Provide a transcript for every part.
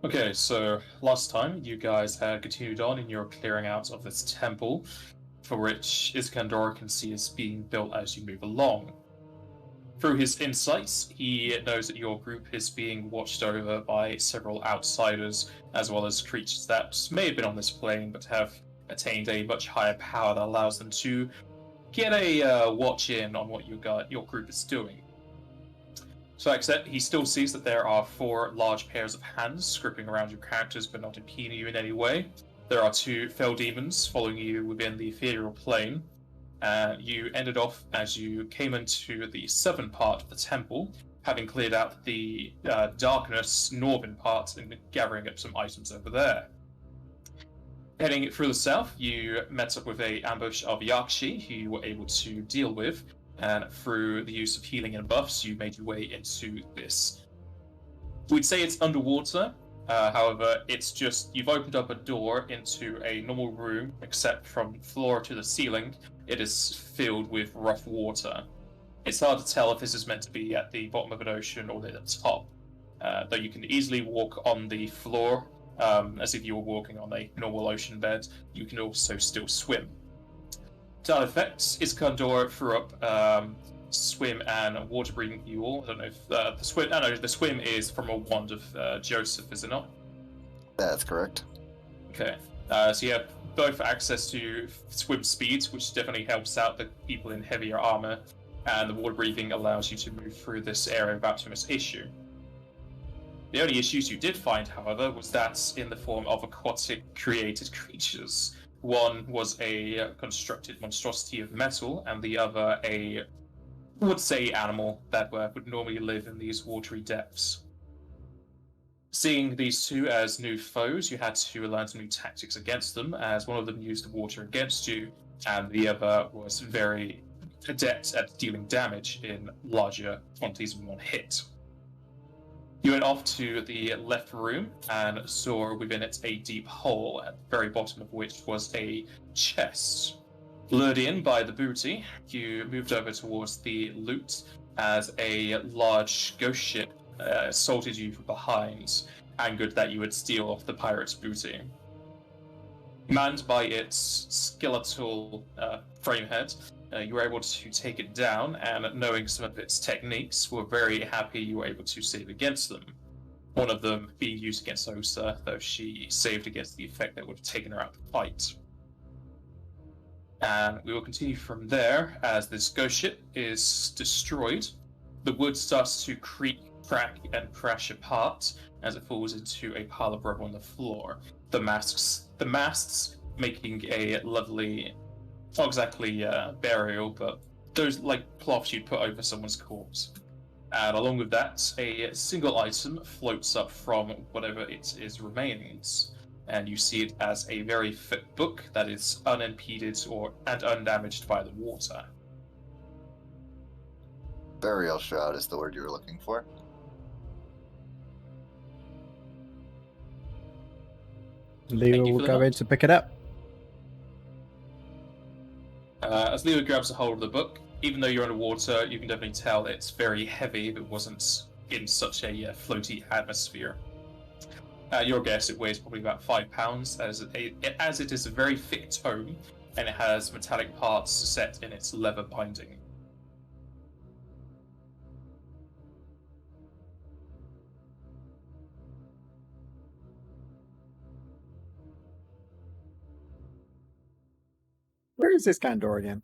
Okay, so last time you guys had continued on in your clearing out of this temple, for which Iskandar can see is being built as you move along. Through his insights, he knows that your group is being watched over by several outsiders, as well as creatures that may have been on this plane but have attained a much higher power that allows them to get a watch in on what your group is doing. So, like I said, he still sees that there are four large pairs of hands gripping around your characters but not impeding you in any way. There are two fell demons following you within the ethereal plane. You ended off as you came into the southern part of the temple, having cleared out the darkness northern part and gathering up some items over there. Heading through the south, you met up with a ambush of Yakshi, who you were able to deal with, and through the use of healing and buffs, you made your way into this. We'd say it's underwater, however, it's just you've opened up a door into a normal room, except from floor to the ceiling, it is filled with rough water. It's hard to tell if this is meant to be at the bottom of an ocean or at the top, though you can easily walk on the floor as if you were walking on a normal ocean bed. You can also still swim. To that effect, Iskandar threw up swim and water breathing fuel. I don't know if the swim. No, the swim is from a wand of Joseph, is it not? That's correct. Okay. So you have both access to swim speed, which definitely helps out the people in heavier armor, and the water breathing allows you to move through this area without too much issue. The only issues you did find, however, was that in the form of aquatic created creatures. One was a constructed monstrosity of metal, and the other a, would say, animal that would normally live in these watery depths. Seeing these two as new foes, you had to learn some new tactics against them, as one of them used the water against you, and the other was very adept at dealing damage in larger quantities in one hit. You went off to the left room and saw within it a deep hole, at the very bottom of which was a chest. Lured in by the booty, you moved over towards the loot as a large ghost ship assaulted you from behind, angered that you would steal off the pirate's booty. Manned by its skeletal framehead, you were able to take it down, and knowing some of its techniques, were very happy you were able to save against them. One of them being used against Osa, though she saved against the effect that would have taken her out of the fight. And we will continue from there as this ghost ship is destroyed. The wood starts to creak, crack, and crash apart as it falls into a pile of rubble on the floor. The masts making a lovely, not exactly burial, but those like cloths you'd put over someone's corpse. And along with that, a single item floats up from whatever it is remaining, and you see it as a very thick book that is unimpeded and undamaged by the water. Burial shroud is the word you were looking for. Leo will go in to pick it up. As Leo grabs a hold of the book, even though you're underwater, you can definitely tell it's very heavy if it wasn't in such a floaty atmosphere. Your guess, it weighs probably about 5 pounds, as it is a very thick tome, and it has metallic parts set in its leather binding. Where is this Candor again?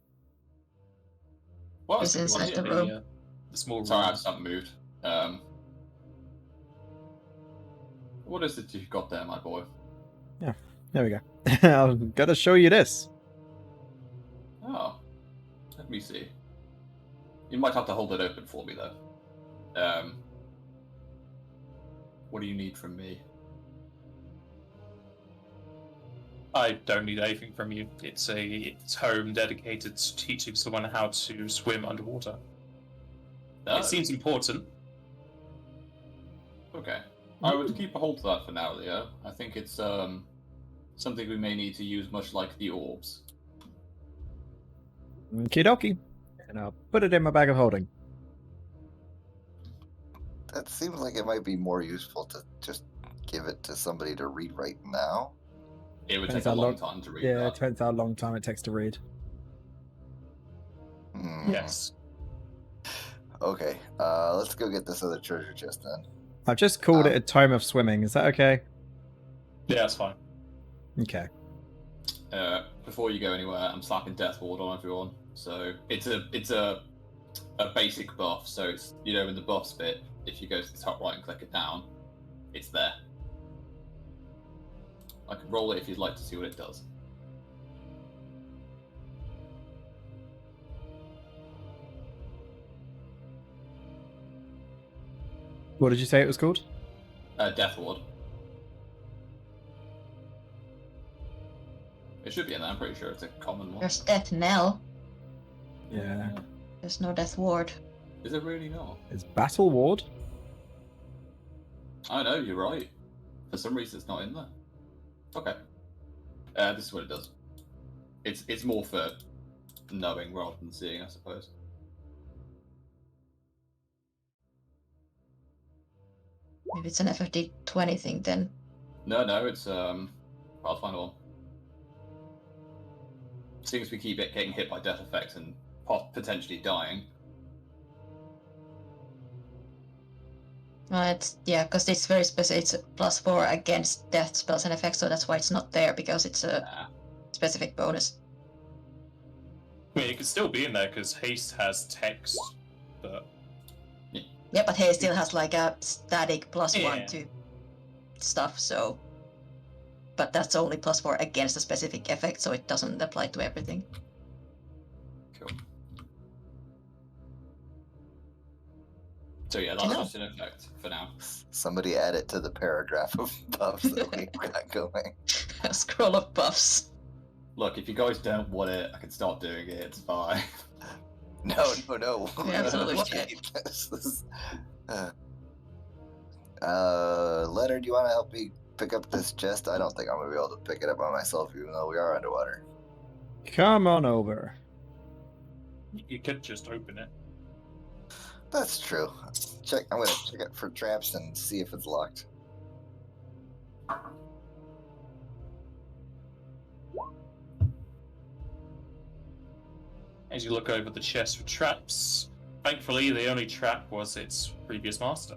What? It's inside the room. The small Sorry, room. I've not moved. What is it you've got there, my boy? Yeah, there we go. I'm gonna show you this. Oh, let me see. You might have to hold it open for me, though. What do you need from me? I don't need anything from you. It's a tome dedicated to teaching someone how to swim underwater. It seems important. Okay. I would keep a hold of that for now, Leo. I think it's something we may need to use, much like the orbs. Okie dokie. And I'll put it in my bag of holding. That seems like it might be more useful to just give it to somebody to read right now? It would Depends take a how long long- time to read Yeah, it that. depends how long time it takes to read. Yes. Okay, let's go get this other treasure chest then. I've just called it a tome of swimming. Is that okay? Yeah, that's fine. Okay. Before you go anywhere, I'm slapping Death Ward on everyone. So it's a basic buff. So it's in the buffs bit. If you go to the top right and click it down, it's there. I can roll it if you'd like to see what it does. What did you say it was called? Death Ward. It should be in there. I'm pretty sure it's a common one. There's Death Knell. Yeah. There's no Death Ward. Is it really not? It's Battle Ward. I know, you're right. For some reason, it's not in there. Okay. This is what it does. It's more for knowing rather than seeing, I suppose. If it's an FFD20 thing, then No, it's Pathfinder one. Seeing as we keep getting hit by death effects and potentially dying. because it's very specific. It's a +4 against death spells and effects, so that's why it's not there, because it's a specific bonus. I mean, it could still be in there because haste has text, but Yeah, but Hay still has like a static +1 Yeah. to stuff, so. But that's only +4 against a specific effect, so it doesn't apply to everything. Cool. So yeah, that's just in effect for now. Somebody add it to the paragraph of buffs that we got going. A scroll of buffs. Look, if you guys don't want it, I can start doing it. It's fine. No. We absolutely We should. need this. Leonard, do you want to help me pick up this chest? I don't think I'm gonna be able to pick it up by myself, even though we are underwater. Come on over. you could just open it. That's true. I'm gonna check it for traps and see if it's locked. As you look over the chest for traps, thankfully the only trap was its previous master.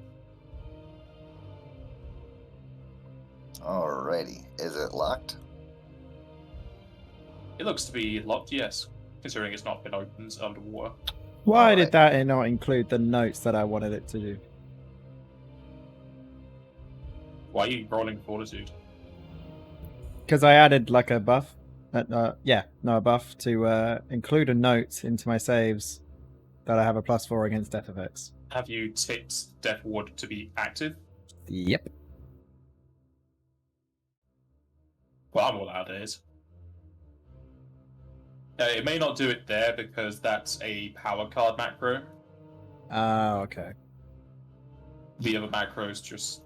Alrighty. Is it locked? It looks to be locked, yes, considering it's not been opened underwater. Why Alright. did that not include the notes that I wanted it to do? Why are you rolling fortitude? Because I added like a buff. A buff to include a note into my saves that I have a +4 against death effects. Have you tipped Death Ward to be active? Yep. Well, I'm all out of it. It may not do it there because that's a power card macro. Okay. The other macros just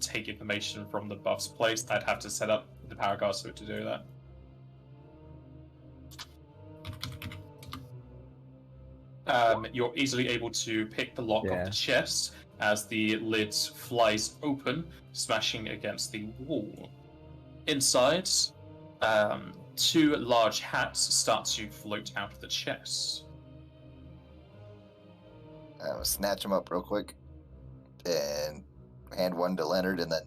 take information from the buffs placed. I'd have to set up the power card so to do that. You're easily able to pick the lock Yeah. of the chest as the lid flies open, smashing against the wall. Inside, two large hats start to float out of the chest. Snatch them up real quick and hand one to Leonard and then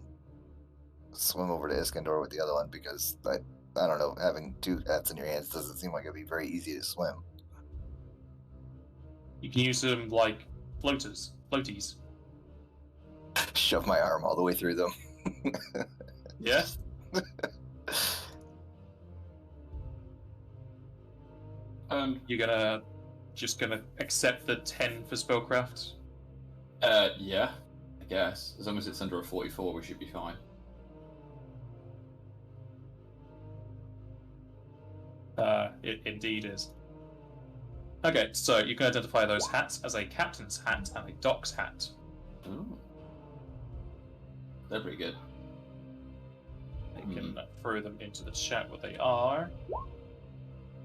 swim over to Iskandar with the other one because I don't know, having two hats in your hands doesn't seem like it'd be very easy to swim. You can use them like floaties. Shove my arm all the way through them. Yeah? You're just gonna accept the 10 for spellcraft? Yeah, I guess. As long as it's under a 44, we should be fine. It indeed is. Okay, so you can identify those hats as a captain's hat and a dock's hat. Ooh. They're pretty good. You can throw them into the chat what they are.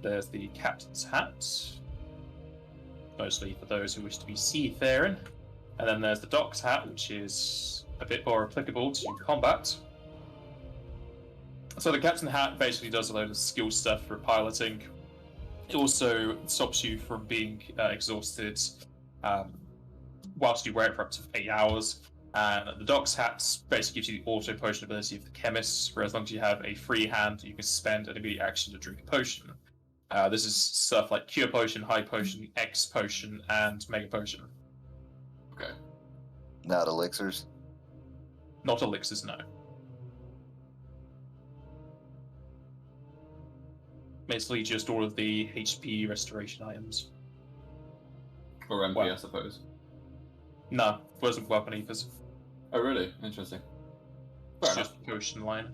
There's the captain's hat, mostly for those who wish to be seafaring. And then there's the dock's hat, which is a bit more applicable to combat. So the Captain Hat basically does a load of skill stuff for piloting. It also stops you from being exhausted whilst you wear it for up to 8 hours. And the Doc's Hat basically gives you the auto potion ability of the chemist, where as long as you have a free hand, you can spend an immediate action to drink a potion. This is stuff like Cure Potion, High Potion, X Potion, and Mega Potion. Okay. Not elixirs. Not elixirs, no. Basically just all of the HP restoration items. Or MP, Well. I suppose. No, wasn't weapon ethers. Oh, really? Interesting. It's Fair just potion line.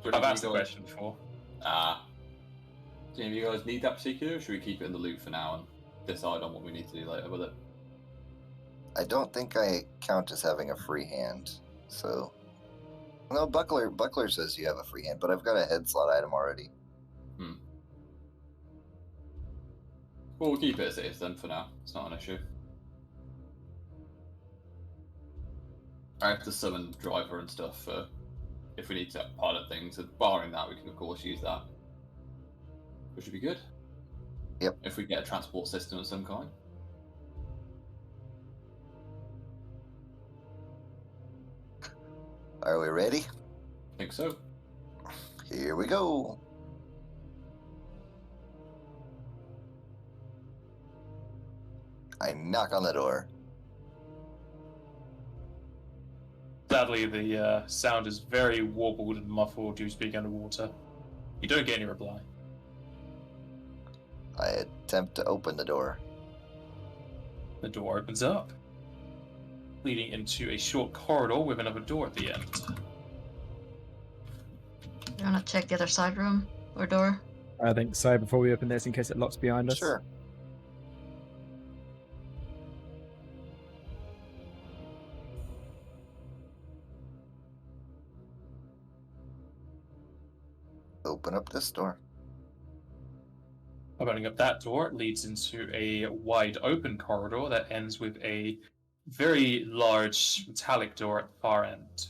enough. I've asked the question before. Do any of you guys need that particular, or should we keep it in the loop for now and decide on what we need to do later with it? I don't think I count as having a free hand, so. No, Buckler says you have a free hand, but I've got a head slot item already. Well, we'll keep it as it is then for now. It's not an issue. I have to summon driver and stuff for if we need to pilot things. And barring that, we can of course use that, which would be good. Yep. If we get a transport system of some kind. Are we ready? I think so. Here we go. I knock on the door. Sadly, the sound is very warbled and muffled due to being underwater. You don't get any reply. I attempt to open the door. The door opens up, leading into a short corridor with another door at the end. You wanna check the other side room or door? I think so, before we open this, in case it locks behind us. Sure. Open up this door. Opening up that door, it leads into a wide open corridor that ends with a very large metallic door at the far end.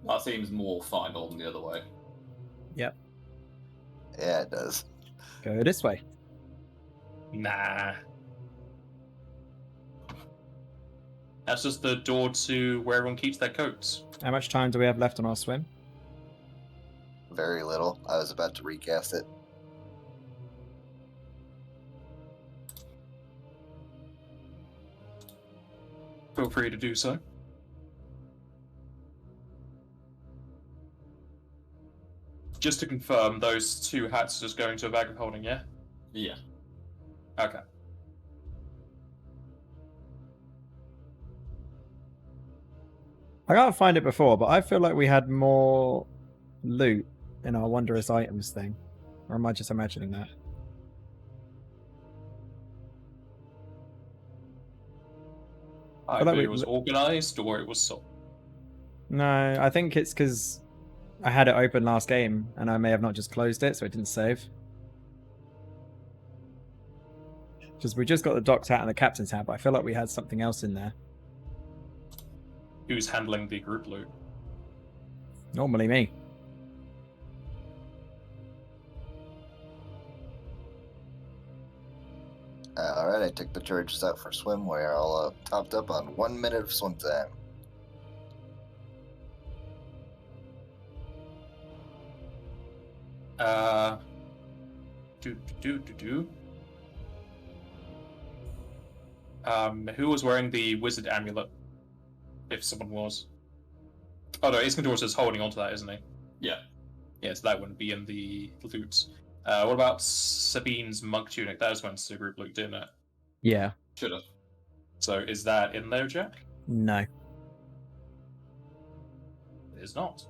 That seems more final than the other way. Yep. Yeah, it does. Go this way. Nah. That's just the door to where everyone keeps their coats. How much time do we have left on our swim? Very little. I was about to recast it. Feel free to do so. Just to confirm, those two hats are just going to a bag of holding, yeah? Yeah. Okay. I can't find it before, but I feel like we had more loot in our wondrous items thing. Or am I just imagining that? Either like it was organized or it was sold. No, I think it's because I had it open last game and I may have not just closed it, so it didn't save. Because we just got the Doc's hat and the Captain's hat, but I feel like we had something else in there. Who's handling the group loot? Normally me. Alright, I took the charges out for swim. We're all topped up on 1 minute of swim time. Who was wearing the wizard amulet? If someone was. Oh no, Iskandor's just holding onto that, isn't he? Yeah. Yeah, so that wouldn't be in the loot. What about Sabine's monk tunic? That was went to the group loot, didn't it? Yeah. Should have. So is that in there, Jack? No. It is not.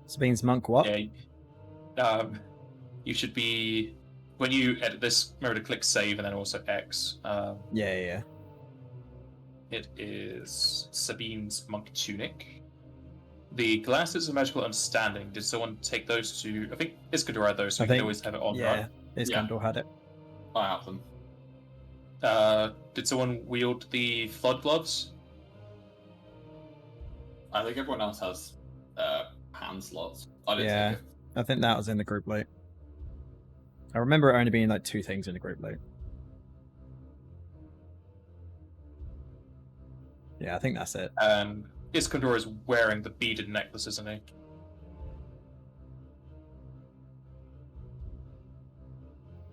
Sabine's monk what? Yeah. You should be when you edit this. Remember to click save and then also X. Yeah. It is Sabine's monk tunic. The glasses of magical understanding. Did someone take those to? I think Iskandar had those, so I you can think- always have it on. Yeah, Right? Iskandar had it. I have them. Did someone wield the flood gloves? I think everyone else has hand slots. I didn't Yeah. take it. I think that was in the group loot. I remember it only being like 2 things in the group loot. Yeah, I think that's it. Iskandar is wearing the beaded necklace, isn't he?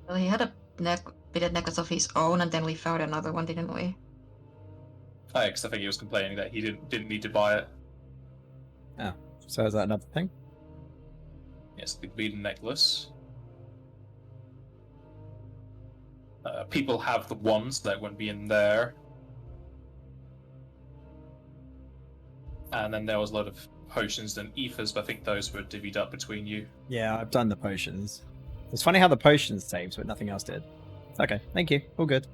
Well, he had a beaded necklace of his own, and then we found another one, didn't we? Oh, because I think he was complaining that he didn't need to buy it. So is that another thing? Yes, the beaded necklace. People have the ones that wouldn't be in there. And then there was a lot of potions and ethers, but I think those were divvied up between you. Yeah, I've done the potions. It's funny how the potions saved, but nothing else did. Okay, thank you. All good.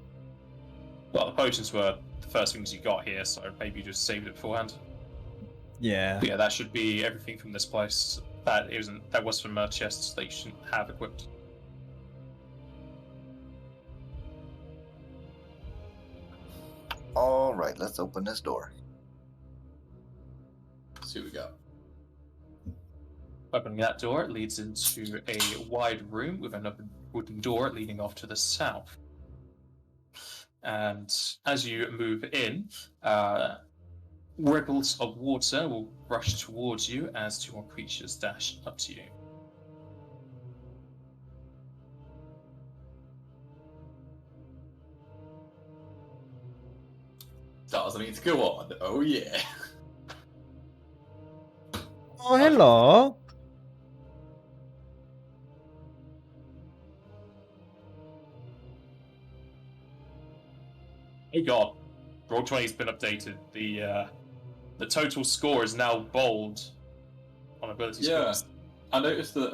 Well, the potions were the first things you got here, so maybe you just saved it beforehand. Yeah. But yeah, that should be everything from this place. That was from chests that you shouldn't have equipped. All right, let's open this door. Let's see what we got. Opening that door leads into a wide room with an open wooden door leading off to the south. And as you move in, ripples of water will rush towards you as 2 more creatures dash up to you. Stars need to go on. Oh yeah. Oh, hello. Oh god, Roll20's been updated. The total score is now bold on ability Yeah. scores. I noticed that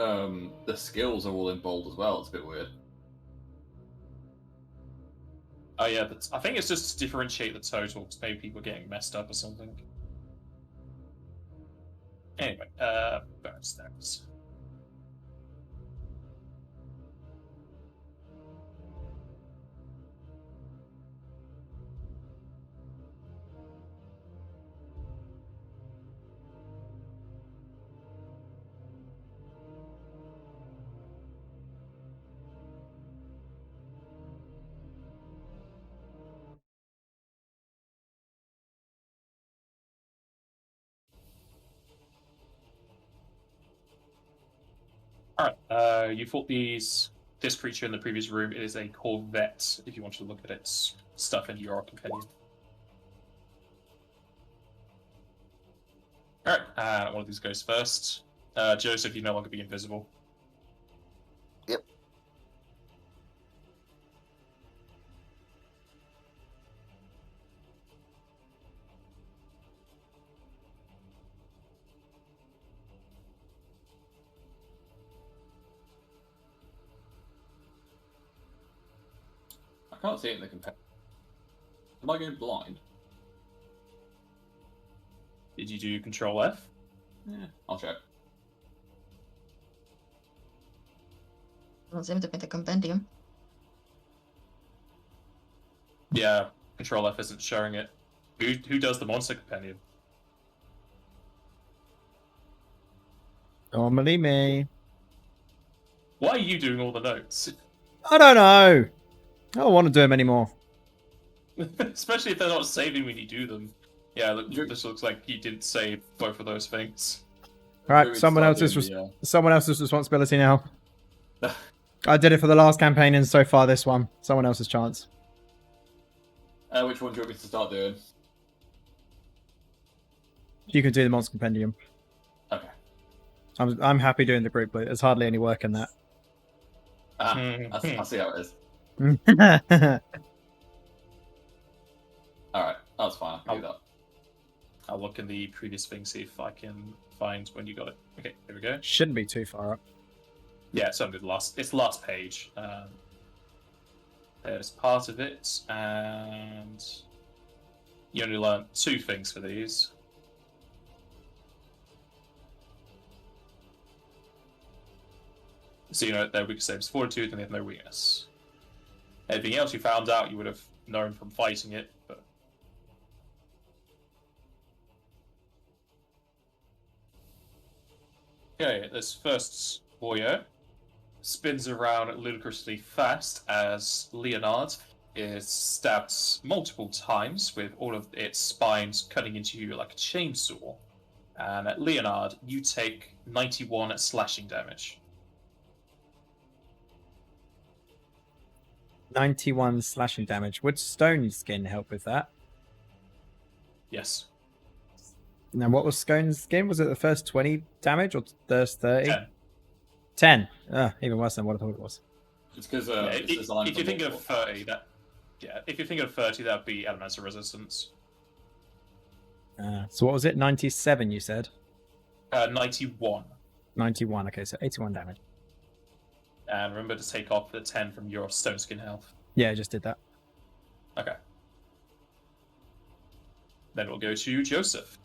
the skills are all in bold as well. It's a bit weird. Oh yeah, I think it's just to differentiate the total, because maybe people are getting messed up or something. Anyway, bonus stats. Alright, you fought this creature in the previous room. It is a corvette, if you want to look at its stuff in your companion. Alright, one of these goes first. Joseph, you no longer be invisible. Yep. I can't see it in the compare. Am I going blind? Did you do Control F? Yeah, I'll check. Doesn't seem to be the compendium. Yeah, Control F isn't showing it. Who does the monster companion? Normally me. Why are you doing all the notes? I don't know. I don't want to do them anymore. Especially if they're not saving when you do them. Yeah, look, this looks like you didn't save both of those things. Right, Maybe someone start else's doing someone else's responsibility now. I did it for the last campaign and so far this one. Someone else's chance. Which one do you want me to start doing? You can do the monster compendium. Okay. I'm happy doing the group loot. There's hardly any work in that. I see how it is. Alright, that's fine. I can do that. I'll look in the previous thing, see if I can find when you got it. Okay, there we go. Shouldn't be too far up. Yeah, it's under the last. It's the last page. There's part of it, and you only learn 2 things for these. So you know their weakest save is Fortitude, and they have no weakness. Anything else you found out, you would have known from fighting it, but... Okay, this first warrior spins around ludicrously fast as Leonard is stabbed multiple times with all of its spines cutting into you like a chainsaw. And at Leonard, you take 91 slashing damage. 91 slashing damage. Would Stone Skin help with that? Yes. Now, what was Stone's Skin? Was it the first 20 damage or first 30? 10. 10. Even worse than what I thought it was. It's because if you're thinking of 30, if you're thinking of 30, that'd be elemental resistance. So what was it? 97, you said? 91. 91. Okay, so 81 damage. And remember to take off the 10 from your stone skin health. Yeah, I just did that. Okay. Then we'll go to Joseph.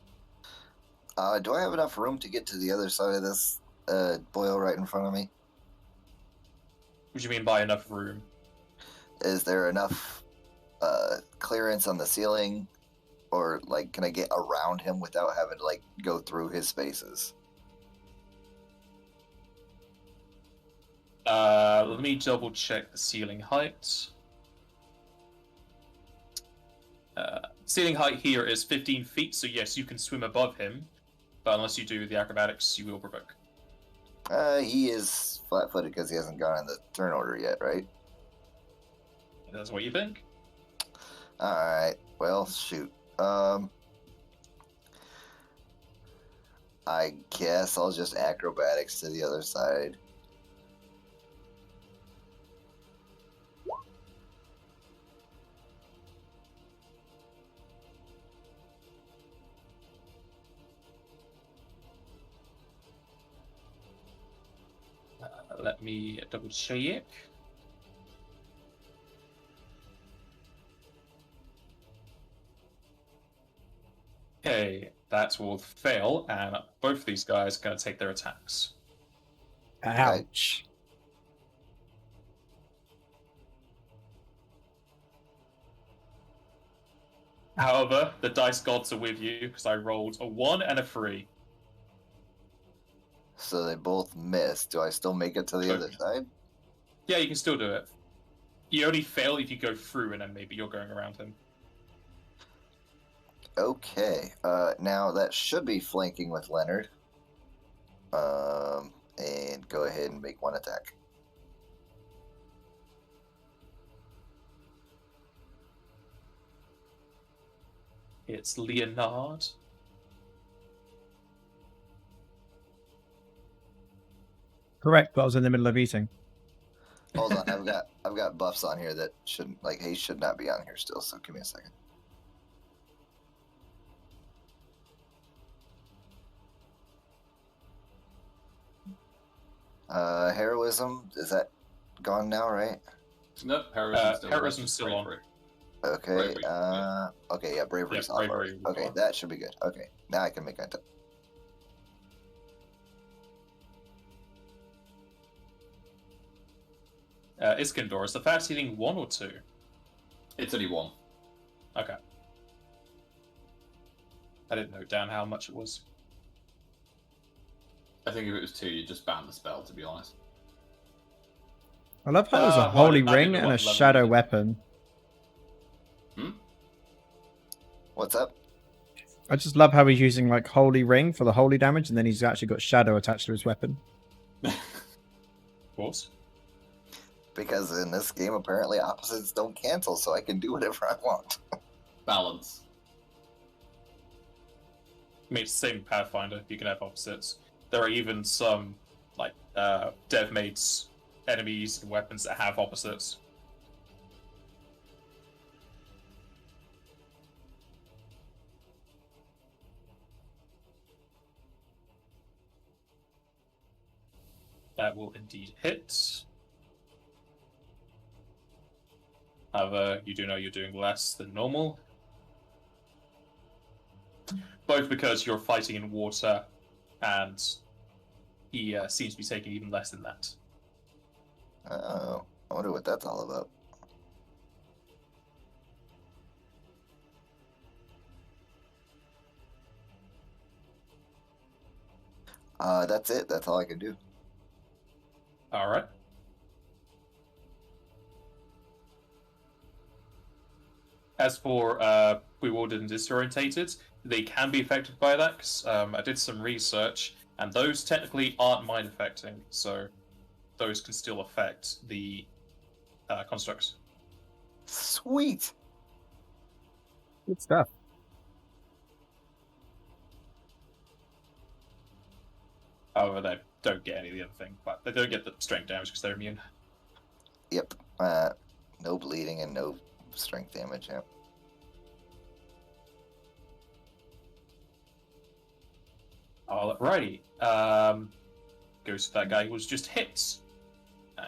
Do I have enough room to get to the other side of this boil right in front of me? What do you mean by enough room? Is there enough clearance on the ceiling? Or, like, can I get around him without having to, like, go through his spaces? Let me double check the ceiling height. Ceiling height here is 15 feet, so yes, you can swim above him. But unless you do the acrobatics, you will provoke. He is flat-footed because he hasn't gone in the turn order yet, right? That's what you think? Alright, well, shoot. I guess I'll just acrobatics to the other side. Let me double check. Okay, that will fail, and both of these guys are going to take their attacks. Ouch. However, the dice gods are with you, because I rolled a 1 and a 3. So they both miss. Do I still make it to the other side? Yeah, you can still do it. You only fail if you go through, and then maybe you're going around him. Okay. Now that should be flanking with Leonard. And go ahead and make one attack. It's Leonard. Correct, but I was in the middle of eating. Hold on, I've got buffs on here that shouldn't, like, he should not be on here still. So give me a second. Heroism, is that gone now, right? Nope, heroism's still on. Okay. Bravery, yeah. Okay, yeah, bravery's Yeah, off bravery already. will Okay, go on. that should be good. Okay, now I can make that. Iskandar, is the fast healing 1 or 2? It's only 1. Okay. I didn't note down how much it was. I think if it was 2, you'd just ban the spell, to be honest. I love how there's a Well, holy I didn't ring know and what a level shadow you did. weapon. What's up? I just love how he's using like holy ring for the holy damage, and then he's actually got shadow attached to his weapon. Of course. Because in this game, apparently opposites don't cancel, so I can do whatever I want. Balance. I mean, it's the same with Pathfinder. You can have opposites. There are even some, like, DevMates enemies and weapons that have opposites. That will indeed hit. However, you do know you're doing less than normal. Both because you're fighting in water, and he seems to be taking even less than that. Oh, I wonder what that's all about. That's it. That's all I can do. All right. As for bewildered and disorientated, they can be affected by that. 'Cause, I did some research, and those technically aren't mind affecting, so those can still affect the constructs. Sweet. Good stuff. However, they don't get any of the other thing, but they don't get the strength damage because they're immune. Yep. No bleeding and no strength damage. Yeah. Alrighty. Goes to that guy who was just hit.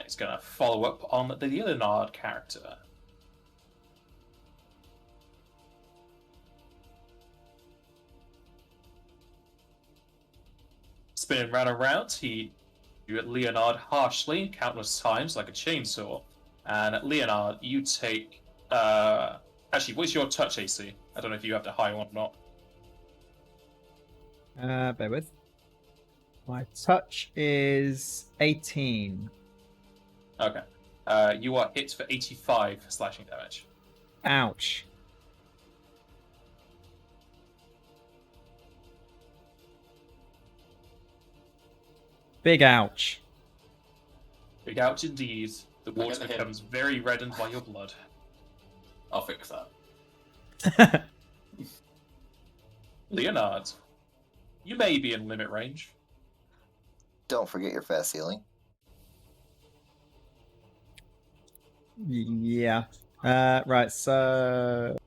He's gonna follow up on the Leonard character. Spinning round and round, he you at Leonard harshly countless times like a chainsaw. And at Leonard, you take actually, what's your touch AC? I don't know if you have the high one or not. Bear with. My touch is 18. Okay. You are hit for 85 slashing damage. Ouch. Big ouch. Big ouch indeed. The I get water the hit. becomes very reddened by your blood. I'll fix that. Leonard, you may be in limit range. Don't forget your fast healing. Yeah. Right, so...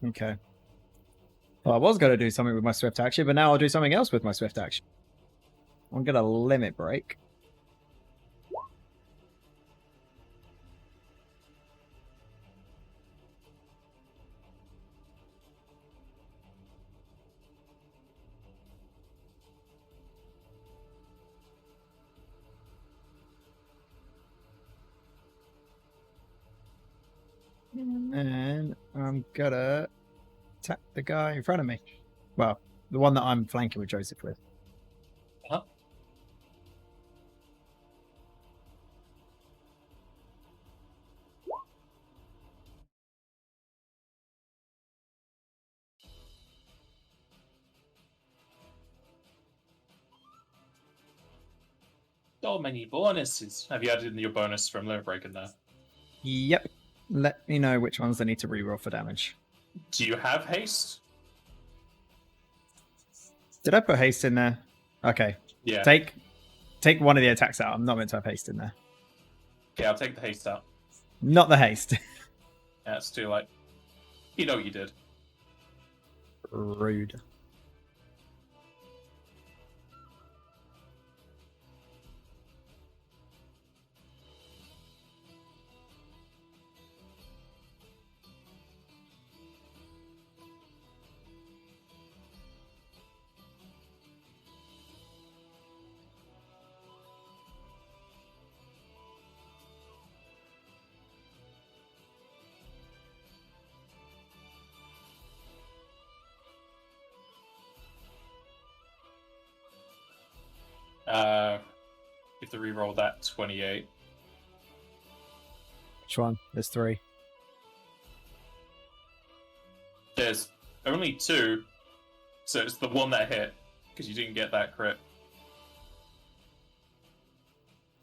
Okay. Well, I was going to do something with my swift action, but now I'll do something else with my swift action. I'm going to limit break. And I'm gonna attack the guy in front of me. Well, the one that I'm flanking with Joseph with. Huh? So many bonuses. Have you added in your bonus from limit break in there? Yep. Let me know which ones I need to reroll for damage. Do you have haste? Did I put haste in there? Okay. Yeah. Take one of the attacks out. I'm not meant to have haste in there. Okay, I'll take the haste out. Not the haste. Yeah, it's too late. You know what you did. Rude. If the reroll that 28. Which one? There's 3. There's only 2, so it's the one that hit because you didn't get that crit.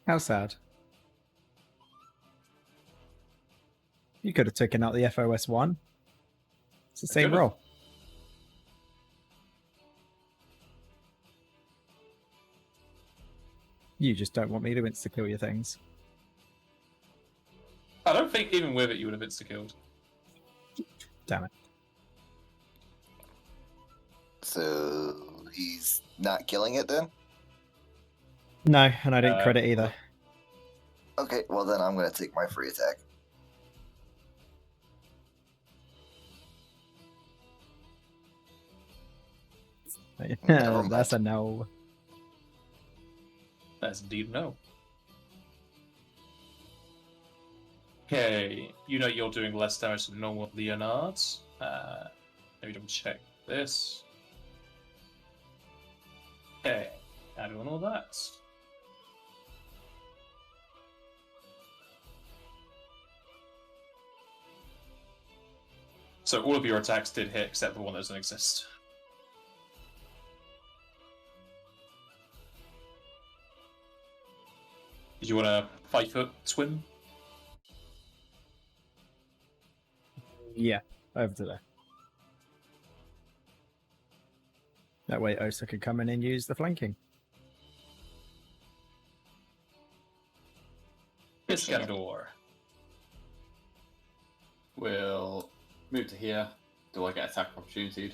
How sad. You could have taken out the FOS 1. It's the same could've. roll. You just don't want me to insta-kill your things. I don't think even with it you would have insta-killed. Damn it. So he's not killing it then? No, and I didn't crit it either. Okay, well then I'm going to take my free attack. Never That's a mind. no. That's indeed no. Okay, you know you're doing less damage than normal Leonard. Let me double check this. Okay, add on all that. So all of your attacks did hit except the one that doesn't exist. Did you want to 5-foot swim? Yeah, over to there. That way Osa could come in and use the flanking. Iskandor. We'll move to here. Do I get attack opportunity?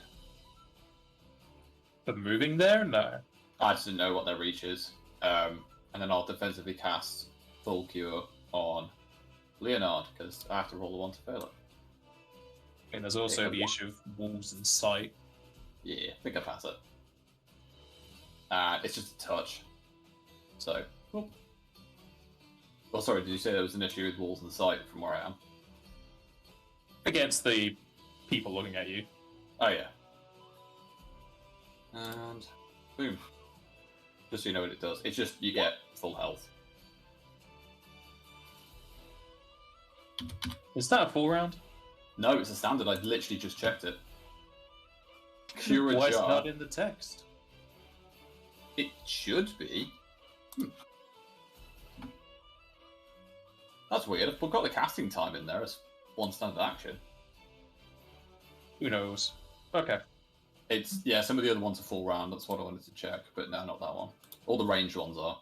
For moving there? No. I just didn't know what their reach is. And then I'll defensively cast Full Cure on Leonard, because I have to roll the one to fail it. And there's also the issue of walls in sight. Yeah, I think I pass it. It's just a touch. So. Oh, sorry, did you say there was an issue with walls in sight from where I am? Against the people looking at you. Oh, yeah. And boom. Just so you know what it does. It's just you get full health. Is that a full round? No, it's a standard. I literally just checked it. Cure Why a is it jar. not in the text? It should be. That's weird. I've got the casting time in there as one standard action. Who knows? Okay. It's some of the other ones are full round. That's what I wanted to check, but no, not that one. All the ranged ones are.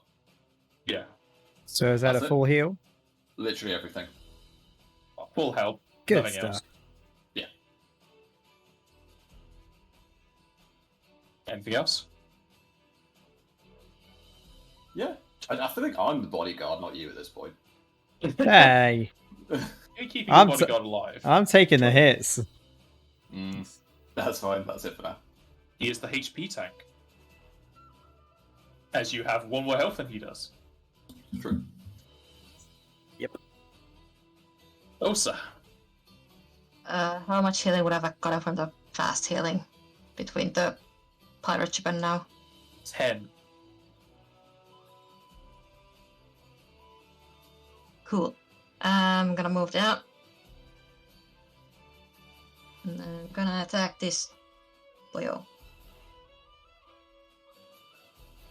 Yeah. So is that That's a it. full heal? Literally everything. Full health. Good Nothing stuff. else. Yeah. Anything else? Yeah. I feel like I'm the bodyguard, not you at this point. Hey, You're keeping I'm the bodyguard alive. I'm taking the hits. That's fine. That's it for now. He is the HP tank. As you have one more health than he does. True. Osa. How much healing would I have gotten from the fast healing between the pirate ship and now? 10. Cool. I'm gonna move down. And I'm gonna attack this boyo.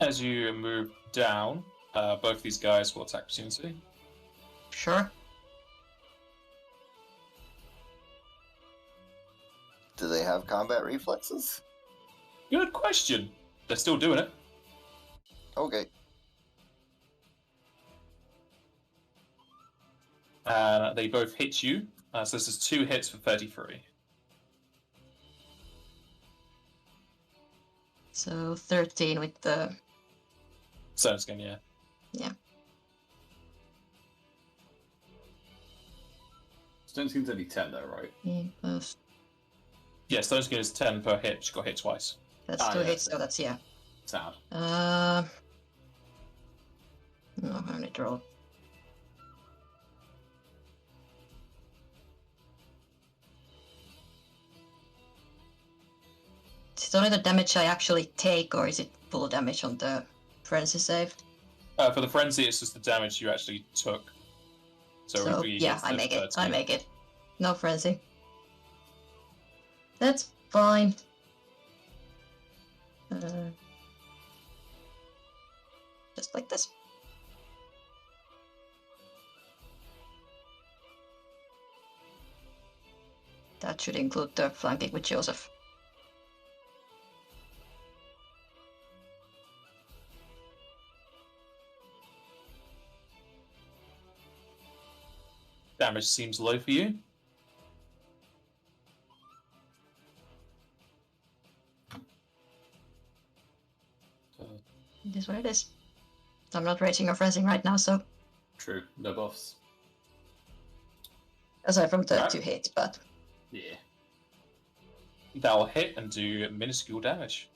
As you move down, both these guys will attack opportunity. Sure. Do they have combat reflexes? Good question. They're still doing it. Okay. They both hit you. So this is 2 hits for 33. So 13 with the... Stone skin, yeah. Yeah. Stone Skin's only 10 though, right? Plus... Yeah, stone skin is 10 per hit. She got hit twice. That's Ah, 2 yeah. hits, so that's, yeah. Sound. No, I need to roll. Is it only the damage I actually take, or is it full damage on the frenzy save? For the frenzy, it's just the damage you actually took. So, if we yeah, hit I the make it. 13. I make it. No frenzy. That's fine. Just like this. That should include the flanking with Joseph. Damage seems low for you. It is what it is. I'm not raging or frenzying right now, so True. No buffs. aside from the Right. 2 hits, but Yeah. That'll hit and do minuscule damage.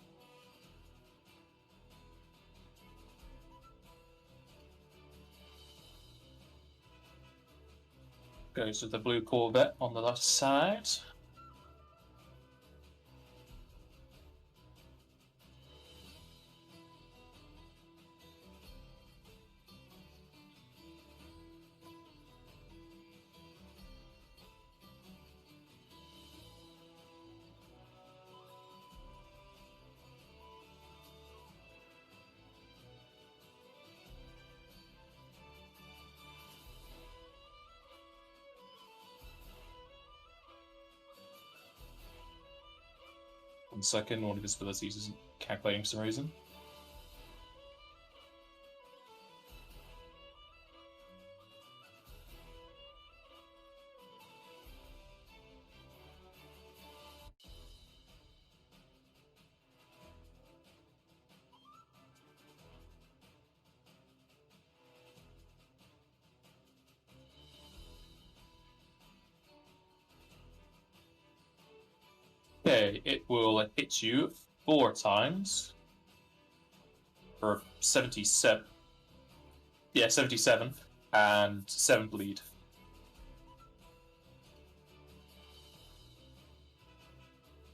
Goes to the blue Corvette on the left side. One second, one of his abilities isn't calculating for some reason. Okay, it will hit you 4 times for 77. Yeah, 77 and 7 bleed.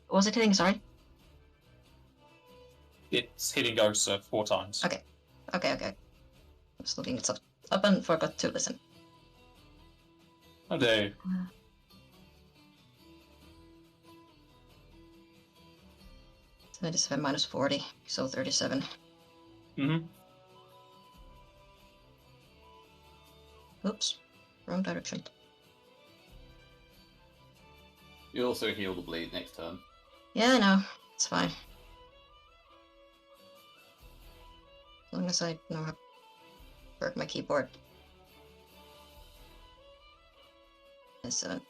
What was it hitting? Sorry. It's hitting Osa 4 times. Okay. I'm just looking it up and forgot to listen. Oh, no. 77 minus 40, so 37. Mm-hmm. Oops, wrong direction. You also heal the bleed next turn. Yeah, I know. It's fine. As long as I know how to work my keyboard. Yes, 7.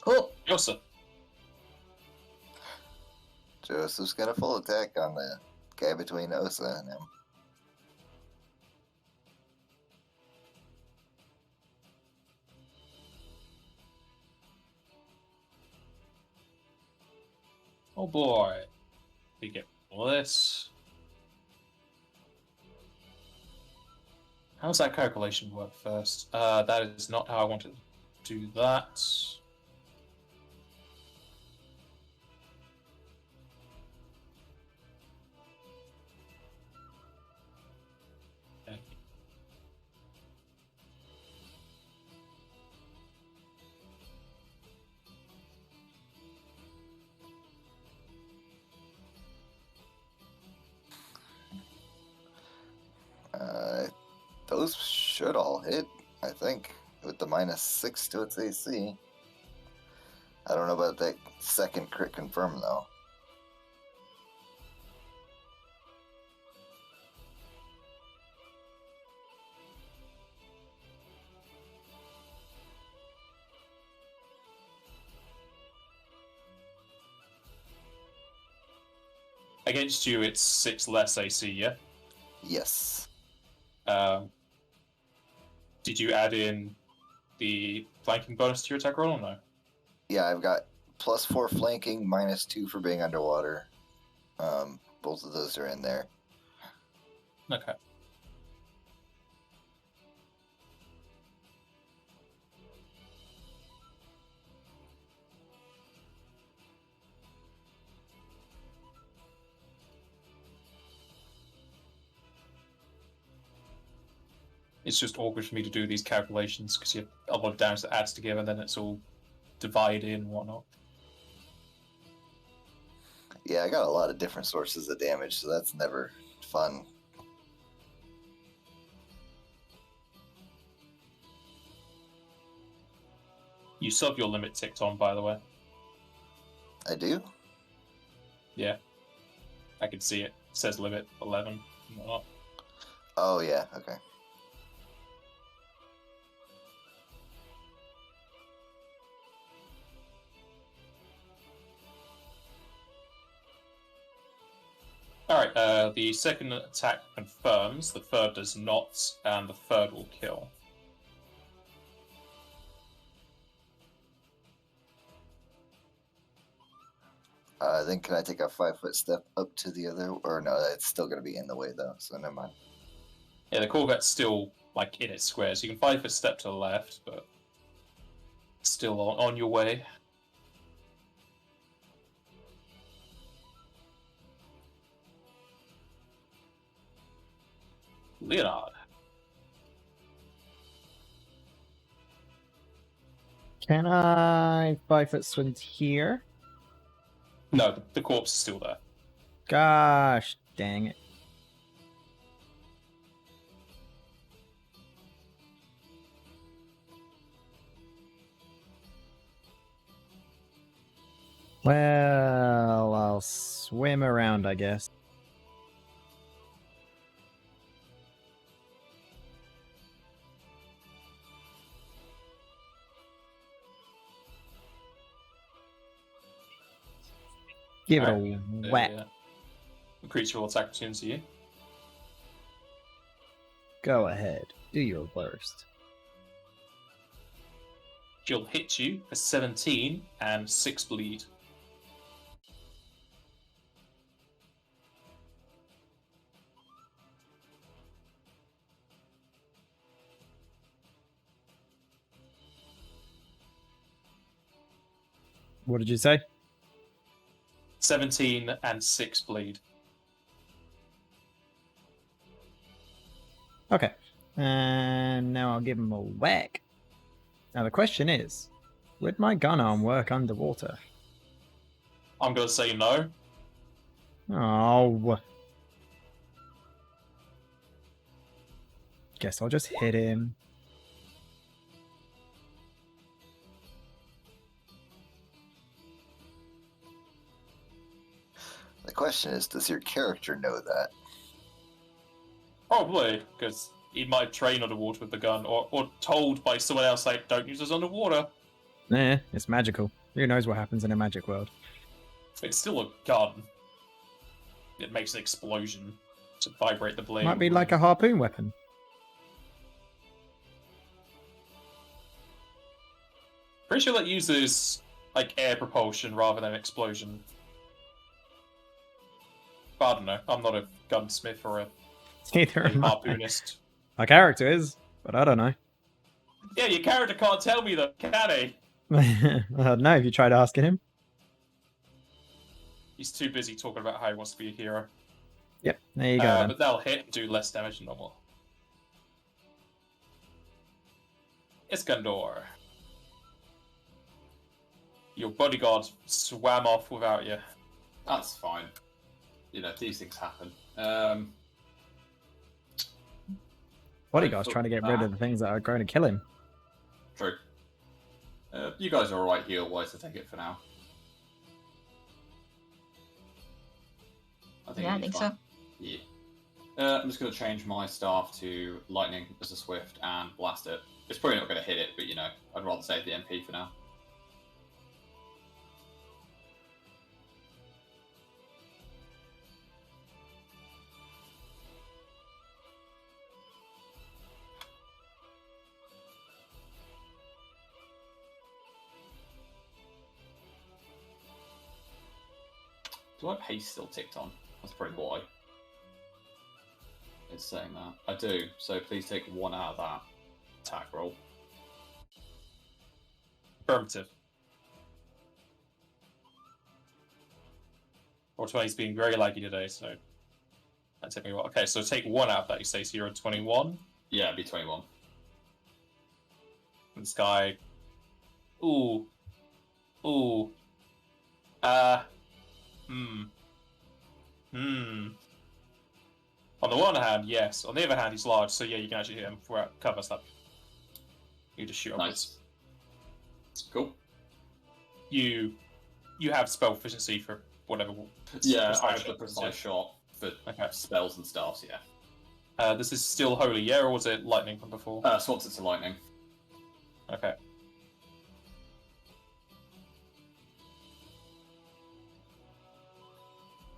Cool. Osa. Joseph's got a full attack on the guy between Osa and him. Oh boy. We get all this. How does that calculation work first? That is not how I wanted to do that. Okay. Those should all hit, I think, with the -6 to its AC. I don't know about that second crit confirm, though. Against you, it's 6 less AC, yeah? Yes. Did you add in the flanking bonus to your attack roll or no? Yeah, I've got +4 flanking, -2 for being underwater. Both of those are in there. Okay. It's just awkward for me to do these calculations because you have a lot of damage that adds together and then it's all divided and whatnot. Yeah, I got a lot of different sources of damage, so that's never fun. You still have your limit ticked on, by the way. I do? Yeah. I can see it. It says limit 11 and whatnot. Oh, yeah, okay. Alright, the second attack confirms, the third does not, and the third will kill. Then can I take a 5-foot step up to the other? Or no, that's still going to be in the way, though, so never mind. Yeah, the Corvette's still like in its square, so you can 5 foot step to the left, but still on your way. Leonard. Can I 5 foot swim here? No, the corpse is still there. Gosh, dang it. Well, I'll swim around, I guess. Give it Alright, a whack. The creature will attack into you. Go ahead. Do your worst. She'll hit you for 17 and 6 bleed. What did you say? 17 and 6 bleed. Okay. And now I'll give him a whack. Now the question is, would my gun arm work underwater? I'm going to say no. Oh. Guess I'll just hit him. The question is, does your character know that? Probably, because he might train underwater with the gun, or told by someone else, like, don't use this underwater. Nah, it's magical. Who knows what happens in a magic world? It's still a gun. It makes an explosion to vibrate the blade. Might be like a harpoon weapon. Pretty sure that uses, like, air propulsion rather than explosion. But I don't know. I'm not a gunsmith or a Neither am I. harpoonist. My character is, but I don't know. Yeah, your character can't tell me though, can he? No, if you tried asking him. He's too busy talking about how he wants to be a hero. Yep, there you go. Then. But they'll hit and do less damage than normal. Iskandar. Your bodyguard swam off without you. That's fine. You know, these things happen. Bodyguard's trying to get rid of the things that are going to kill him. True. You guys are alright heal-wise to take it for now. I think so. Yeah. I'm just going to change my staff to lightning as a swift and blast it. It's probably not going to hit it, but you know, I'd rather save the MP for now. Do I have haste still ticked on? That's probably why. It's saying that. I do, so please take 1 out of that attack roll. Affirmative. Or 20's being very laggy today, so that took me a while. Okay, so take 1 out of that, you say, so you're at 21. Yeah, it'd be 21. And this guy. Ooh. Ooh. On the one hand, yes. On the other hand, he's large, so yeah, you can actually hit him for cover stuff. You just shoot him. Nice. Cool. You have spell efficiency for whatever. Yeah, I have the precise shot for spells and stuff, yeah. This is still holy, yeah, or was it lightning from before? Swaps it to lightning. Okay.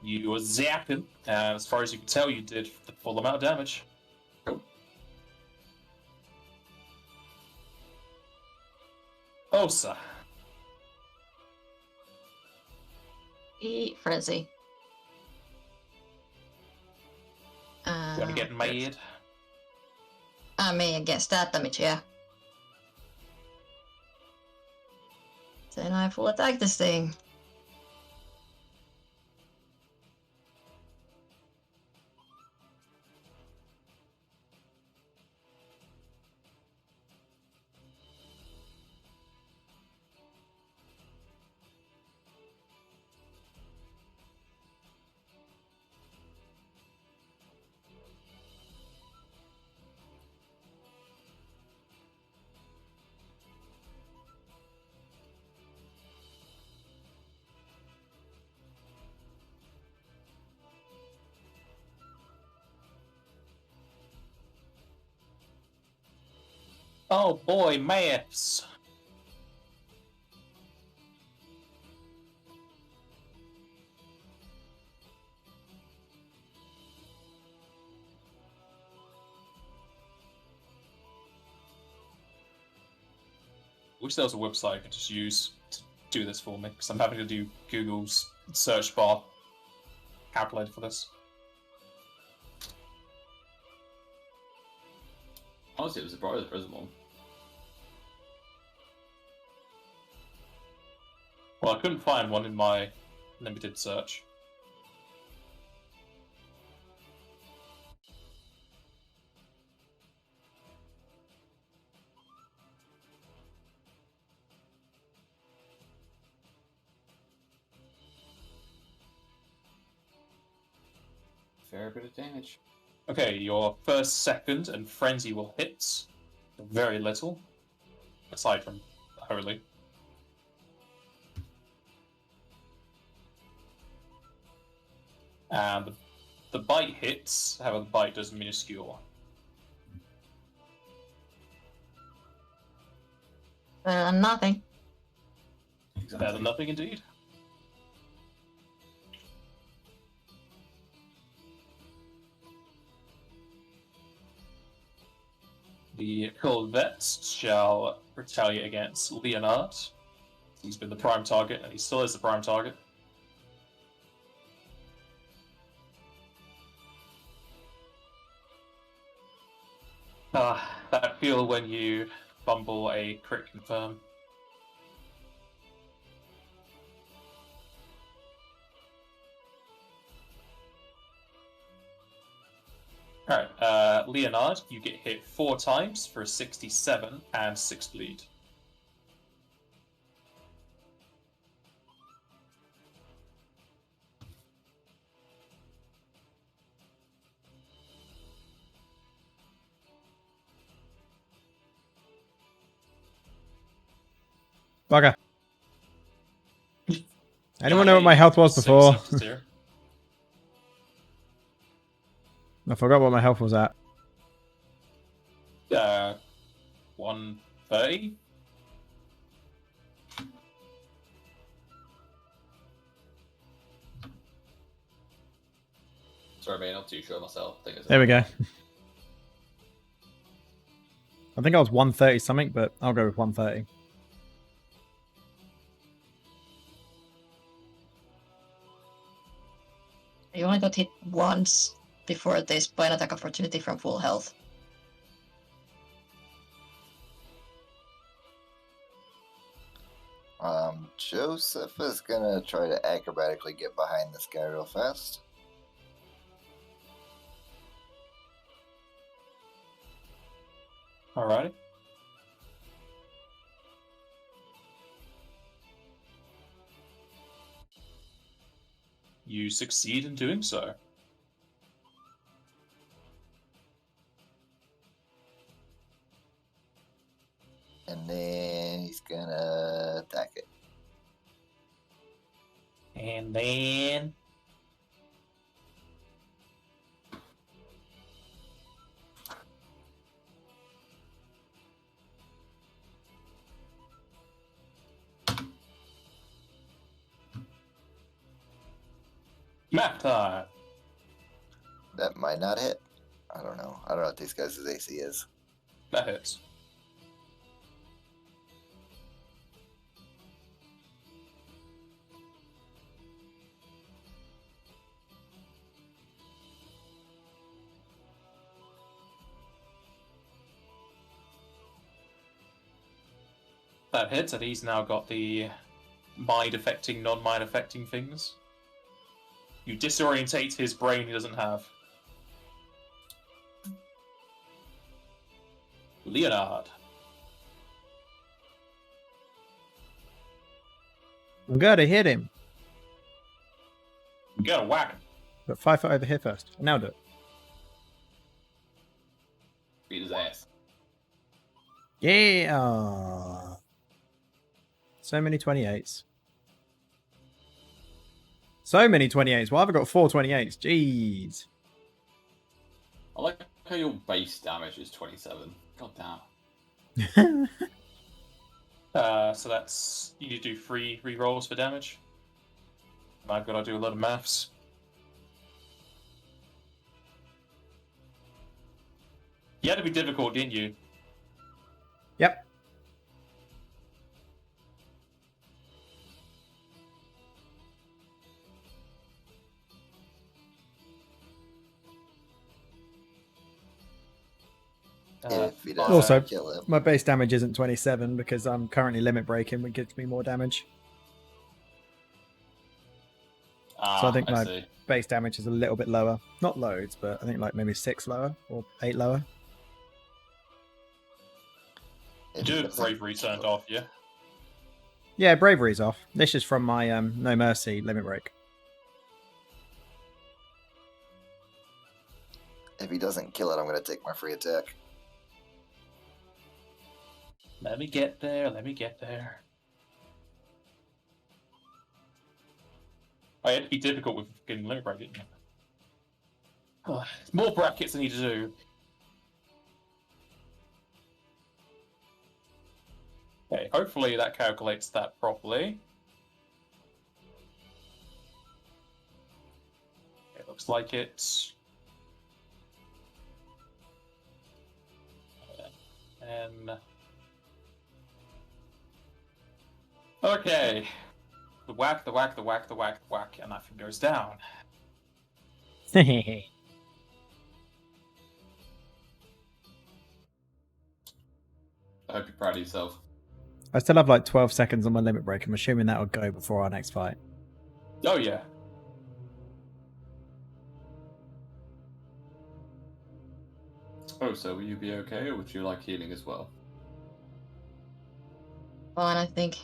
You were zapping, and as far as you can tell, you did the full amount of damage. Cool. Osa. Frenzy. You want to get mad? I mean, against that damage, yeah. Then I full attack this thing. Oh boy, maths. Wish there was a website I could just use to do this for me, because I'm having to do Google's search bar calculator for this. Honestly, it was surprised there isn't one. Well, I couldn't find one in my limited search. Fair bit of damage. Okay, your first, second, and frenzy will hit. Very little, aside from holy. And the bite hits, however, the bite does minuscule. Nothing. Better than nothing indeed. The Corvettes shall retaliate against Leonard. He's been the prime target, and he still is the prime target. That feel when you fumble a crit confirm. Alright, Leonard, you get hit 4 times for 67 and 6 bleed. Bugger. Anyone know what my health was before? I forgot what my health was at. 130? Sorry, mate, not too sure myself. There we go. I think I was 130 something, but I'll go with 130. You only got hit once before this by an attack opportunity from full health. Joseph is gonna try to acrobatically get behind this guy real fast. Alright. You succeed in doing so. And then he's gonna attack it. And then... Map time! That might not hit. I don't know. I don't know what these guys' AC is. That hits. That hits, and he's now got the mind affecting, non-mind affecting things. You disorientate his brain he doesn't have. Leonard. I'm going to hit him. You gotta whack him. But 5 foot over here first. Now do it. Beat his ass. Yeah. So many 28s. So many 28s. Why have I got 4 28s? Jeez. I like how your base damage is 27. God damn. So that's... You need to do 3 re-rolls for damage. And I've got to do a lot of maths. You had to be difficult, didn't you? Yep. If he doesn't Also, kill him. my base damage isn't 27 because I'm currently limit breaking, which gives me more damage. So I think my see. base damage is a little bit lower. Not loads, but I think like maybe 6 lower or 8 lower. If Do he have doesn't bravery kill turned him. off, yeah? Yeah, bravery's off. This is from my No Mercy limit break. If he doesn't kill it, I'm going to take my free attack. Let me get there, let me get there. I had to be difficult with getting limit break, didn't you? More brackets I need to do. Okay, hopefully that calculates that properly. It looks like it's... And... Okay. The whack, the whack, the whack, the whack, the whack, and that thing goes down. I hope you're proud of yourself. I still have like 12 seconds on my limit break. I'm assuming that will go before our next fight. Oh yeah. Oh, so will you be okay, or would you like healing as well? Fine, I think.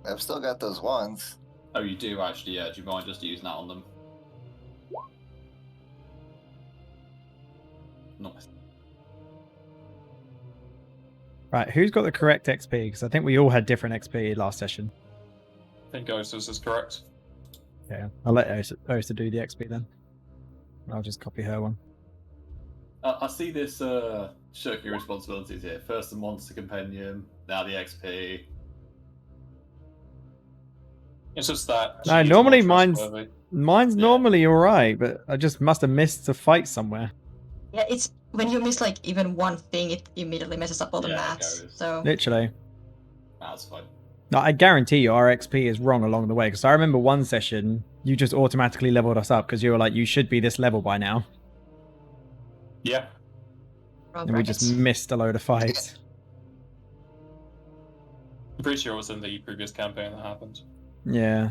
I've still got those wands. Oh, you do actually, yeah. Do you mind just using that on them? Nice. Right, who's got the correct XP? Because I think we all had different XP last session. I think Osa's is correct. Yeah, I'll let Osa do the XP then. I'll just copy her one. I see this shirking your responsibilities here. First the monster companion, now the XP. It's just that... No, she's normally more mine's trustworthy. mine's Yeah. normally alright, but I just must have missed a fight somewhere. Yeah, it's when you miss like even one thing, it immediately messes up all the Yeah, it maths. goes. So Literally. That's fine. No, I guarantee you our XP is wrong along the way, because I remember one session you just automatically leveled us up because you were like, you should be this level by now. Yeah. wrong And we just brackets. missed a load of fights. I'm pretty sure it was in the previous campaign that happened. Yeah.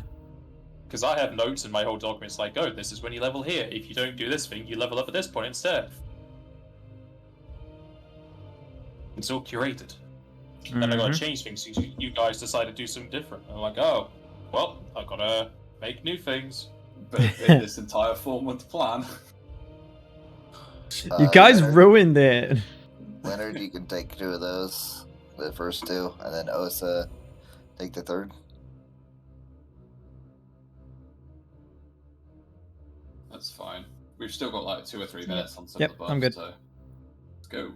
Because I have notes in my whole document. It's like, oh, this is when you level here. If you don't do this thing, you level up at this point instead. It's all curated. Then I gotta change things. So you guys decide to do something different. And I'm like, oh, well, I've gotta make new things. But in this entire 4-month plan. You guys Leonard, ruined it. Leonard, you can take 2 of those. The first 2. And then Osa, take the third. That's fine. We've still got like 2 or 3 minutes on some Yep, of the buffs, I'm good. so let's go.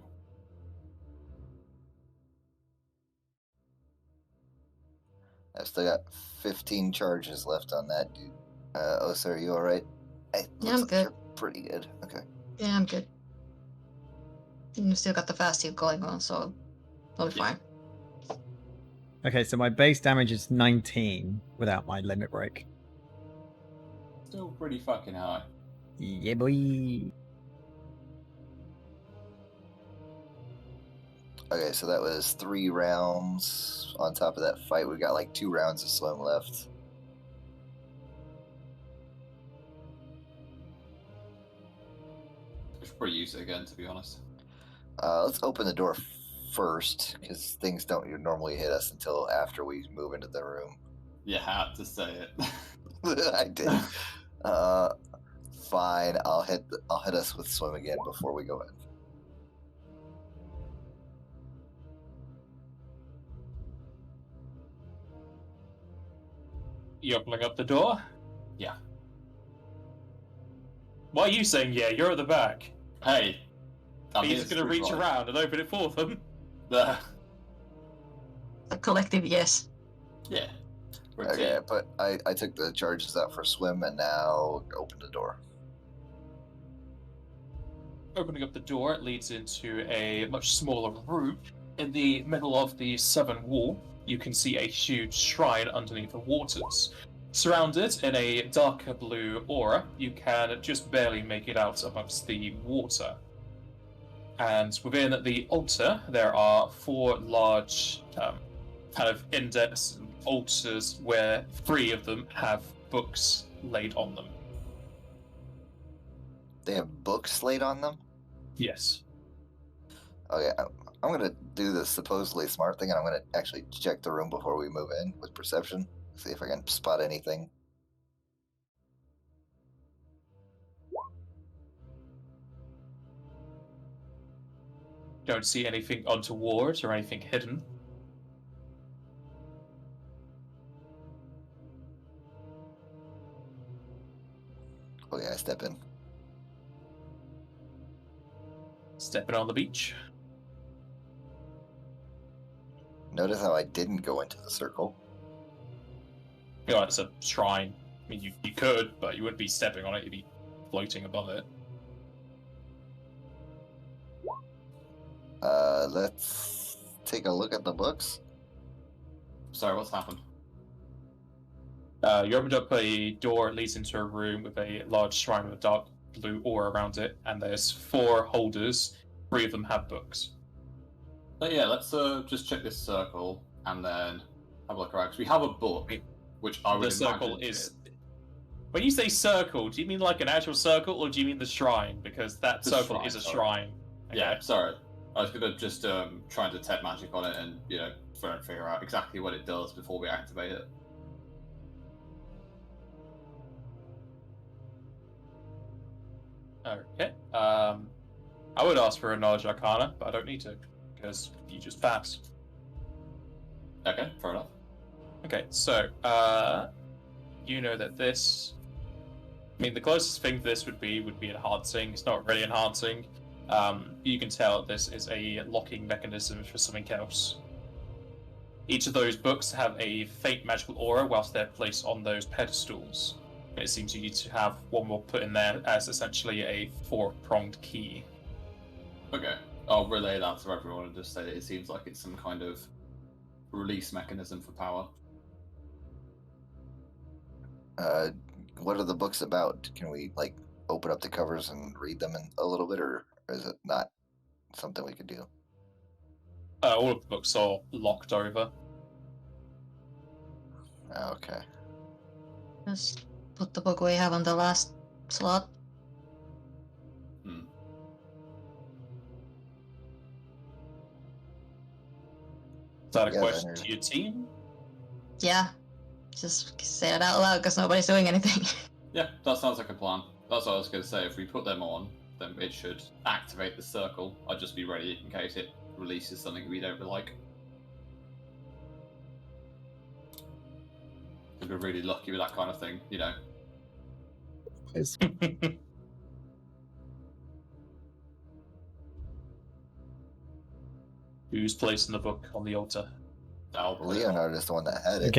I've still got 15 charges left on that, dude. Osa, are you alright? Yeah, I'm good. You're pretty good. Okay. Yeah, I'm good. And you still got the fast heal going on, so I'll be Yeah. fine. Okay, so my base damage is 19 without my limit break. Still pretty fucking high. Yeah, boy. Okay, so that was 3 rounds. On top of that fight, we've got like 2 rounds of swim left. I should probably use it again, to be honest. Let's open the door first, because things don't normally hit us until after we move into the room. You had to say it. I did. Fine. I'll hit us with swim again before we go in. You opening up the door? Yeah. Why are you saying yeah? You're at the back. Hey. He's going to reach around and open it for them. The... A collective yes. Yeah. Okay, but I took the charges out for swim and now open the door. Opening up the door, it leads into a much smaller room. In the middle of the southern wall, you can see a huge shrine underneath the waters. Surrounded in a darker blue aura, you can just barely make it out amongst the water. And within the altar, there are 4 large kind of index altars where 3 of them have books laid on them. They have books laid on them? Yes. Okay, I'm going to do the supposedly smart thing, and I'm going to actually check the room before we move in with perception. See if I can spot anything. Don't see anything untoward or anything hidden. Okay, I step in. Stepping on the beach. Notice how I didn't go into the circle. You know, it's a shrine. I mean, you could, but you wouldn't be stepping on it. You'd be floating above it. Let's take a look at the books. Sorry, what's happened? You opened up a door, it leads into a room with a large shrine with a dark blue aura around it, and there's 4 holders. 3 of them have books. Yeah, let's just check this circle and then have a look around. Because we have a book, which I would The circle imagine is... When you say circle, do you mean like an actual circle, or do you mean the shrine? Because that The circle shrine, is a sorry. shrine. Okay. Yeah, sorry. I was going to just try and detect magic on it and, try and figure out exactly what it does before we activate it. Okay. I would ask for a knowledge arcana, but I don't need to, because you just passed. Okay, fair enough. Okay, so, you know that this... I mean, the closest thing to this would be enhancing. It's not really enhancing. You can tell this is a locking mechanism for something else. Each of those books have a faint magical aura whilst they're placed on those pedestals. It seems you need to have one more put in there as essentially a 4-pronged key. Okay, I'll relay that to everyone and just say that it seems like it's some kind of release mechanism for power. What are the books about? Can we, open up the covers and read them in a little bit, or is it not something we could do? All of the books are locked over. Okay. Just put the book we have on the last slot. Is that a Yeah, question Leonard. to your team? Yeah. Just say it out loud because nobody's doing anything. Yeah, that sounds like a plan. That's what I was going to say. If we put them on, then it should activate the circle. I'd just be ready in case it releases something we don't like. We'd be really lucky with that kind of thing, It's- Who's placing the book on the altar? Leonard is the one that had I it.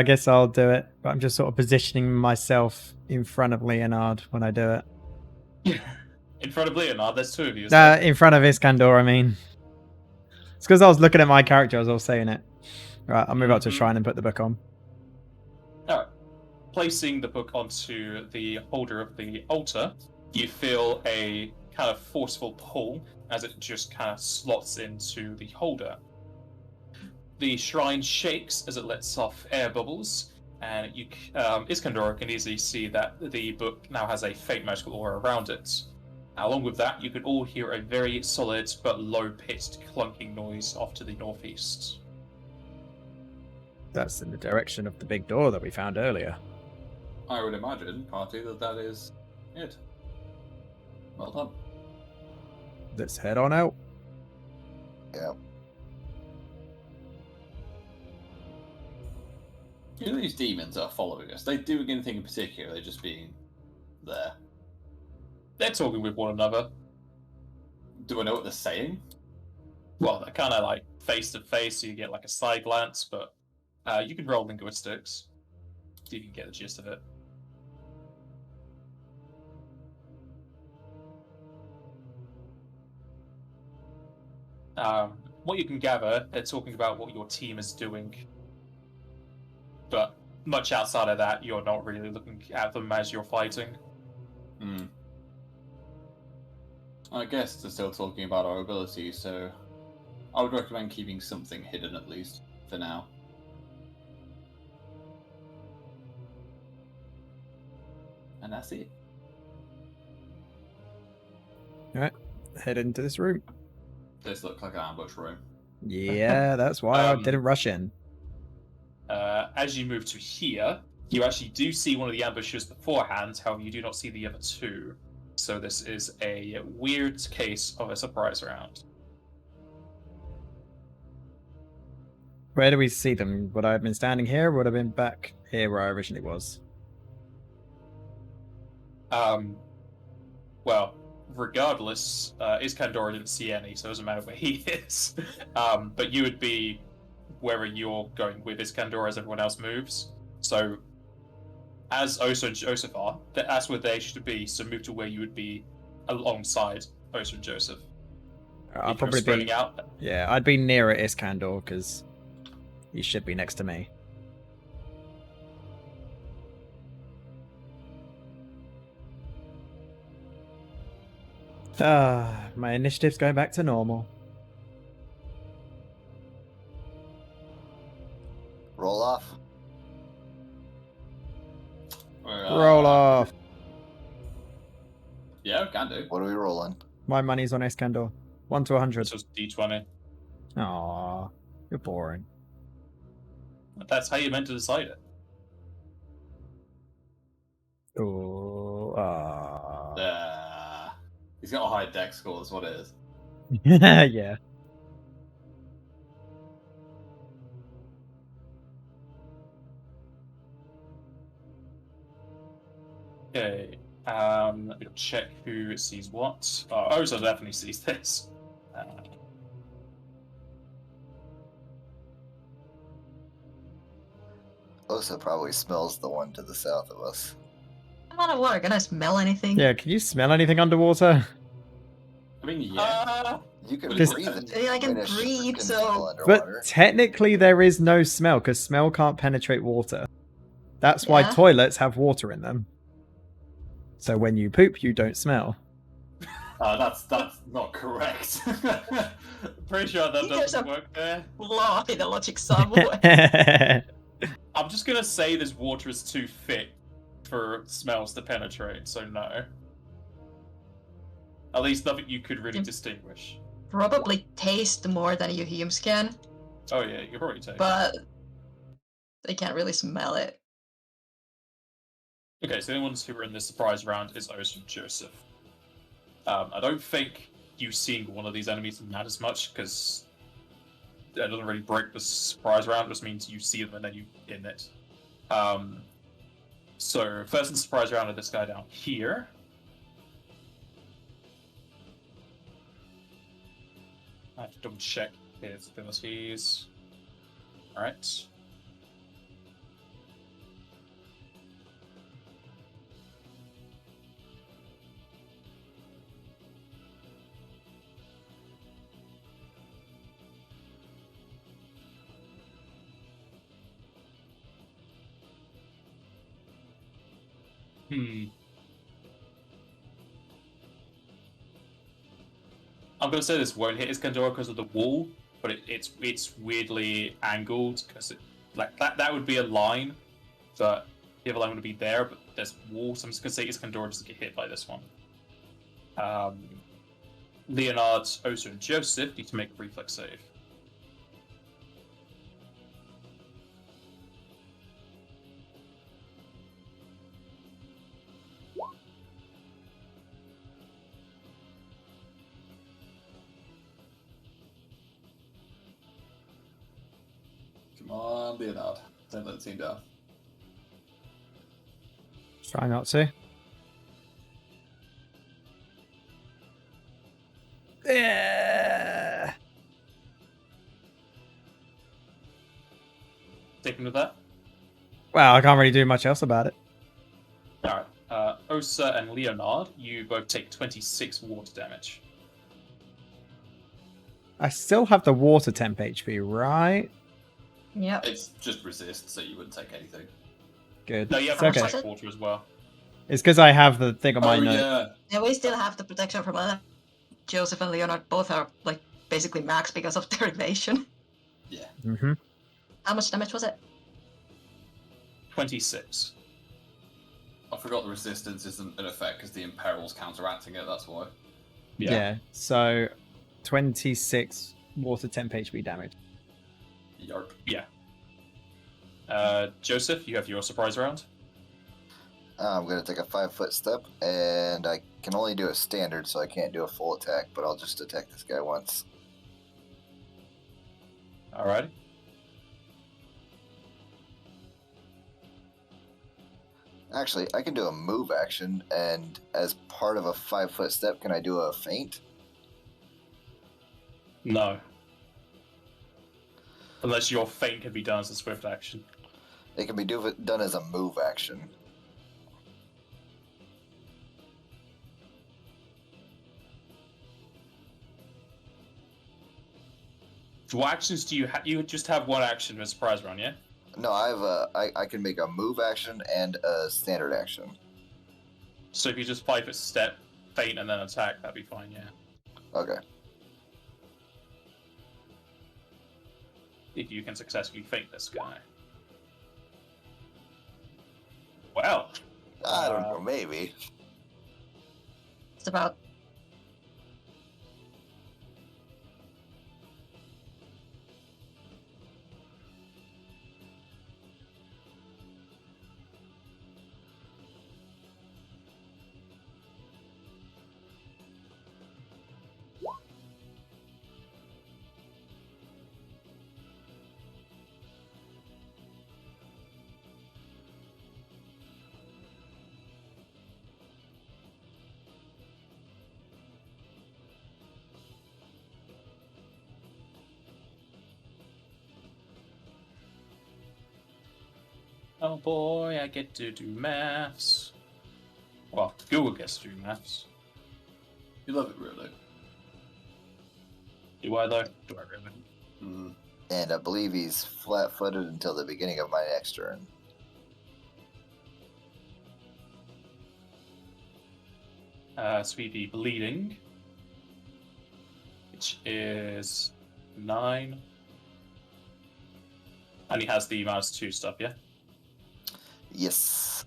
guess I'll do it. But I'm just sort of positioning myself in front of Leonard when I do it. In front of Leonard, there's 2 of you. isn't there? In front of Iskandar, I mean. It's because I was looking at my character as I was saying it. Right, I'll move up to the shrine and put the book on. Alright. Placing the book onto the holder of the altar, you feel a kind of forceful pull as it just kind of slots into the holder. The shrine shakes as it lets off air bubbles, and Iskandar can easily see that the book now has a faint magical aura around it. Along with that, you can all hear a very solid but low-pitched clunking noise off to the northeast. That's in the direction of the big door that we found earlier. I would imagine, Party, that is it. Well done. Let's head on out. Yeah. You know these demons are following us. They doing anything in particular? They're just being there. They're talking with one another. Do I know what they're saying? Well, they're kind of like face to face, so you get like a side glance, but you can roll linguistics. So you can get the gist of it. What you can gather, they're talking about what your team is doing. But much outside of that, you're not really looking at them as you're fighting. Hmm. I guess they're still talking about our abilities, so I would recommend keeping something hidden at least, for now. And that's it. Alright, head into this room. This looks like an ambush room. Yeah, that's why I didn't rush in. As you move to here, you actually do see one of the ambushers beforehand, however, you do not see the other two. So this is a weird case of a surprise round. Where do we see them? Would I have been standing here or would I have been back here where I originally was? Well, regardless, Iskandar didn't see any, so it doesn't matter where he is. But you would be wherever you're going with Iskandar as everyone else moves. So, as Osa and Joseph are, that's where they should be, so move to where you would be alongside Osa and Joseph. I'll probably spreading be... out. Yeah, I'd be nearer Iskandar because he should be next to me. My initiative's going back to normal. Roll off. Roll off. Yeah, can do. What are we rolling? My money's on Iskandar. 1 to 100. So it's D20. Aww, you're boring. That's how you meant to decide it. Oh, He's got a high dex score, that's what it is. yeah. Okay. Let me check who sees what. Osa definitely sees this. Osa probably smells the one to the south of us. I'm out of water. Can I smell anything? Yeah, can you smell anything underwater? I mean, yeah. You can Just- breathe it. Yeah, I can Finish breathe, freaking so- smell But underwater. technically there is no smell because smell can't penetrate water. That's why Yeah. toilets have water in them. So when you poop, you don't smell. That's not correct. Pretty sure that There's doesn't a- work there. Flaw in the logic somewhere. I'm just gonna say this water is too thick for smells to penetrate, so no. At least nothing you could really distinguish. Probably taste more than you humans can, Oh yeah, you can probably take. but they can't really smell it. Okay, so the only ones who are in this surprise round is Osa and Joseph. I don't think you seeing one of these enemies matters much, because that doesn't really break the surprise round, it just means you see them and then you in it. So, first in the surprise round is this guy down here. I have to double check his abilities. Alright. I'm gonna say this won't hit Iskandora because of the wall, but it's weirdly angled because like that would be a line, but the other line would be there, but there's wall. So I'm just gonna say Iskandora doesn't get hit by this one. Leonard, Osa, and Joseph need to make a reflex save. Come on, Leonard. Don't let the team down. Try not to. Yeah. Sticking with that. Well, I can't really do much else about it. Alright. Osa and Leonard, you both take 26 water damage. I still have the water temp HP, right? Yep. It's just resist, so you wouldn't take anything. Good. No, you have It's to okay. protect water as well. It's because I have the thing on my Oh note. yeah. Yeah, we still have the protection from Joseph and Leonard. Both are like basically max because of their evasion. Yeah. Mm-hmm. How much damage was it? 26. I forgot the resistance isn't an effect because the imperil's counteracting it. That's why. Yeah. So 26 water temp HP damage. Yarp. Yeah. Joseph, you have your surprise round. I'm going to take a 5-foot step, and I can only do a standard, so I can't do a full attack, but I'll just attack this guy once. Alrighty. Actually, I can do a move action, and as part of a 5-foot step, can I do a feint? No. Unless your feint can be done as a swift action. It can be done as a move action. What actions do you have? You just have one action for a surprise round, yeah? No, I can make a move action and a standard action. So if you just 5-foot step, feint, and then attack, that'd be fine, yeah. Okay. If you can successfully feint this guy. Well. I don't know, maybe. It's about Oh boy, I get to do maths. Well, Google gets to do maths. You love it, really. Do I though? Do I really? Mm. And I believe he's flat-footed until the beginning of my next turn. So we'd be bleeding, which is 9. And he has the -2 stuff, yeah? Yes.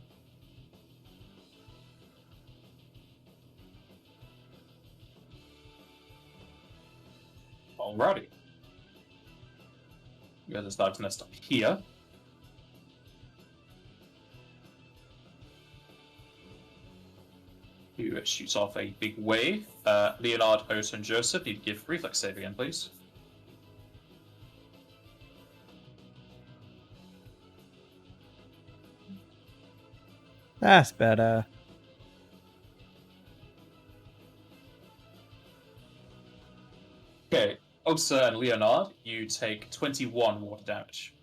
Alrighty. We got this dog's nest up here. Who shoots off a big wave. Leonard, Osa, and Joseph need to give reflex save again, please. That's better. Okay, Osa and Leonard, you take 21 water damage.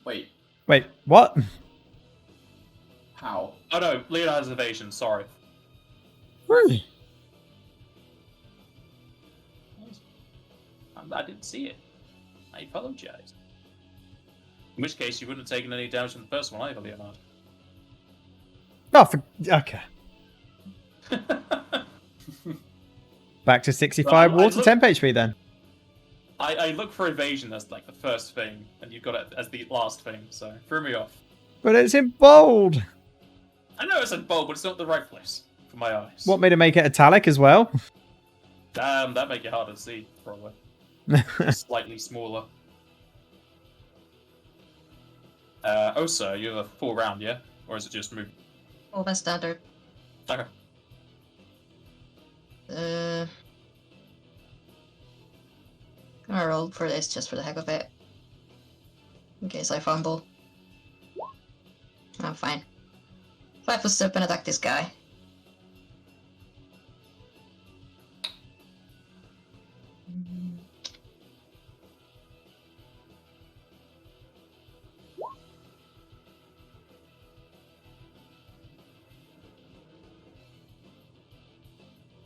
Wait, Wait, what? how? Oh no, Leonard has evasion, sorry. Really? I didn't see it. I apologize. In which case, you wouldn't have taken any damage from the first one either, Leonard. No, okay. Back to 65 Well, I water, look- temp HP then. I look for evasion as like the first thing, and you've got it as the last thing, so threw me off. But it's in bold. I know it's in bold, but it's not the right place for my eyes. Want me to make it italic as well? Damn, that make it harder to see, probably. Slightly smaller. Osa, you have a full round, yeah? Or is it just move? Open standard. Okay. Gonna roll for this just for the heck of it. In case I fumble. I'm fine. 5 foot step and attack this guy.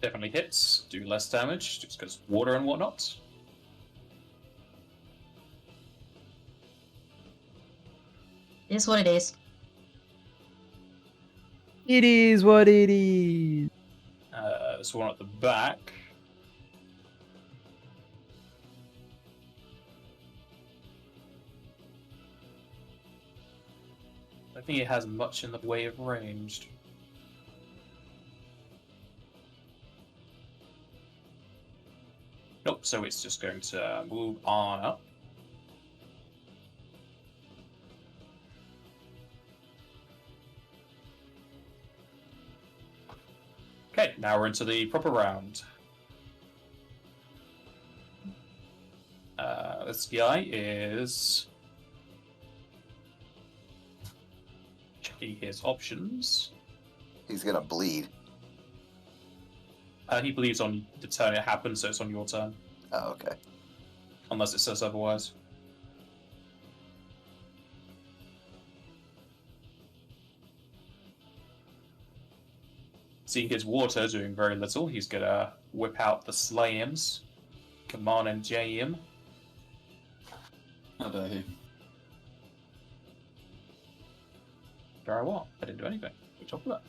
Definitely hits. Do less damage, just because water and whatnot. It is what it is. It is what it is. This one at the back. I don't think it has much in the way of ranged. Nope, so it's just going to move on up. Okay, now we're into the proper round. This guy is checking his options. He's gonna bleed. He believes on the turn it happens, so it's on your turn. Oh, okay. Unless it says otherwise. Seeing his water doing very little, he's gonna whip out the slams. Come on and jam. How dare he? Dare I what? I didn't do anything. We talked about.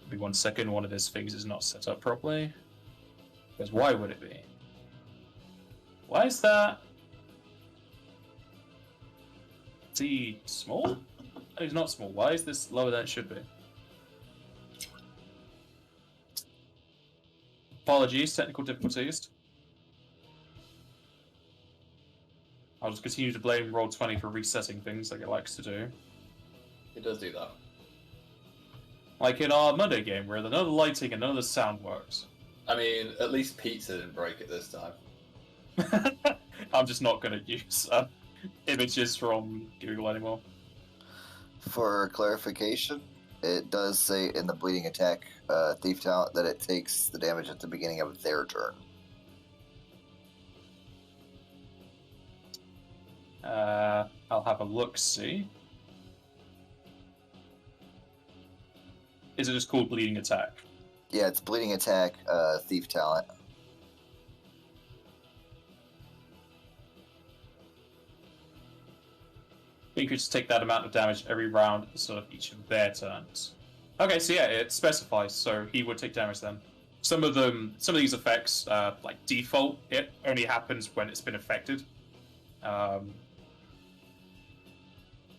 Be 1 second, one of his things is not set up properly. Because why would it be? Why is that? Is he small? No, he's not small. Why is this lower than it should be? Apologies, technical difficulties. I'll just continue to blame Roll20 for resetting things like it likes to do. He does do that. Like in our Monday game, where none of the lighting and none of the sound works. I mean, at least Pizza didn't break it this time. I'm just not going to use images from Google anymore. For clarification, it does say in the bleeding attack thief talent that it takes the damage at the beginning of their turn. I'll have a look-see. Is it just called bleeding attack? Yeah, it's bleeding attack thief talent. You could just take that amount of damage every round at the start of each of their turns. Okay, so yeah, it specifies, so he would take damage then. Some of these effects, like default, it only happens when it's been affected.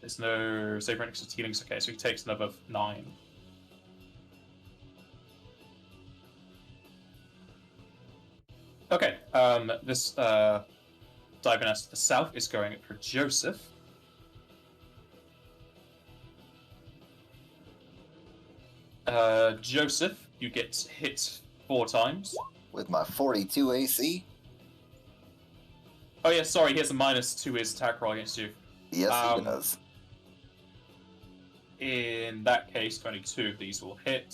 There's no save for extra healings. Okay, so he takes another 9. Okay, this Divinus to the south is going for Joseph. Joseph, you get hit 4 times. With my 42 AC? Oh yeah, sorry, he has a minus to his attack roll against you. Yes, he does. In that case, 22 of these will hit.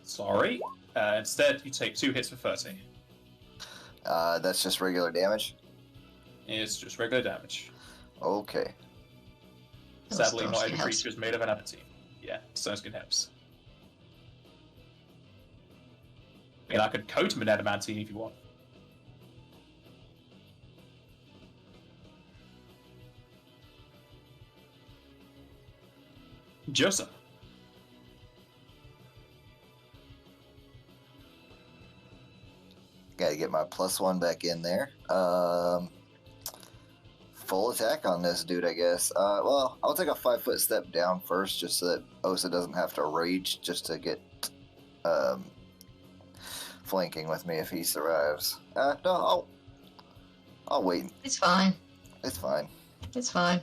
Sorry. Instead, you take 2 hits for 30. That's just regular damage? It's just regular damage. Okay. Sadly, not every helps. creature is made of an adamantine. Yeah, Stoneskin helps. I mean, I could coat him in adamantine if you want. Joseph. Gotta get my +1 back in there. Full attack on this dude, I guess. Well, I'll take a 5-foot step down first, just so that Osa doesn't have to rage just to get flanking with me if he survives. No, I'll wait. It's fine. It's fine. It's fine.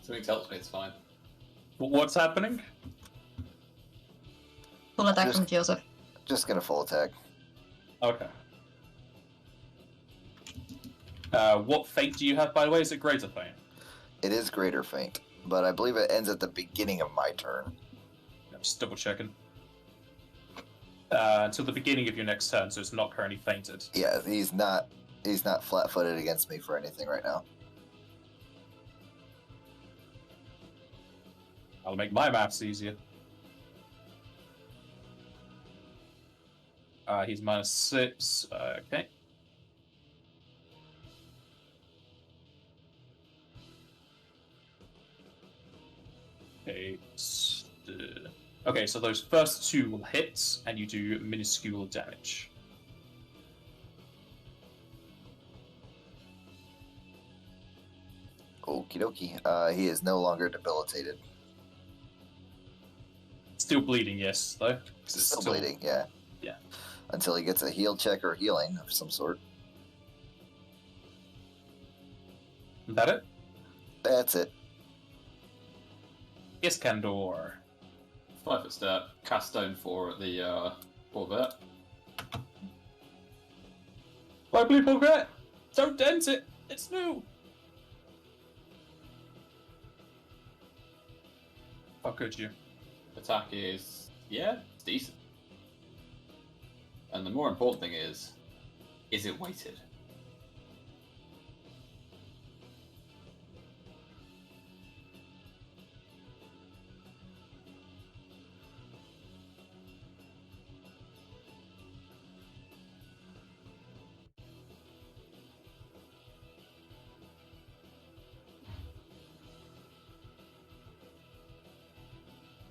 Something tells me it's fine. What's happening? Full attack Just- from Joseph. Just gonna full attack. Okay. What fate do you have, by the way? Is it greater fate? It is greater feint, but I believe it ends at the beginning of my turn. I'm just double checking. Until the beginning of your next turn, so it's not currently fainted. Yeah, he's not flat-footed against me for anything right now. I'll make my maths easier. He's -6. Okay. Okay, so those first two will hit, and you do minuscule damage. Okie dokie. He is no longer debilitated. Still bleeding, yes, though. 'Cause it's Still bleeding, yeah. Yeah. Until he gets a heal check or healing of some sort. Is that it? That's it. Iskandor. 5-foot step, cast stone for the Corvette. My blue Corvette! Don't dent it! It's new! How could you? Attack is, yeah, it's decent. And the more important thing is it weighted?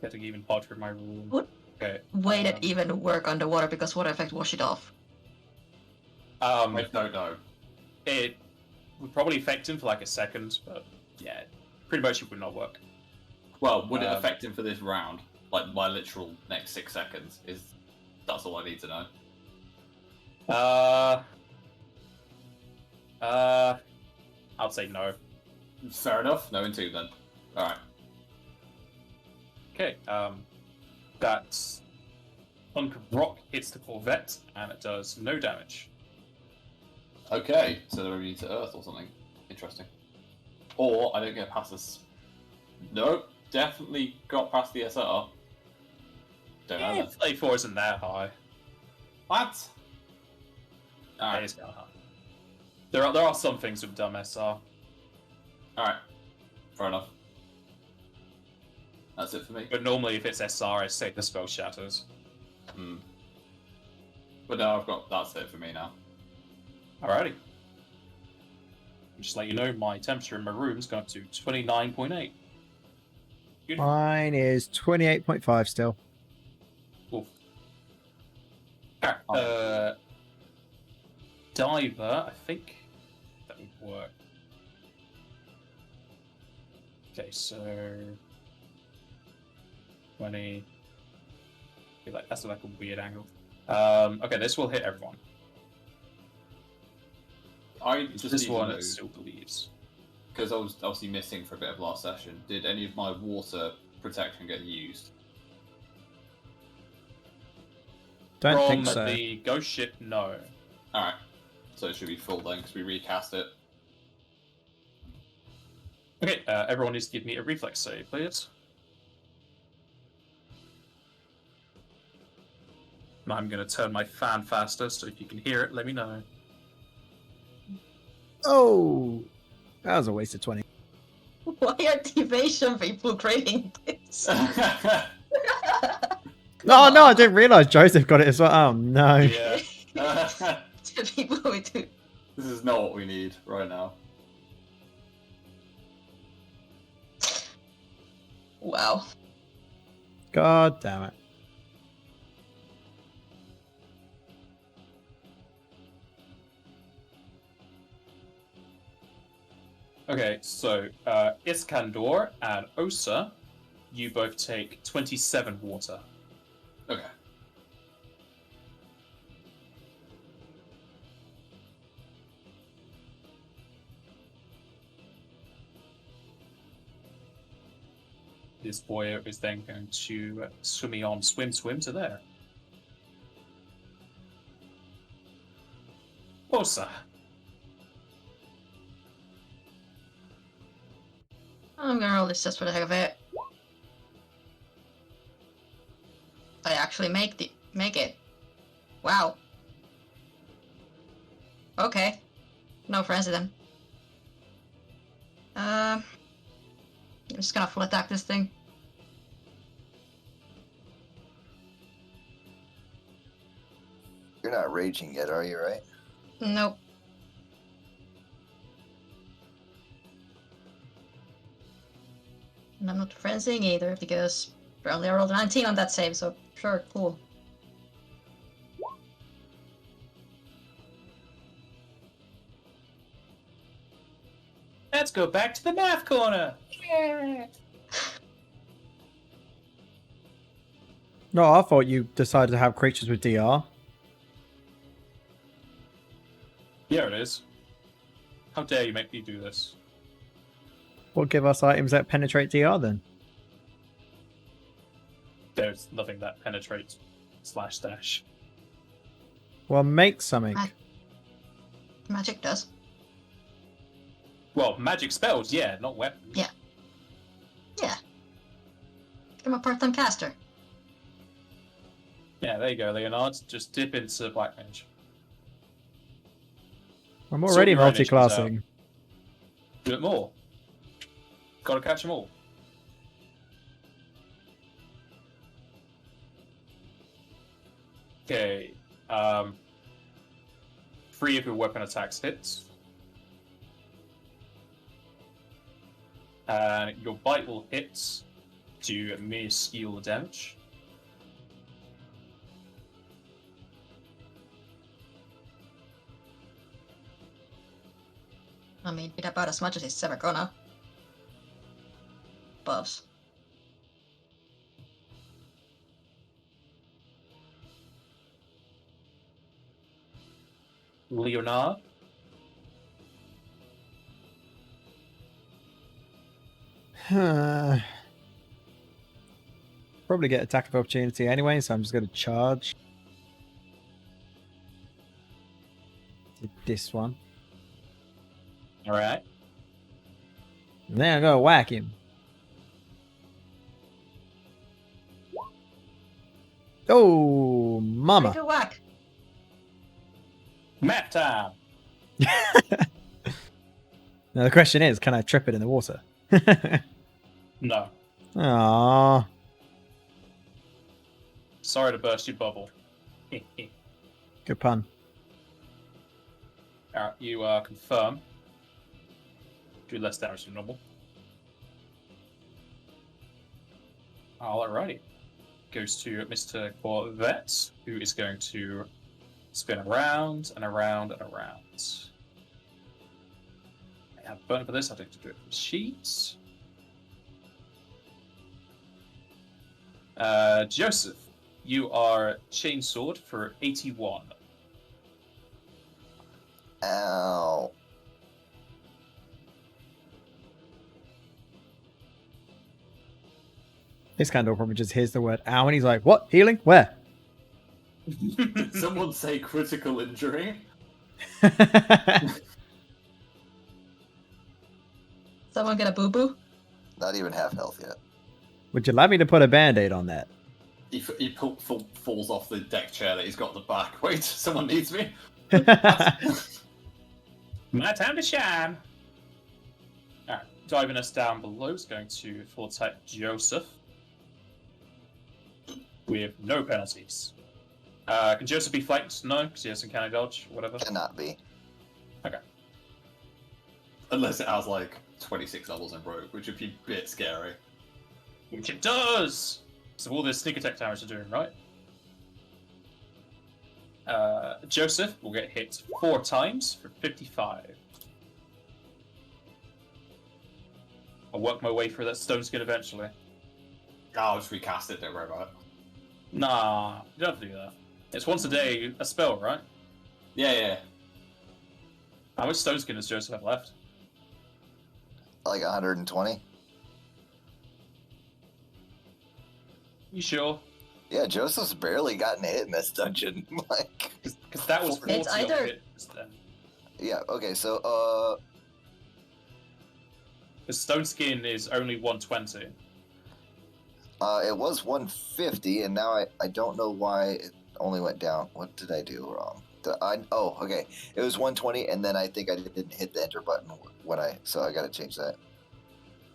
Getting even hotter in my room. What? Okay. Weighted even work underwater because water effect wash it off. I don't know. It would probably affect him for like a second, but yeah, pretty much it would not work. Well, would it affect him for this round? Like my literal next 6 seconds? That's all I need to know. I'll say no. Fair enough. No in 2 then. Alright. Okay, that hunk of rock hits the Corvette, and it does no damage. Okay, so they're immune to Earth or something. Interesting. Or I don't get past this. Nope, definitely got past the SR. Don't know. Yeah, Then. play 4 isn't that high. What? It Alright, is kind of high. There are some things with dumb SR. alright. Fair enough. That's it for me. But normally if it's SR, I say the spell shatters. Hmm. But no, that's it for me now. Alrighty. Just let you know, my temperature in my room's gone up to 29.8. Good. Mine is 28.5 still. Oof. Alright, Diver, I think that would work. Okay, so 20. That's like a weird angle. Okay, this will hit everyone. I just This need one to know, it still believes. because I was obviously missing for a bit of last session. Did any of my water protection get used? Don't From think so. the ghost ship, no. Alright. So it should be full then, because we recast it. Okay, everyone needs to give me a reflex save, please. I'm going to turn my fan faster, so if you can hear it, let me know. Oh, that was a waste of 20. Why are the evasion people creating this? No, no, I didn't realise Joseph got it as well. Oh no. Yeah. The people who do. This is not what we need right now. Wow. God damn it. Okay, so Iskandor and Osa, you both take 27 water. Okay. This boy is then going to swim to there. Osa. I'm gonna roll this just for the heck of it. I actually make it. Wow. Okay. No frenzy then. I'm just gonna full attack this thing. You're not raging yet, are you, right? Nope. And I'm not frenzying either because apparently I rolled a 19 on that save, so sure, cool. Let's go back to the math corner. Yeah. No, I thought you decided to have creatures with DR. Here it is. How dare you make me do this? Well, give us items that penetrate DR then. There's nothing that penetrates /dash. Well, make something. Magic does. Well, magic spells, yeah, not weapons. Yeah. Yeah. I'm a part-time caster. Yeah, there you go, Leonard. Just dip into Black Mage. I'm Sort already your own issues multi-classing. Do it more. Gotta catch them all. Okay. 3 of your weapon attacks hits. And your bite will hit, do a minuscule damage. I mean, it's about as much as it's ever gonna. Buffs. Leonard. Probably get attack of opportunity anyway, so I'm just going to charge. Did this one. Alright. And then I'm going to whack him. Oh, mama. Good whack. Map time! Now the question is, can I trip it in the water? No. Aww. Sorry to burst your bubble. Good pun. Alright, you confirm. Do less damage than normal. Alrighty. Goes to Mr. Corvette, who is going to spin around and around and around. I have burn for this, I have to do it from sheets. Joseph, you are chainsawed for 81. Ow. This kind of probably just hears the word ow and he's like, what? Healing? Where? Did someone say critical injury? Someone get a boo-boo? Not even half health yet. Would you like me to put a band-aid on that? He falls off the deck chair that he's got in the back. Wait, someone needs me. My time to shine! Alright, diving us down below is going to full attack Joseph. With no penalties. Can Joseph be flanked? No, because he has some cannon dodge, whatever. Cannot be. Okay. Unless it has like 26 levels in Rogue, which would be a bit scary. Which it does! So all this sneak attack damage are doing, right? Joseph will get hit 4 times for 55. I'll work my way through that stone skin eventually. I'll just recast it, don't worry about it. Nah, you don't have to do that. It's once a day a spell, right? Yeah. How much stone skin does Joseph have left? Like 120. You sure? Yeah, Joseph's barely gotten hit in this dungeon. Like, Because that was 40 It's either- hits then. yeah. Okay, so The stone skin is only 120. it was 150, and now I don't know why it only went down. What did I do wrong? Okay. It was 120, and then I think I didn't hit the enter button so I got to change that.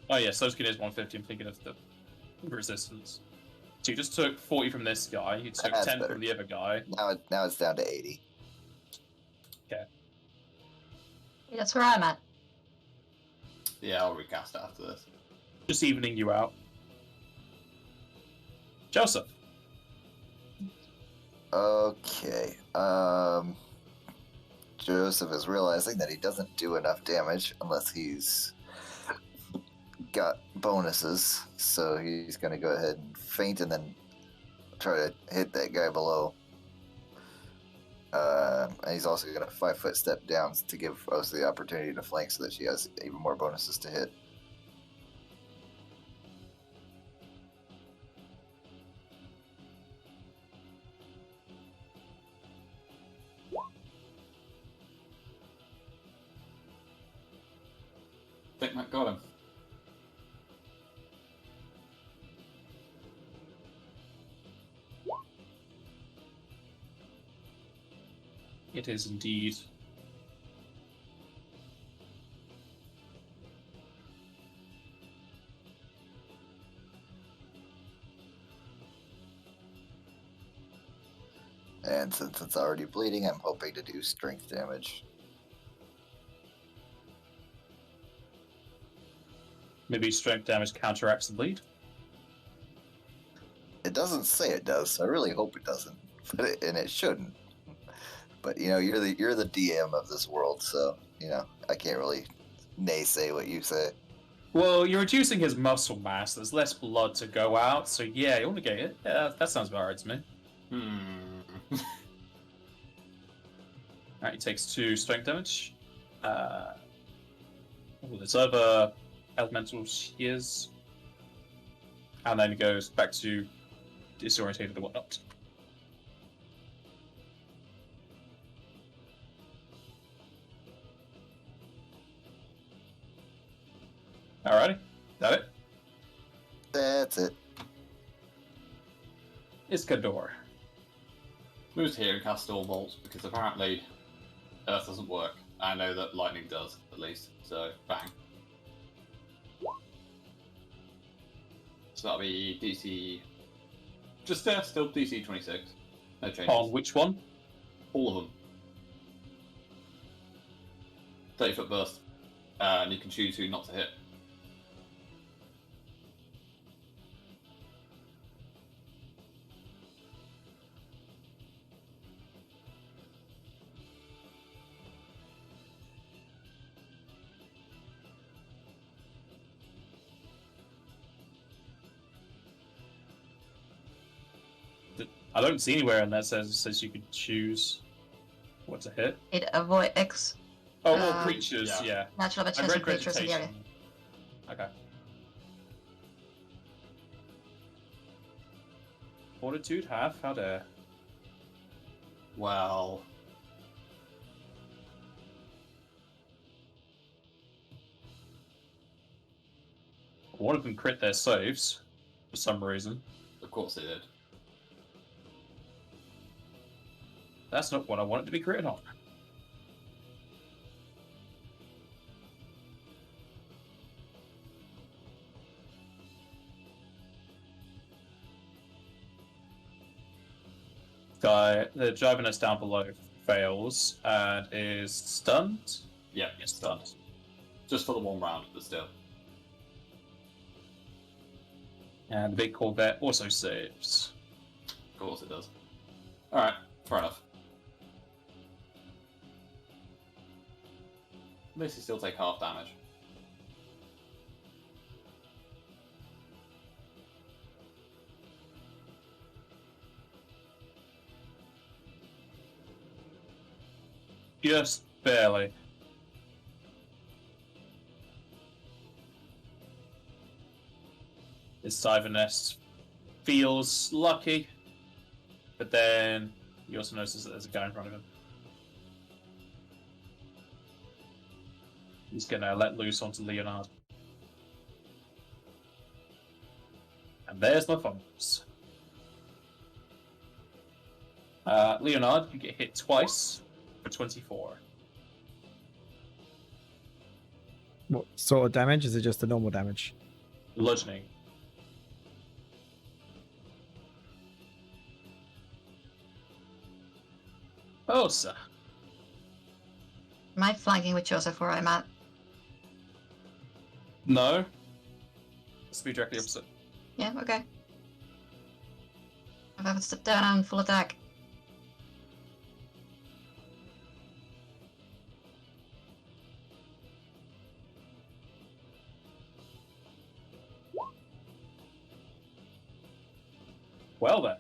Oh yeah, stone skin is 150. I'm thinking of the resistance. So you just took 40 from this guy. You took That's 10 better. from the other guy. Now it's down to 80. That's where I'm at. Yeah, I'll recast it after this. Just evening you out. Joseph. Okay. Joseph is realizing that he doesn't do enough damage unless he's got bonuses, so he's going to go ahead and feint and then try to hit that guy below. And he's also going to 5-foot step down to give us the opportunity to flank so that she has even more bonuses to hit. I think that got him. It is indeed. And since it's already bleeding, I'm hoping to do strength damage. Maybe strength damage counteracts the bleed. It doesn't say it does, so I really hope it doesn't, and it shouldn't. But you're the DM of this world, so I can't really naysay what you say. Well, you're reducing his muscle mass. There's less blood to go out, so yeah, you want to get it. Yeah, that sounds about right to me. Alright, he takes 2 strength damage. There's other elementals he is. And then he goes back to disorientated and whatnot. Alrighty, that it? That's it. Iskandor. Moves here and cast Storm Bolts because apparently Earth doesn't work. I know that lightning does, at least. So, bang. So that'll be DC. Just still DC 26. No changes. On which one? All of them. 30-foot burst. And you can choose who not to hit. I don't see anywhere in there says you could choose what to hit. It avoid X Oh, all creatures, yeah. natural I vegetation read creatures in the area. vegetation. Okay. Fortitude, half? How dare. Well, One of them crit their saves for some reason. of course they did. That's not what I wanted to be critted on. Guy, the driving us down below fails and is stunned. Yeah, Yes, stunned. just for the one round, but still. And the big Corvette also saves. Of course it does. Alright, fair enough. At least you still take half damage. Just barely. This diver nest feels lucky, but then he also notices that there's a guy in front of him. He's gonna let loose onto Leonard. And there's my fumbles. Leonard, you get hit twice for 24. What sort of damage? Is it just the normal damage? Bludgeoning. Oh, sir. Am I flanking with Joseph where I'm at? No. Let's be directly opposite. Yeah, okay. I've had to step down and full attack. Well then.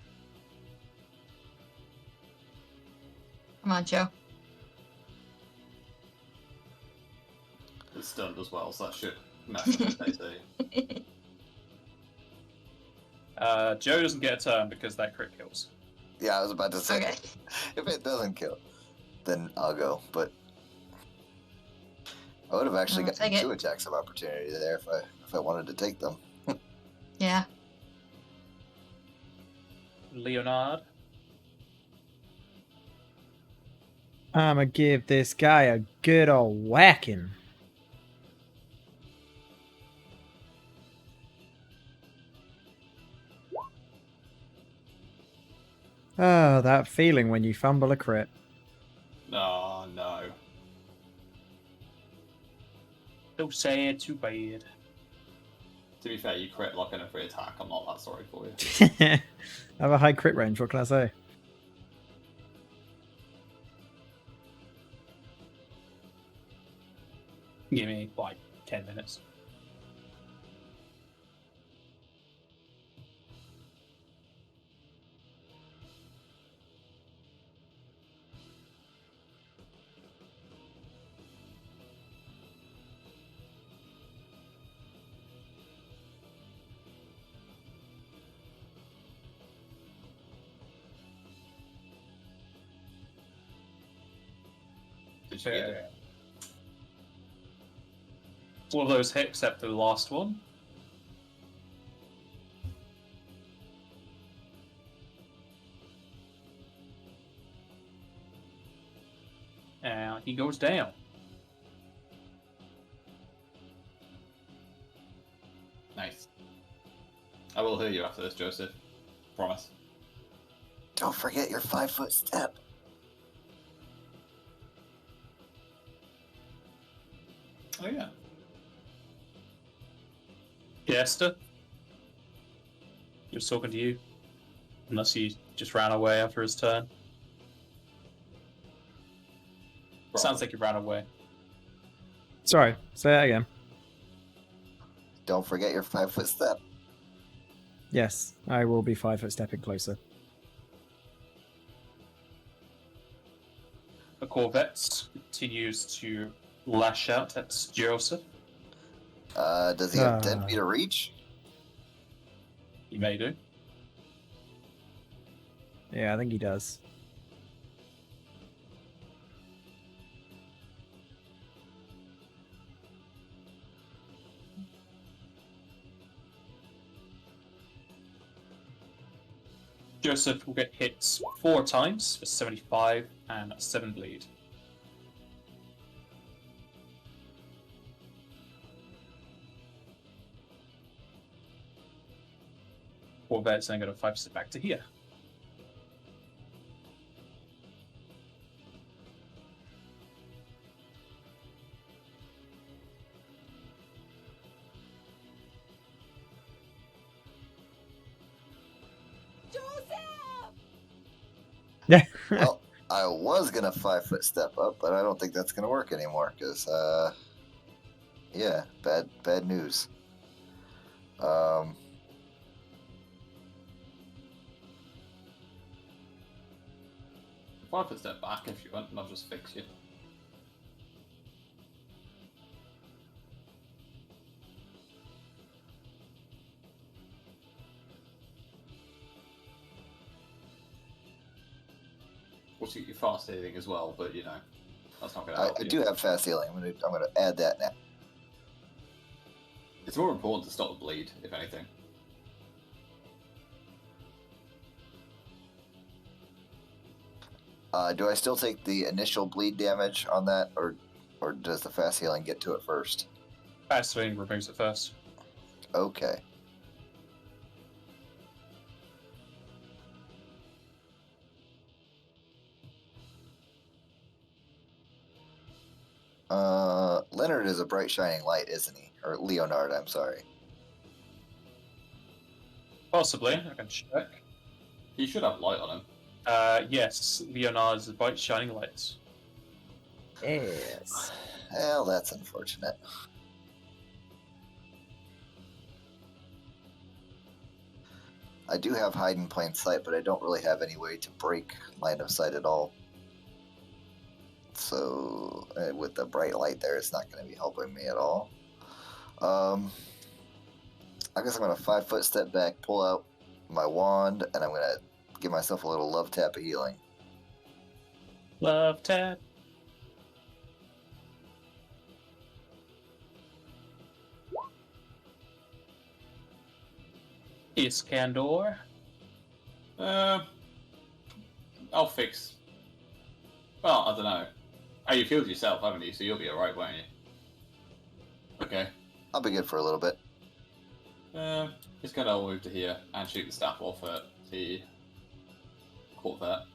Come on, Joe. It's stunned as well, so that should mess up his AC. Joe doesn't get a turn because that crit kills. Yeah, I was about to say, Okay. if it doesn't kill, then I'll go. But I would have actually I'll gotten take it. 2 attacks of opportunity there if I wanted to take them. Yeah. Leonard. I'ma give this guy a good old whacking. Oh, that feeling when you fumble a crit. Oh, no. So sad, too bad. To be fair, you crit like on every attack. I'm not that sorry for you. I have a high crit range, what can I say? Give me like 10 minutes. Did you get it? All of those hit except the last one. And he goes down. Nice. I will hear you after this, Joseph. Promise. Don't forget your 5-foot step. Oh, yeah. Jester? He was talking to you. Unless he just ran away after his turn. Sounds like he ran away. Sorry, say that again. Don't forget your 5-foot step. Yes, I will be 5 foot stepping closer. The Corvette continues to lash out at Joseph. Does he have 10 feet of reach? He may do. Yeah, I think he does. Joseph will get hit 4 times for 75 and 7 bleed. Corvette's then going to 5 step back to here. Well, I was gonna 5-foot step up, but I don't think that's gonna work anymore. Cause yeah, bad news. 5-foot step back if you want, and I'll just fix you. We'll shoot you fast healing as well, but you know, that's not going to help I you. do have fast healing. I'm gonna add that now. It's more important to stop the bleed, if anything. Do I still take the initial bleed damage on that, or does the fast healing get to it first? Fast healing removes it first. Okay. Leonard is a bright shining light, isn't he? Or Leonard, I'm sorry. Possibly, I can check. You should have light on him. Yes, Leonard is a bright shining light. Yes. Well, that's unfortunate. I do have hide in plain sight, but I don't really have any way to break line of sight at all. So, with the bright light there, it's not going to be helping me at all. I guess I'm going to 5-foot step back, pull out my wand, and I'm going to give myself a little love tap of healing. Love tap. Iskandar. I'll fix. Well, I don't know. Oh, you healed yourself, haven't you? So you'll be alright, won't you? Okay. I'll be good for a little bit. Just gonna move to here and shoot the staff off at the quartet.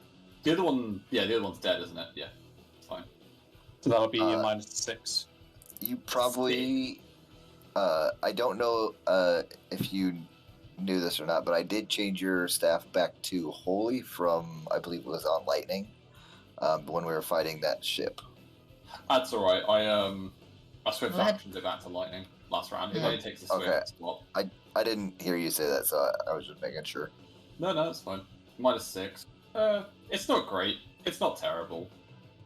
The other one, yeah, the other one's dead, isn't it? Yeah, it's fine. So that'll be a -6. You probably... I don't know if you knew this or not, but I did change your staff back to holy from, I believe it was on lightning, when we were fighting that ship. That's alright. I swift What? actioned it back to lightning last round. It Yeah. only takes a swift Okay. swap. I didn't hear you say that, so I was just making sure. No, it's fine. -6. It's not great. It's not terrible.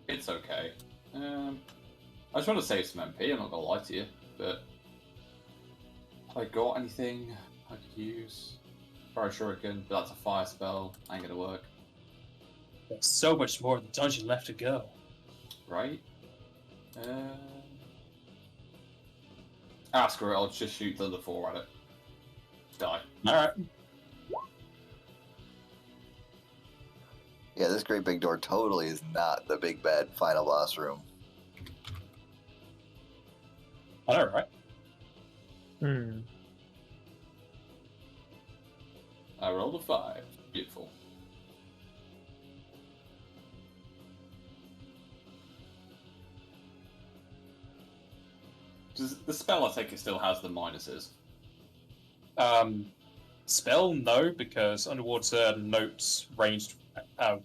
It's okay. I just want to save some MP, I'm not gonna lie to you, but have I got anything I could use? Fire Shuriken, but that's a fire spell. Ain't gonna work. There's so much more of the dungeon left to go. Right? Screw it, I'll just shoot Thunder 4 at it. Die. Alright. Yeah, this great big door totally is not the big bad final boss room. Alright. I rolled a 5. Beautiful. Does the spell I take it still has the minuses? Spell, no, because underwater notes ranged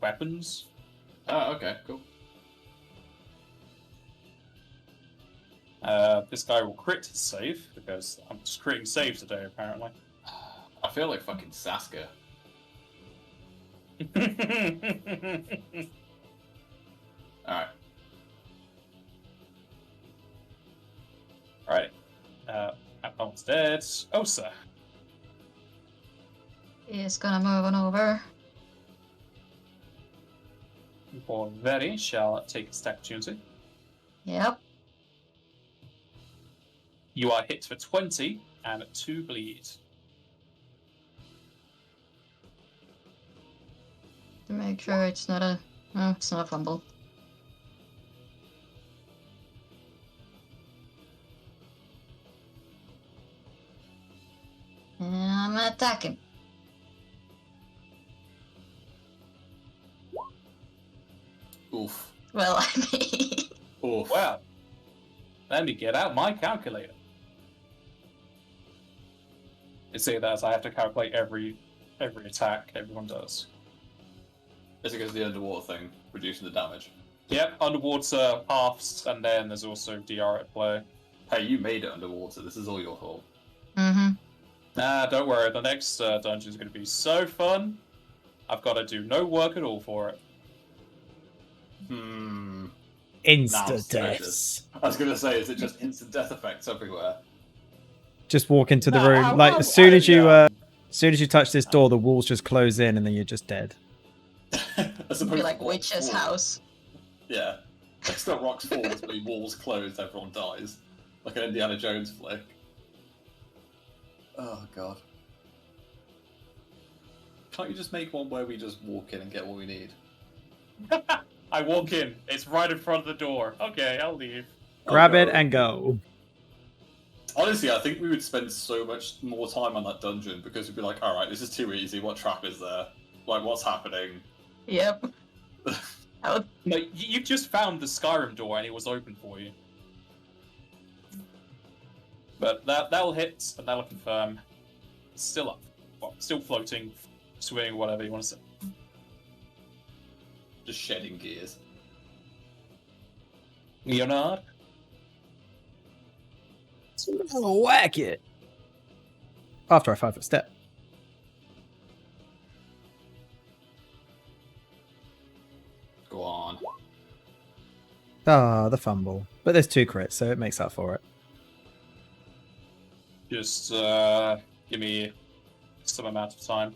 weapons. Oh, okay, cool. This guy will crit his save, because I'm just critting save today, apparently. I feel like fucking Sasuke. Alright. Right. That one's dead. Osa. He's gonna move on over. Borveri shall take its opportunity. Yep. You are hit for 20 and 2 bleed. To make sure it's not a... No, it's not a fumble. And I'm attacking. Oof. Well, I mean... Oof. Well, let me get out my calculator. You see that as I have to calculate every attack everyone does. Is it because of the underwater thing reducing the damage? Yep, underwater paths, and then there's also DR at play. Hey, you made it underwater. This is all your fault. Mm-hmm. Nah, don't worry. The next dungeon is going to be so fun. I've got to do no work at all for it. Now Insta suspicious. deaths. I was gonna say, is it just instant death effects everywhere? Just walk into the Nah, room. Like as soon as yeah. you touch this door, the walls just close in, and then you're just dead. As Be opposed like to witch's Rocks house. Yeah. Next to rocks falls, but walls closed, everyone dies. Like an Indiana Jones flick. Oh god. Can't you just make one where we just walk in and get what we need? I walk in. It's right in front of the door. Okay, I'll leave. Grab Oh, it no. and go. Honestly, I think we would spend so much more time on that dungeon because we'd be like, alright, this is too easy. What trap is there? Like, what's happening? Yep. No, you just found the Skyrim door and it was open for you. But that'll hit and that'll confirm. It's still up. Well, still floating, swimming, whatever you want to say. Just shedding gears. Leonard? Whack it. After I 5-foot step. Go on. Ah, the fumble. But there's 2 crits, so it makes up for it. Just give me some amount of time.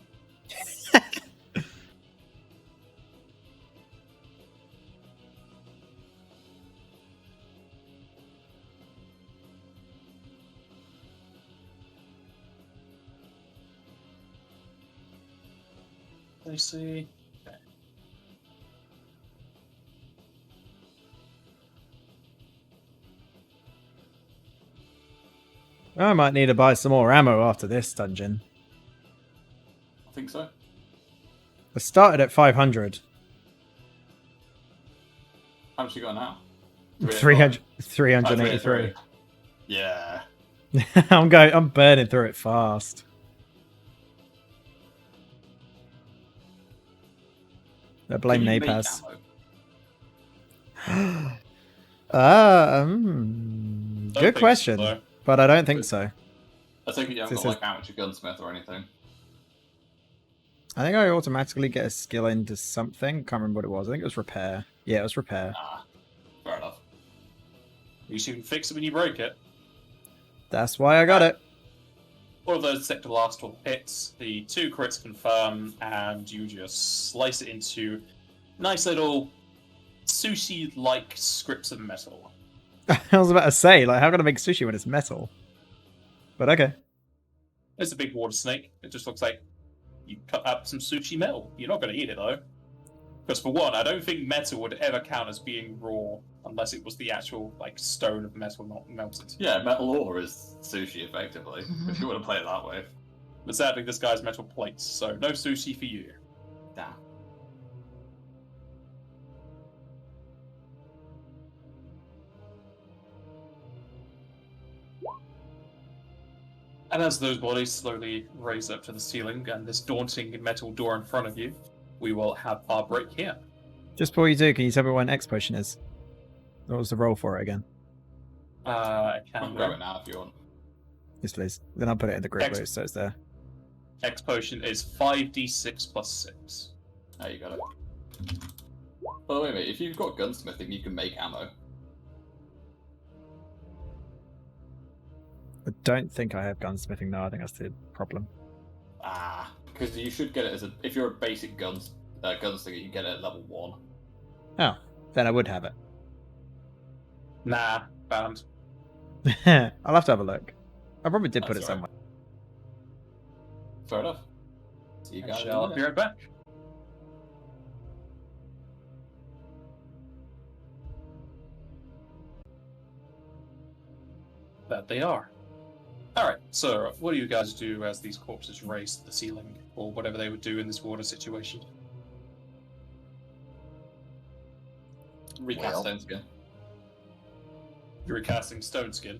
Let me see. Okay. I might need to buy some more ammo after this dungeon. I think so. I started at 500. How much you got now? 383. Yeah. I'm burning through it fast. I blame Can you make Napaz. ammo? Don't Good think question, so. but I don't think so. I think you haven't This got is- like amateur gunsmith or anything. I think I automatically get a skill into something. Can't remember what it was. I think it was repair. Yeah, it was repair. Ah, fair enough. At least you can fix it when you break it. That's why I got it. All of those sector last 12 hits, the 2 crits confirm, and you just slice it into nice little sushi-like scripts of metal. I was about to say, like, how can I make sushi when it's metal? But okay. It's a big water snake. It just looks like you cut up some sushi metal. You're not going to eat it, though. Because for one, I don't think metal would ever count as being raw unless it was the actual like stone of metal not melted. Yeah, metal ore is sushi, effectively, if you want to play it that way. But sadly, this guy's metal plates, so no sushi for you. Damn. And as those bodies slowly raise up to the ceiling and this daunting metal door in front of you, we will have our break here. Just before you do, can you tell me what an X potion is? What was the roll for it again? I I can can grab it now if you want. Yes, please. Then I'll put it in the group X- list so it's there. X potion is 5d6 plus 6. There you got it. By the way, mate, if you've got gunsmithing, you can make ammo. I don't think I have gunsmithing now. I think that's the problem. Ah, because you should get it as a. If you're a basic gunslinger, you can get it at level 1. Oh, then I would have it. Nah, banned. I'll have to have a look. I probably did put it That's all right. somewhere. Fair enough. So you I got shall be it. right back. That they are. Alright, so what do you guys do as these corpses race to the ceiling, or whatever they would do in this water situation? Recast Well. stones again. You're recasting Stone Skin.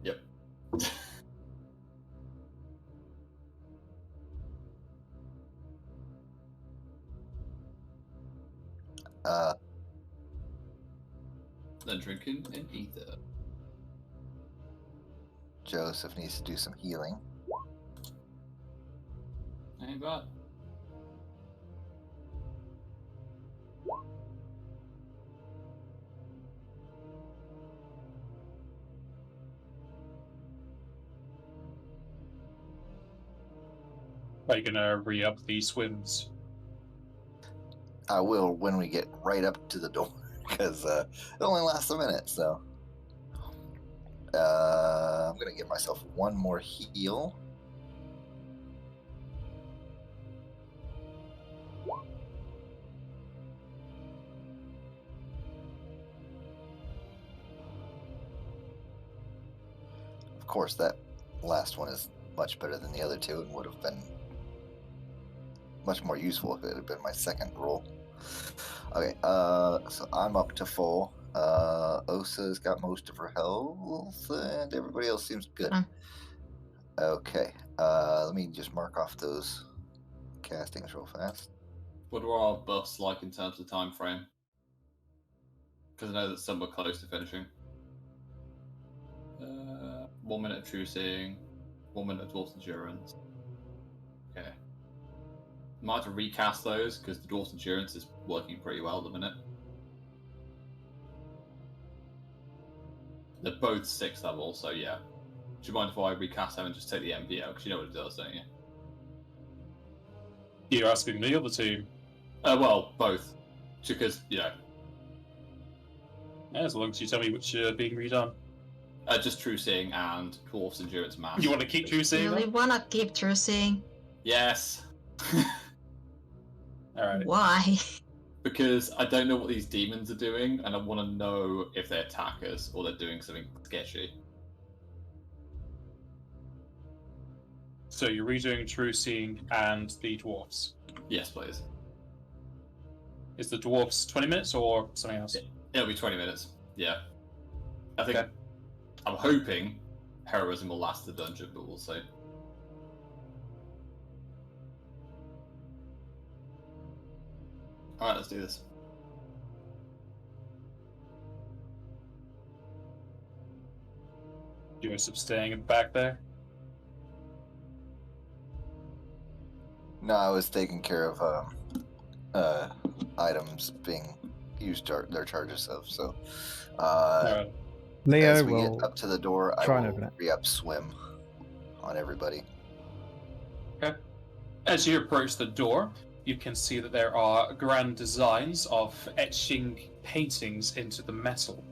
Yep. Then drinking in ether. Joseph needs to do some healing. Ain't bad. Are you gonna re-up the swims? I will when we get right up to the door, because it only lasts a minute, so. I'm going to give myself one more heal. Of course, that last one is much better than the other two and would have been much more useful if it had been my second roll. Okay, so I'm up to full. Osa's got most of her health, and everybody else seems good. Okay, let me just mark off those castings real fast. What are our buffs like in terms of time frame? Because I know that some were close to finishing. 1 minute of true seeing, 1 minute of dwarf's endurance. Okay. Might have to recast those because the dwarf's endurance is working pretty well at the minute. They're both 6 level, so yeah. Do you mind if I recast them and just take the MP out? Because you know what it does, don't you? You're asking me or the team? Well, both. Because, Yeah, as long as you tell me which are being redone. just true seeing and dwarf's endurance mass. You want to keep true You seeing really them? wanna keep true seeing? Yes. Alright. Why? Because I don't know what these demons are doing, and I want to know if they attack us or they're doing something sketchy. So you're redoing true seeing and the dwarfs. Yes, please. Is the dwarfs 20 minutes or something else? It'll be 20 minutes. Yeah. I think. Okay. I'm hoping heroism will last the dungeon, but we'll see. Alright, let's do this. Joseph staying back there. No, I was taking care of items being used their charges of. So, Alright. Leo as we will get up to the door, I try and will open it. re-up swim on everybody. As you approach the door, you can see that there are grand designs of etching paintings into the metal.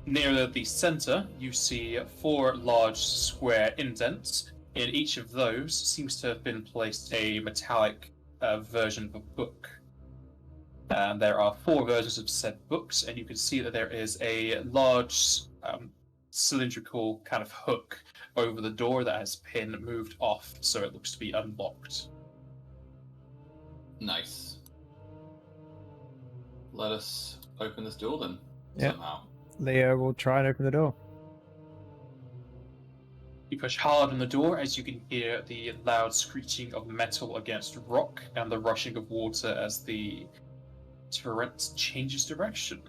Near the center, you see 4 large square indents. In each of those seems to have been placed a metallic version of a book. And there are 4 versions of said books, and you can see that there is a large cylindrical kind of hook over the door that has been moved off, so it looks to be unlocked. Nice. Let us open this door then, Yeah. somehow. Leo will try and open the door. You push hard on the door as you can hear the loud screeching of metal against rock and the rushing of water as the torrent changes direction,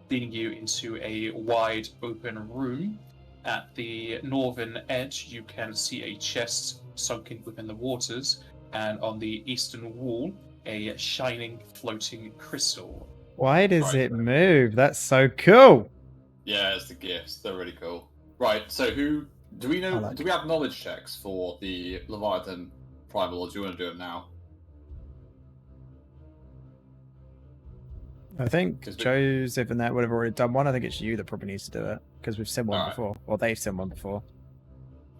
leading you into a wide open room. At the northern edge, you can see a chest sunken within the waters, and on the eastern wall, a shining floating crystal. Why does Right. it move? That's so cool. Yeah, it's the gifts. They're really cool. Right, so who... Do we know? I like do we have knowledge checks for the Leviathan Primal, or do you want to do it now? I think 'Cause we- Joseph and that would have already done one. I think it's you that probably needs to do it because we've seen one Alright. before, or they've seen one before.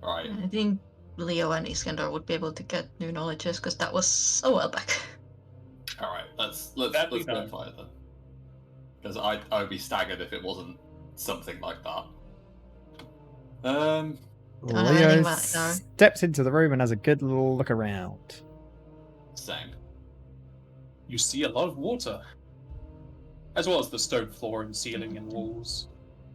Right. I think Leo and Iskandar would be able to get new knowledges because that was a while back. All right. Let's That'd be go done. try it then. Because I would be staggered if it wasn't something like that. Don't know Leo anything about it, no. steps into the room and has a good little look around. Same. You see a lot of water, as well as the stone floor and ceiling and walls.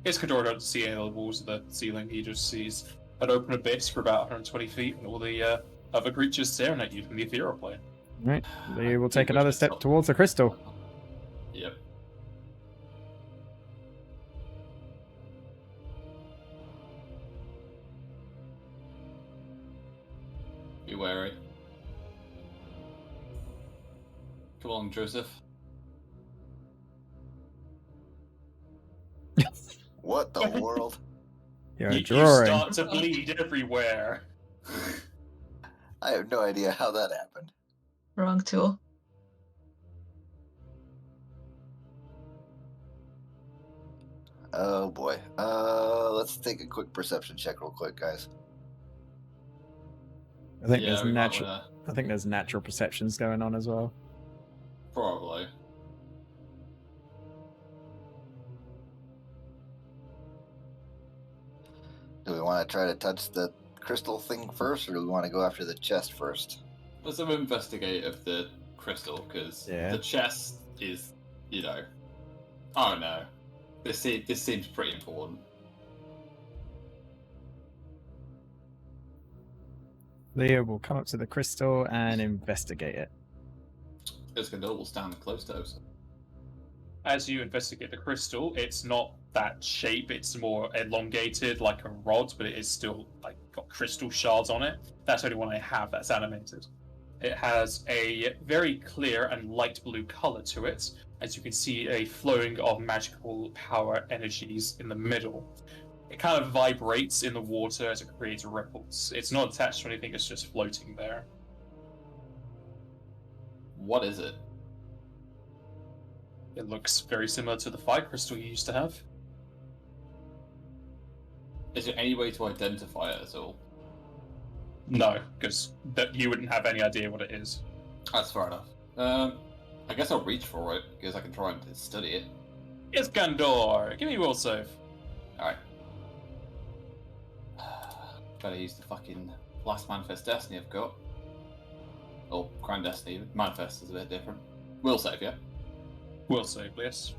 Iskandar doesn't see any of the walls of the ceiling, he just sees an open abyss for about 120 feet and all the other creatures staring at you from the ethereal plane. Right, Leo will I take think we another should step stop. towards the crystal. Yep. Be wary. Come on, Joseph. What the world? You're You drawing. start to bleed everywhere. I have no idea how that happened. Wrong tool. Oh boy. Let's take a quick perception check real quick, guys. I think Yeah, there's we might natural. wanna- I think there's natural perceptions going on as well. Probably. Do we want to try to touch the crystal thing first, or do we want to go after the chest first? Let's have an investigate of the crystal, because Yeah. the chest is, you know, I don't know. This seems pretty important. Leo will come up to the crystal and investigate it. Iskandar will stand close to us. As you investigate the crystal, it's not that shape, it's more elongated like a rod, but it is still like got crystal shards on it. That's the only one I have that's animated. It has a very clear and light blue color to it. As you can see, a flowing of magical power energies in the middle. It kind of vibrates in the water as it creates ripples. It's not attached to anything, it's just floating there. What is it? It looks very similar to the fire crystal you used to have. Is there any way to identify it at all? No, because you wouldn't have any idea what it is. That's fair enough. I guess I'll reach for it, because I can try and study it. Iskandar, give me a will save. Alright. Gotta use the fucking last Manifest Destiny I've got. Or Grand Destiny, even. Manifest is a bit different. Will save, yeah? Will save, yes.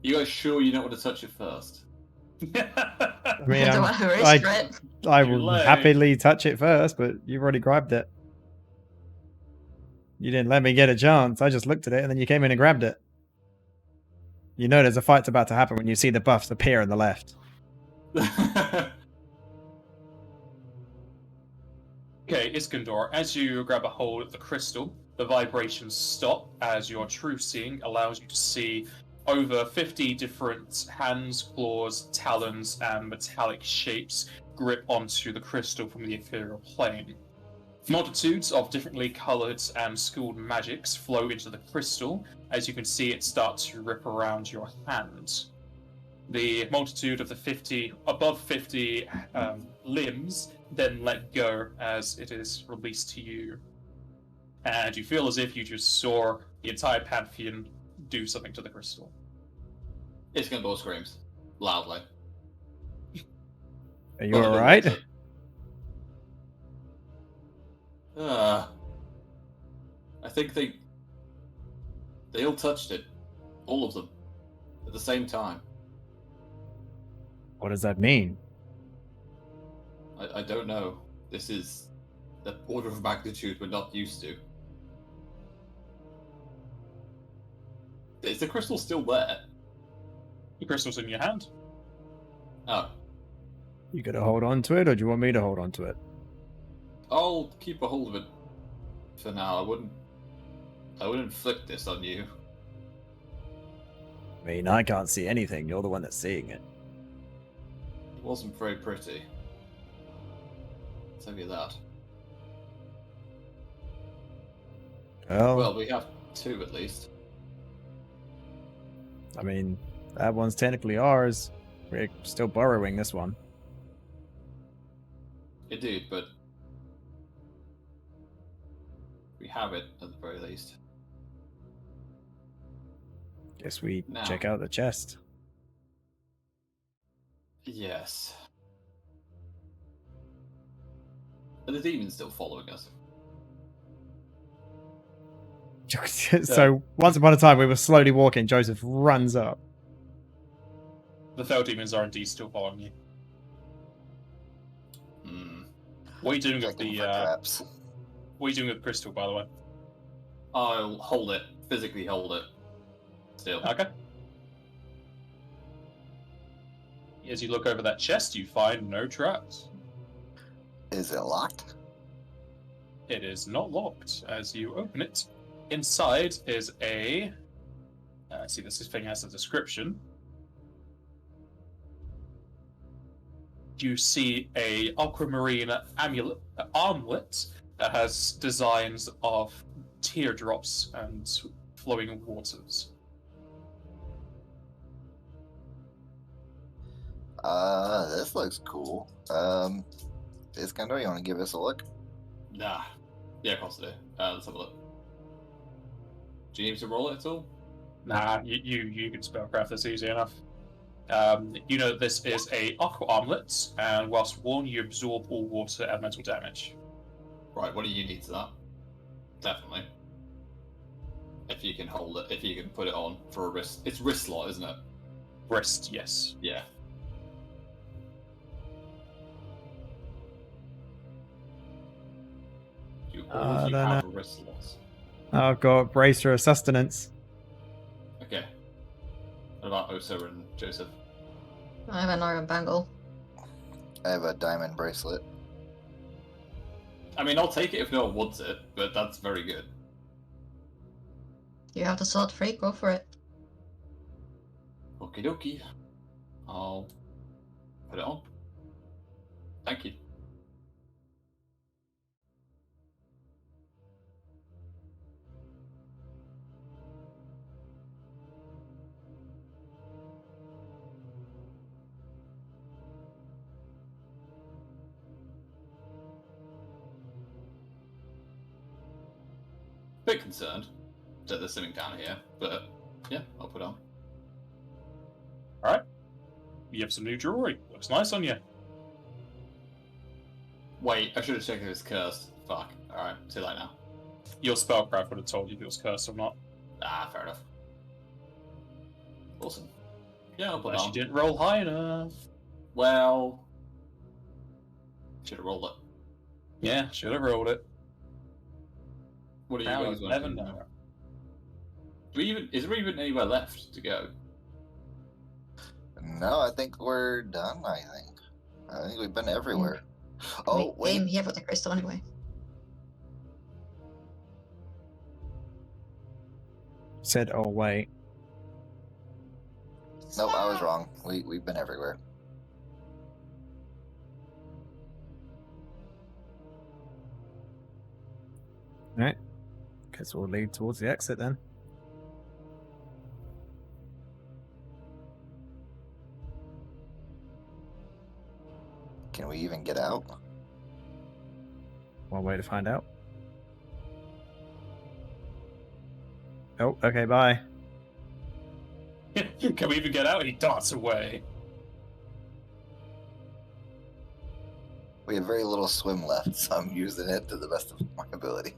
You guys sure you don't want to touch it first? I mean, The I'm- one who risked it. I Too will late. happily touch it first, but you've already grabbed it. You didn't let me get a chance. I just looked at it and then you came in and grabbed it. You know there's a fight's about to happen when you see the buffs appear on the left. Okay, Iskandar, as you grab a hold of the crystal, the vibrations stop as your true seeing allows you to see over 50 different hands, claws, talons, and metallic shapes grip onto the crystal from the ethereal plane. Multitudes of differently coloured and schooled magics flow into the crystal, as you can see it start to rip around your hand. The multitude of the above 50 limbs then let go as it is released to you. And you feel as if you just saw the entire Pantheon do something to the crystal. Iskandar screams. Loudly. Are you Well, alright? what's it? I think they all touched it. All of them. At the same time. What does that mean? I don't know. This is the order of magnitude we're not used to. Is the crystal still there? The crystal's in your hand. Oh. You gonna hold on to it, or do you want me to hold on to it? I'll keep a hold of it for now. I wouldn't flick this on you. I mean, I can't see anything. You're the one that's seeing it. It wasn't very pretty. I'll tell you that. Well, we have two at least. I mean, that one's technically ours. We're still borrowing this one. Indeed, but we have it at the very least. Guess we Now. check out the chest. Yes. Are the demons still following us? So, once upon a time, we were slowly walking. Joseph runs up. The fell demons are indeed still following you. Hmm. What are you doing with Checking the for traps. what are you doing with the crystal, by the way? I'll hold it. Physically hold it. Still. Okay. As you look over that chest, you find no traps. Is it locked? It is not locked. As you open it, inside is a. See, this thing has a description. You see a aquamarine armlet that has designs of teardrops and flowing waters. This looks cool. Iskandar, you want to give us a look? Nah. Yeah, of course I do. Let's have a look. Do you need to roll it at all? Nah, you can spellcraft this easy enough. You know this is a aqua armlet, and whilst worn, you absorb all water elemental damage. Right, what do you need to that? Definitely. If you can hold it, if you can put it on for a wrist. It's wrist slot, isn't it? Wrist, yes. Yeah. All of you then, have a wrist slots. I've got bracer of sustenance. Okay. What about Osa and Joseph? I have an iron bangle. I have a diamond bracelet. I mean, I'll take it if no one wants it, but that's very good. You have the slot free, go for it. Okie dokie. I'll put it on. Thank you. Bit concerned that there's something down here, but yeah, I'll put it on. Alright. You have some new jewelry. Looks nice on you. Wait, I should have checked if it's cursed. Fuck. Alright, too late now. Your spellcraft would have told you if it was cursed or not. Ah, fair enough. Awesome. Yeah, I'll put it Unless on. you didn't roll high enough. Well, should have rolled it. Yeah, should have rolled it. What do you Now guys you want never to do know. now? Is there even anywhere left to go? No, I think we're done. I think we've been everywhere. Oh, We came wait. here for the crystal anyway. Said, oh wait. Nope, I was wrong. We've been everywhere. Alright. Guess we'll lead towards the exit then. Can we even get out? One way to find out. Oh, okay, bye. Can we even get out? He darts away. We have very little swim left, so I'm using it to the best of my ability.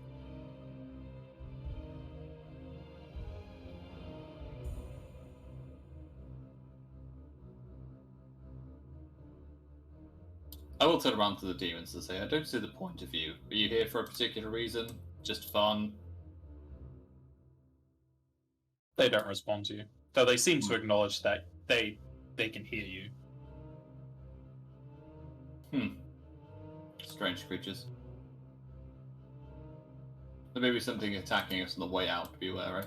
I will turn around to the demons and say, I don't see the point of you. Are you here for a particular reason? Just fun? They don't respond to you. Though they seem to acknowledge that they can hear you. Strange creatures. There may be something attacking us on the way out, be wary.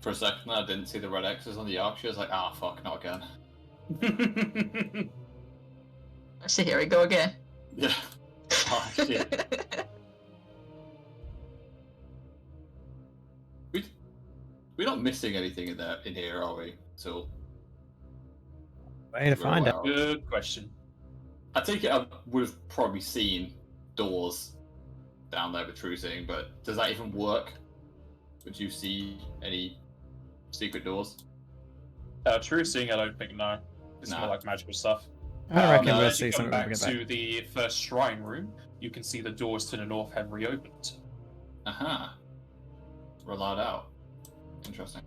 For a second, I didn't see the red X's on the arc. She was like, ah, fuck, not again. So here we go again. Yeah. Oh, shit. We're not missing anything in here, are we? So Way to find out. Good question. I take it I would have probably seen doors down there protruding, but does that even work? Would you see any secret doors? True seeing, I don't think, no. It's Nah. more like magical stuff. I reckon Now, we'll as you see come something when back we get back. to the first shrine room, you can see the doors to the north have reopened. Aha. We're allowed out. Interesting.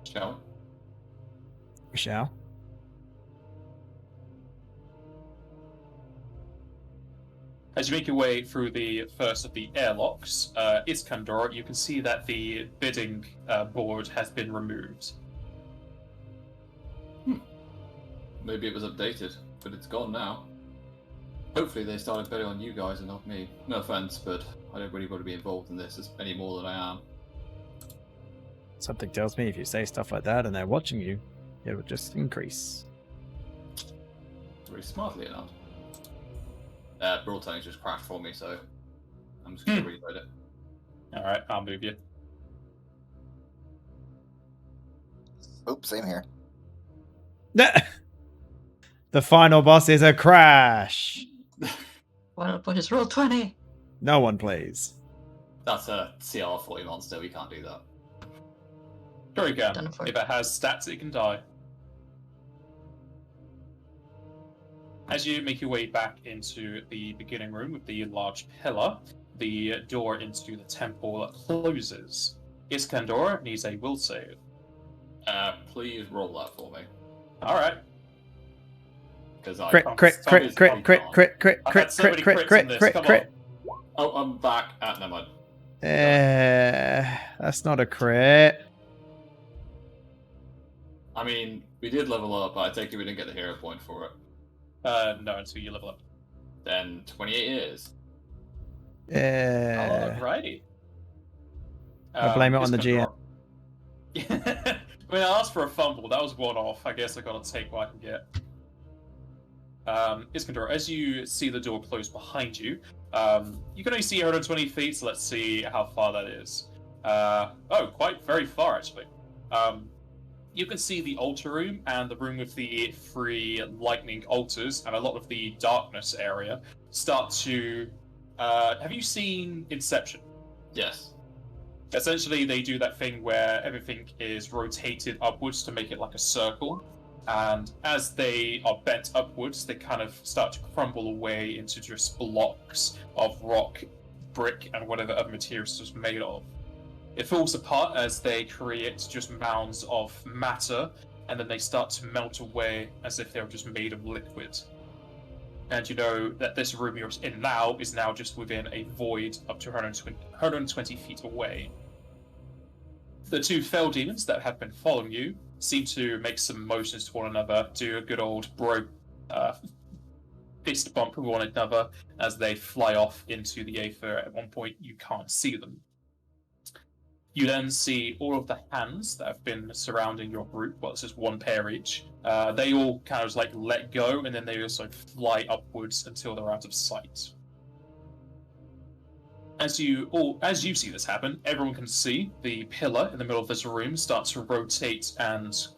Shall we? We shall. As you make your way through the first of the airlocks, Iskandar, you can see that the bidding board has been removed. Maybe it was updated, but it's gone now. Hopefully they started betting on you guys and not me. No offense, but I don't really want to be involved in this any more than I am. Something tells me if you say stuff like that and they're watching you, it will just increase. Very smartly enough. Brawl Tanks just crashed for me, so I'm just going to reload it. Alright, I'll move you. Oops, same here. The final boss is a crash. Final point is roll 20. No one plays. That's a CR40 monster, we can't do that. Sure you can. Done for. If it has stats, it can die. As you make your way back into the beginning room with the large pillar, the door into the temple closes. Iskandar needs a will save. Please roll that for me. Alright. Because I Crit, can't- crit, crit, crit, crit, crit, crit, I've crit, had so crit, many crit, crits in crit, this, crit, come crit. Oh, I'm back at no mind. That's not a crit. I mean, we did level up, but I take it we didn't get the hero point for it. No, until you level up. Then 28 years. Alrighty. I blame it on the GM. I mean, I asked for a fumble. That was one off. I guess I gotta take what I can get. Iskandar, as you see the door close behind you, you can only see 120 feet, so let's see how far that is. Quite very far, actually. You can see the altar room and the room with the 3 lightning altars and a lot of the darkness area start to... have you seen Inception? Yes. Essentially, they do that thing where everything is rotated upwards to make it like a circle. And as they are bent upwards, they kind of start to crumble away into just blocks of rock, brick, and whatever other materials it's made of. It falls apart as they create just mounds of matter, and then they start to melt away as if they were just made of liquid. And you know that this room you're in now is now just within a void up to 120 feet away. The 2 fell demons that have been following you seem to make some motions to one another, do a good old fist bump with one another as they fly off into the aether. At one point, you can't see them. You then see all of the hands that have been surrounding your group. Well, it's just 1 pair each. They all kind of like let go, and then they also fly upwards until they're out of sight. As you see this happen, everyone can see the pillar in the middle of this room start to rotate and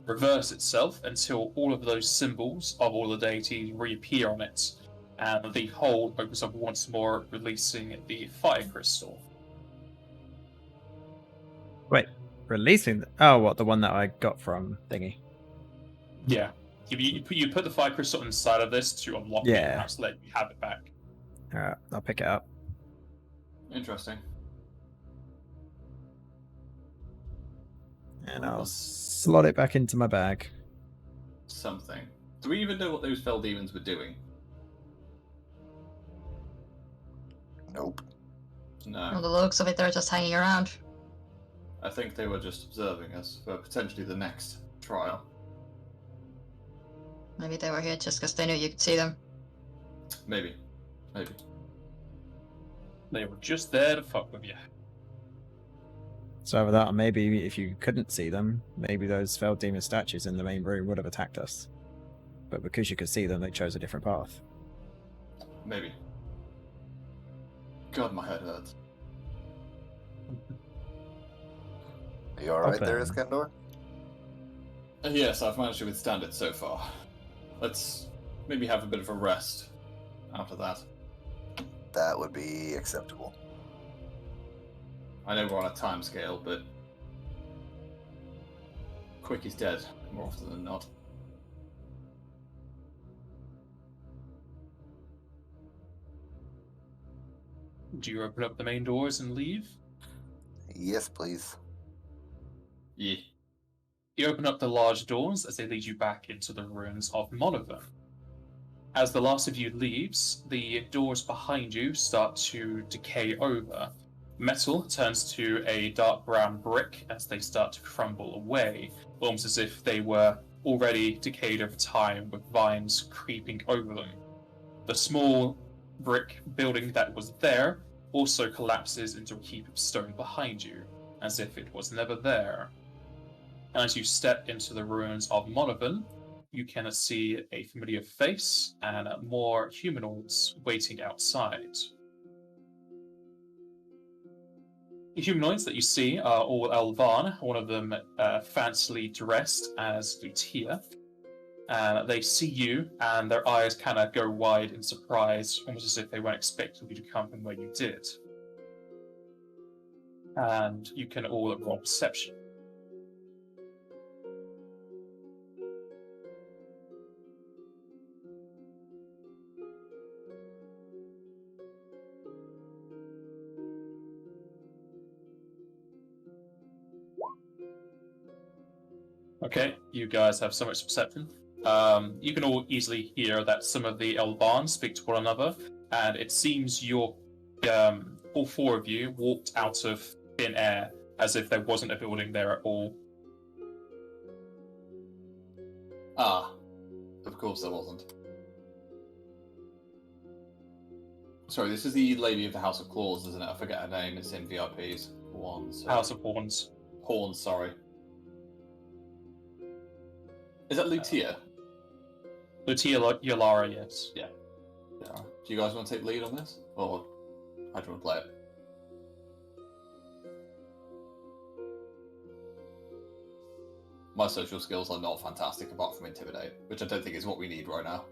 reverse itself until all of those symbols of all the deities reappear on it, and the hole opens up once more, releasing the fire crystal. Wait, releasing? Oh, what, the one that I got from thingy? Yeah. You put the fire crystal inside of this to unlock it and have to let you have it back. Alright, I'll pick it up. Interesting. And I'll slot it back into my bag. Something. Do we even know what those fell demons were doing? Nope. On No. the looks of it, they're just hanging around. I think they were just observing us for potentially the next trial. Maybe they were here just because they knew you could see them. Maybe. Maybe. They were just there to fuck with you. So either that, or maybe if you couldn't see them, maybe those fell demon statues in the main room would have attacked us. But because you could see them, they chose a different path. Maybe. God, my head hurts. Are you alright there, Open. Iskandar? Yes, I've managed to withstand it so far. Let's maybe have a bit of a rest after that. That would be acceptable. I know we're on a time scale, but Quick is dead more often than not. Do you open up the main doors and leave? Yes, please. Yeah. You open up the large doors as they lead you back into the ruins of Monover. As the last of you leaves, the doors behind you start to decay over. Metal turns to a dark brown brick as they start to crumble away, almost as if they were already decayed over time with vines creeping over them. The small brick building that was there also collapses into a heap of stone behind you, as if it was never there. And as you step into the ruins of Monovan, you can see a familiar face and more humanoids waiting outside. The humanoids that you see are all Elvan, one of them fancily dressed as Lutia. They see you, and their eyes kind of go wide in surprise, almost as if they weren't expecting you to come from where you did. And you can all roll perception. Okay, you guys have so much perception. You can all easily hear that some of the Elban speak to one another, and it seems all four of you walked out of thin air as if there wasn't a building there at all. Ah, of course there wasn't. Sorry, this is the Lady of the House of Claws, isn't it? I forget her name. It's in VIPs. House of Horns. Horns, sorry. Is that Lutia? Lutia Yalara, yes. Yeah. Do you guys want to take the lead on this? Or how do you want to play it? My social skills are not fantastic apart from Intimidate, which I don't think is what we need right now.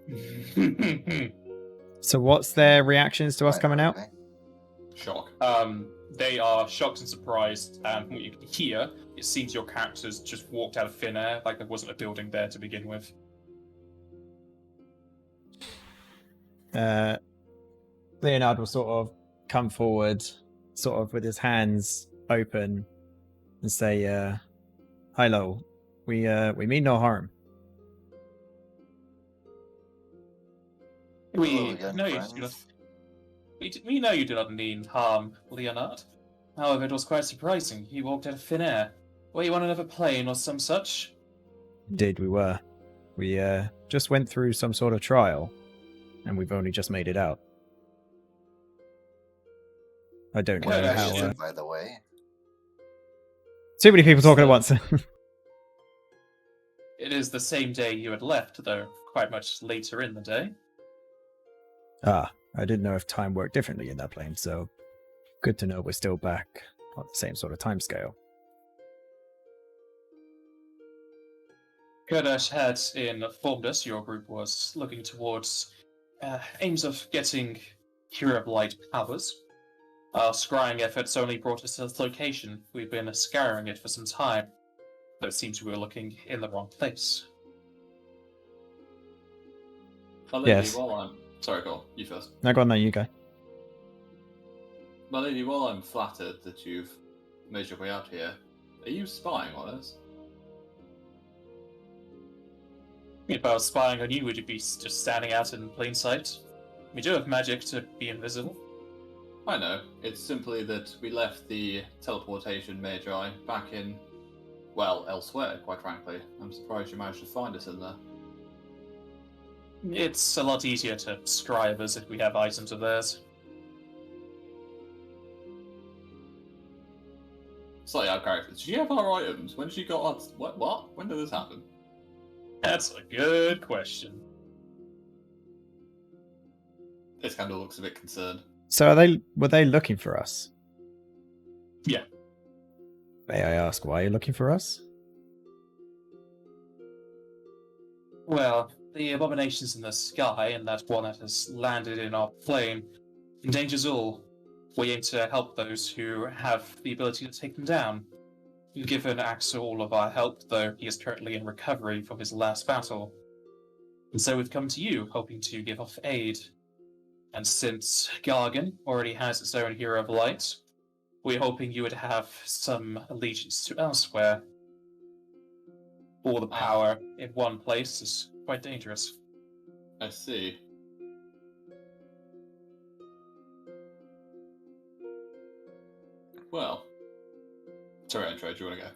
So what's their reactions to us coming out? Shock. They are shocked and surprised, and from what you can hear, it seems your characters just walked out of thin air, like there wasn't a building there to begin with. Leonard will sort of come forward, sort of with his hands open, and say, "Hi, Lowell. We mean no harm." We know you do not mean harm, Leonard. However, it was quite surprising. You walked out of thin air. Were you on another plane or some such? Indeed, we were. We just went through some sort of trial, and we've only just made it out. I don't know how. By the way, too many people talking at once. It is the same day you had left, though quite much later in the day. Ah, I didn't know if time worked differently in that plane, so good to know we're still back on the same sort of timescale. Kurdash had informed us your group was looking towards aims of getting Cure of Light powers. Our scrying efforts only brought us to this location. We've been scouring it for some time, but it seems we were looking in the wrong place. Yes. Sorry, go on. You first. No, go on, no, you go. My lady, while I'm flattered that you've made your way out here, are you spying on us? If I was spying on you, would you be just standing out in plain sight? We do have magic to be invisible. I know. It's simply that we left the teleportation magi back in, well, elsewhere, quite frankly. I'm surprised you managed to find us in there. It's a lot easier to scribe us if we have items of theirs. Slightly out of character. Did you have our items? When did you got our... What? When did this happen? That's a good question. This kind of looks a bit concerned. So were they looking for us? Yeah. May I ask why you're looking for us? Well, the abominations in the sky, and that one that has landed in our plane, endangers all. We aim to help those who have the ability to take them down. We've given Axel all of our help, though he is currently in recovery from his last battle. And so we've come to you, hoping to give off aid. And since Gargan already has its own Hero of Light, we're hoping you would have some allegiance to elsewhere. All the power in one place is quite dangerous. I see. Well, sorry, Intro, do you want to go?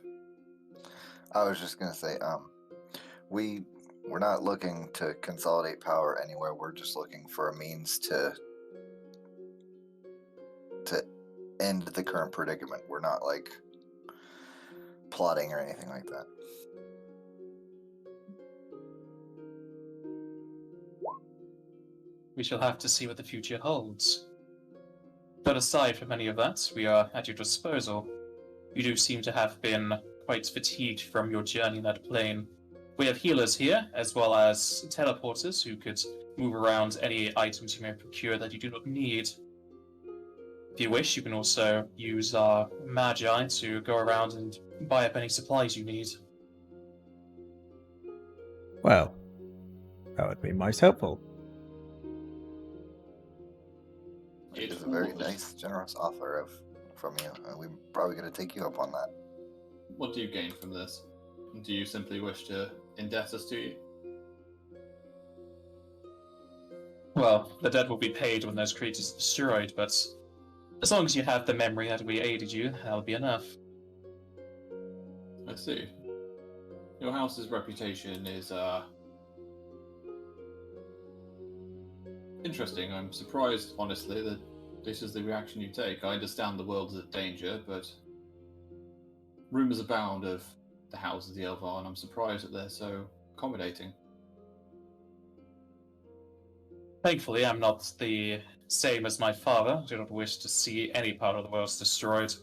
I was just gonna say, we're not looking to consolidate power anywhere. We're just looking for a means to end the current predicament. We're not like plotting or anything like that. We shall have to see what the future holds. But aside from any of that, we are at your disposal. You do seem to have been quite fatigued from your journey in that plane. We have healers here, as well as teleporters who could move around any items you may procure that you do not need. If you wish, you can also use our Magi to go around and buy up any supplies you need. Well, that would be most helpful. It is a very nice, generous offer from you. We're probably going to take you up on that. What do you gain from this? Do you simply wish to indebt us to you? Well, the debt will be paid when those creatures are destroyed, but as long as you have the memory that we aided you, that'll be enough. I see. Your house's reputation is, interesting. I'm surprised, honestly, that this is the reaction you take. I understand the world is a danger, but rumours abound of the House of the Elvar, and I'm surprised that they're so accommodating. Thankfully, I'm not the same as my father. I do not wish to see any part of the world destroyed,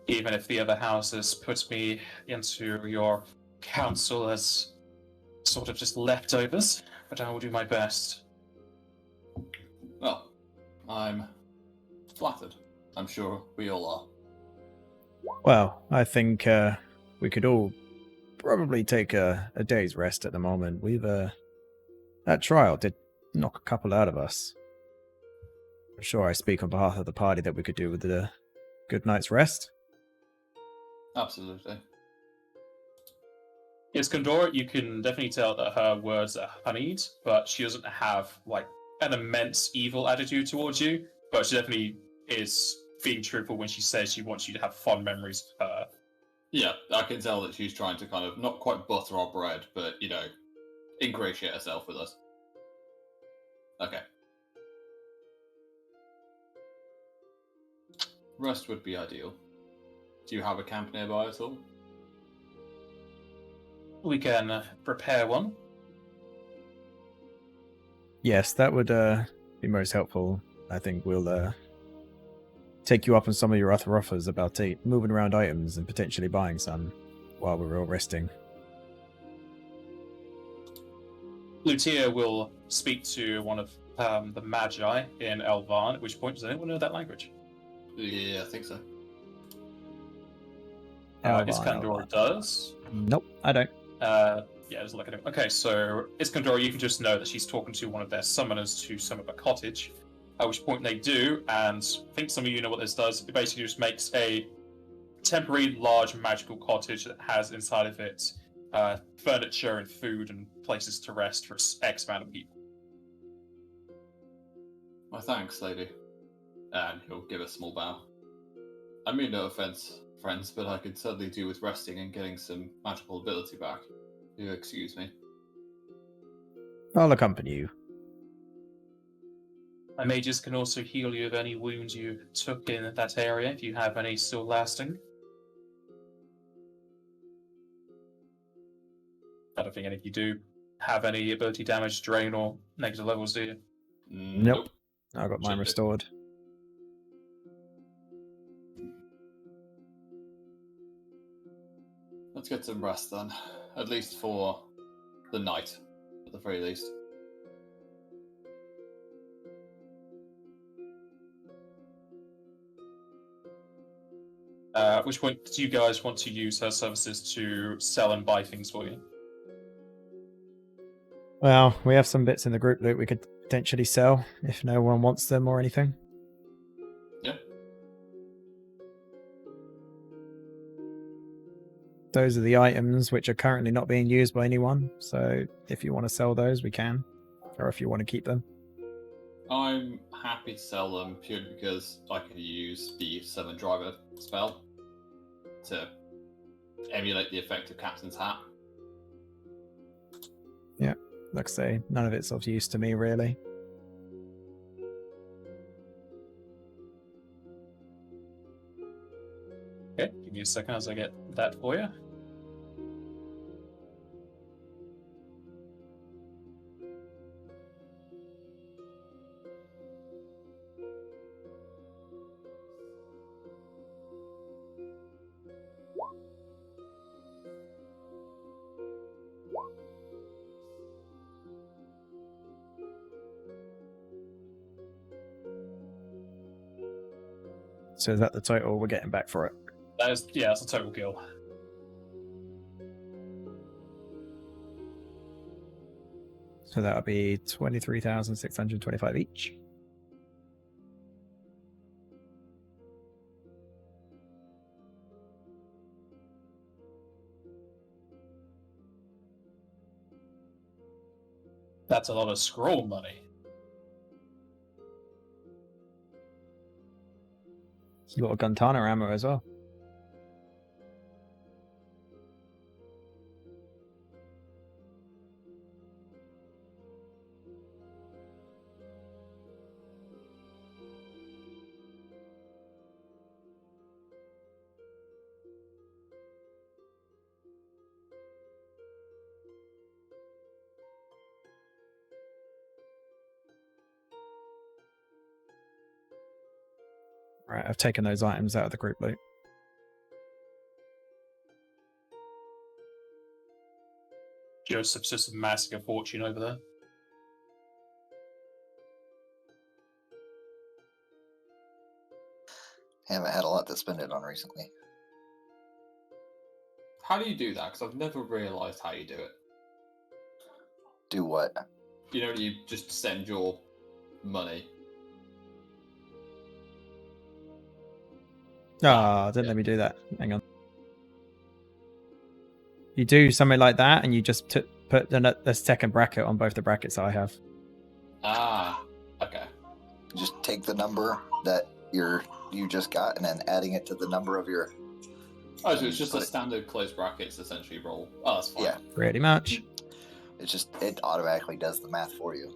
even if the other houses put me into your council as sort of just leftovers, but I will do my best. Well, I'm flattered. I'm sure we all are. Well, I think we could all probably take a day's rest at the moment. We've that trial did knock a couple out of us. I'm sure I speak on behalf of the party that we could do with a good night's rest. Absolutely. Yes, Condora, you can definitely tell that her words are honeyed, but she doesn't have, like, an immense evil attitude towards you, but she definitely is being truthful when she says she wants you to have fond memories of her. Yeah, I can tell that she's trying to kind of not quite butter our bread, but, ingratiate herself with us. Okay. Rest would be ideal. Do you have a camp nearby at all? We can prepare one. Yes, that would be most helpful. I think we'll take you up on some of your other offers about moving around items and potentially buying some while we're all resting. Lucia will speak to one of the Magi in Elvan, at which point does anyone know that language? Yeah, I think so. Iskandor does. Nope, I don't. Yeah, just look at him. Okay, so Iskandor, you can just know that she's talking to one of their summoners to summon a cottage, at which point they do, and I think some of you know what this does. It basically just makes a temporary large magical cottage that has inside of it furniture and food and places to rest for X amount of people. My thanks, lady. And he'll give a small bow. I mean no offense, friends, but I could certainly do with resting and getting some magical ability back. You excuse me. I'll accompany you. My mages can also heal you of any wounds you took in that area if you have any still lasting. I don't think any of you do have any ability damage, drain, or negative levels, do you? Nope. I got mine restored. Let's get some rest then. At least for the night, at the very least. At which point do you guys want to use her services to sell and buy things for you? Well, we have some bits in the group that we could potentially sell if no one wants them or anything. Yeah. Those are the items which are currently not being used by anyone, so if you want to sell those, we can. Or if you want to keep them. I'm happy to sell them purely because I can use the Summon Driver spell to emulate the effect of Captain's Hat. Yeah, like I say, none of it's of use to me, really. Okay, give me a second as I get that for you. So is that the total we're getting back for it? That is, yeah, that's a total kill. So that'll be 23,625 each. That's a lot of scroll money. It's a lot of Guntana ammo as well. Right, I've taken those items out of the group loot. Joseph's just amassing a fortune over there. Haven't had a lot to spend it on recently. How do you do that? Because I've never realised how you do it. Do what? You know, you just send your money. Ah, didn't let me do that. Hang on. You do something like that, and you just put the second bracket on both the brackets I have. Ah, okay. Just take the number that you just got, and then adding it to the number of your. Oh, so it's just a standard closed brackets essentially roll. Oh, that's fine. Yeah, Pretty much. it's just it automatically does the math for you.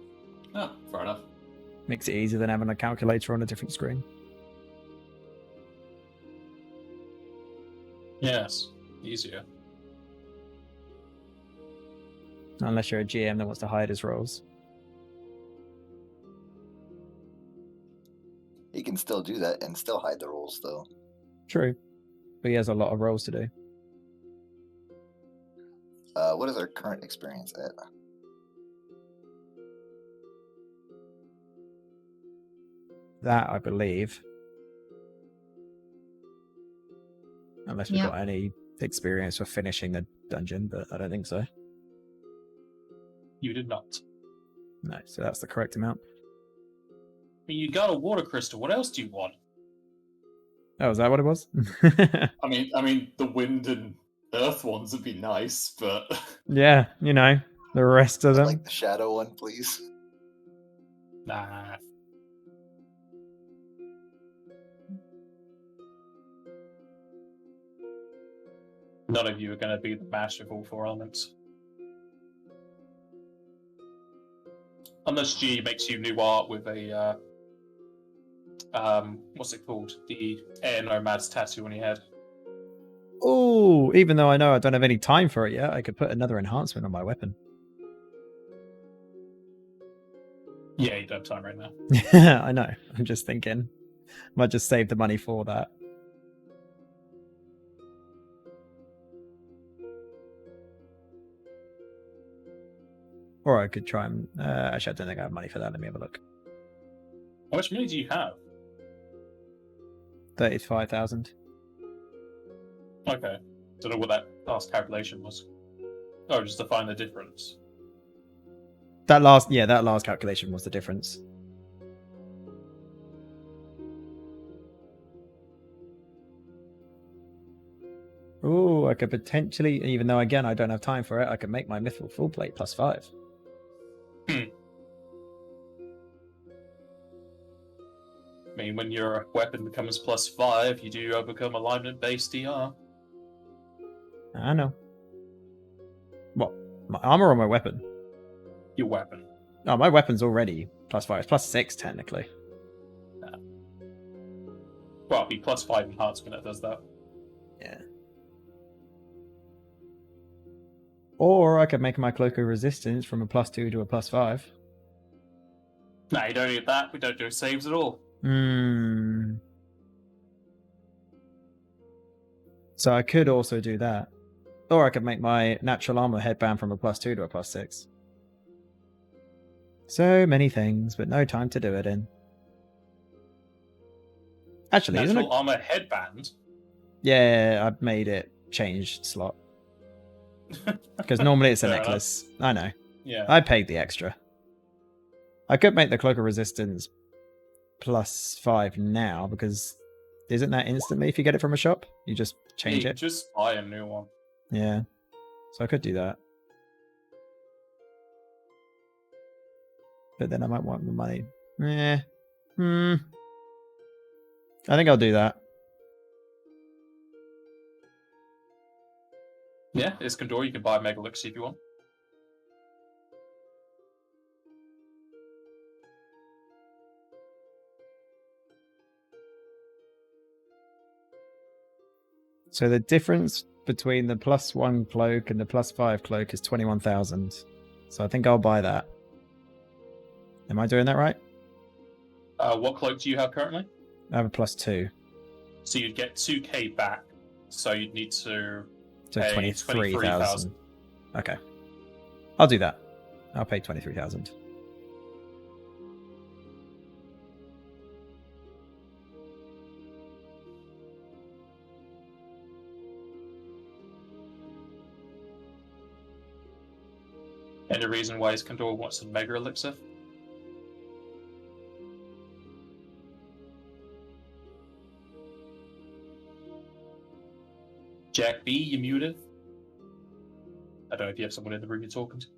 Oh, fair enough. Makes it easier than having a calculator on a different screen. Yes, easier. Unless you're a GM that wants to hide his rolls. He can still do that and still hide the rolls, though. True. But he has a lot of rolls to do. What is our current experience at? That, I believe. Unless we've Yeah. got any experience for finishing the dungeon, but I don't think so. You did not. No, so that's the correct amount. I mean, you got a water crystal. What else do you want? Oh, is that what it was? I mean, the wind and earth ones would be nice, but Yeah, you know, the rest of I'd them. like the shadow one, please. Nah. None of you are going to be the master of all four elements. Unless G makes you new art with a, what's it called? The Air Nomad's tattoo on your head. Oh, even though I know I don't have any time for it yet, I could put another enhancement on my weapon. Yeah, you don't have time right now. I know. I'm just thinking. Might just save the money for that. Or I could try and... actually, I don't think I have money for that. Let me have a look. How much money do you have? 35,000. Okay. Don't know what that last calculation was. Oh, just to find the difference. That last calculation was the difference. Oh, I could potentially, even though again I don't have time for it, I could make my mithril full plate +5. mean, when your weapon becomes +5, you do overcome alignment-based DR. I know. What? My armor or my weapon? Your weapon. Oh, my weapon's already +5. It's +6 technically. Well, it'd be +5 enhancement that does that. Yeah. Or I could make my cloak of resistance from a +2 to a +5. No, you don't need that. We don't do saves at all. So I could also do that. Or I could make my natural armor headband from a +2 to a +6. So many things, but no time to do it in. Actually, isn't Natural it? armor headband. Yeah, I've made it changed slot. Because normally it's a Fair necklace. I know. Yeah. I paid the extra. I could make the cloak of resistance +5 now, because isn't that instantly if you get it from a shop? You just change You it. just buy a new one. Yeah. So I could do that. But then I might want the money. I think I'll do that. Yeah, Iskandar, you can buy Mega Elixir if you want. So the difference between the +1 cloak and the +5 cloak is 21,000. So I think I'll buy that. Am I doing that right? What cloak do you have currently? I have a +2. So you'd get 2k back. So you'd need to So pay 23,000. Okay. I'll do that. I'll pay 23,000. Any reason why Iskandar wants a Mega Elixir? Jack B, you muted? I don't know if you have someone in the room you're talking to.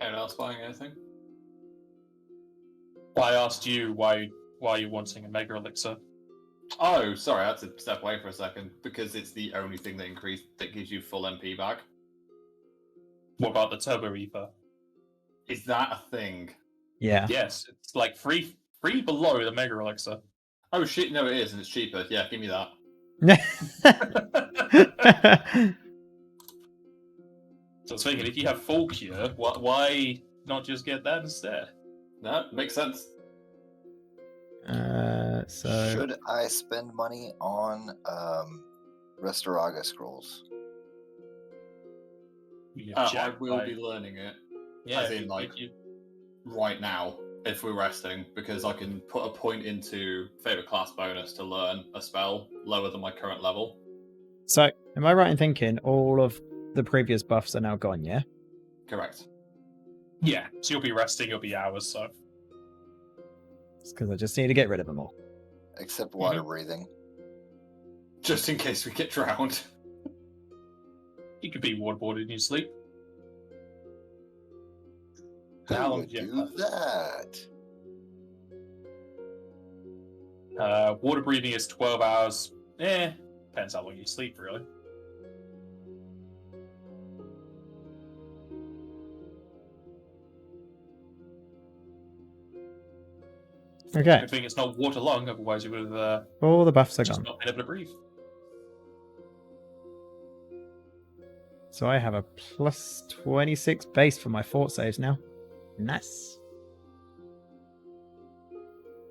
Anyone else buying anything? I asked you why you're wanting a Mega Elixir. Oh, sorry, I had to step away for a second because it's the only thing that gives you full MP back. What about the Turbo Ether? Is that a thing? Yeah. Yes, it's like free below the Mega Elixir. Oh shit, no, it is, and it's cheaper. Yeah, give me that. So I was thinking, if you have full cure, why not just get that instead? No, makes sense. So Should I spend money on Restoraga scrolls? You have I Jack will by- be learning it. Yeah, as in, like, right now, if we're resting, because I can put a point into favorite class bonus to learn a spell lower than my current level. So, am I right in thinking all of the previous buffs are now gone, yeah? Correct. Yeah, so you'll be resting, you'll be hours, so. It's because I just need to get rid of them all. Except water breathing. Just in case we get drowned. You could be waterboarded in your sleep. Who How long would do you do have left? that? Water breathing is 12 hours. Depends how long you sleep, really. Okay. Good thing it's not water long, otherwise you would have All the buffs are just gone. not been able to breathe. So I have a +26 base for my fort saves now. Nice.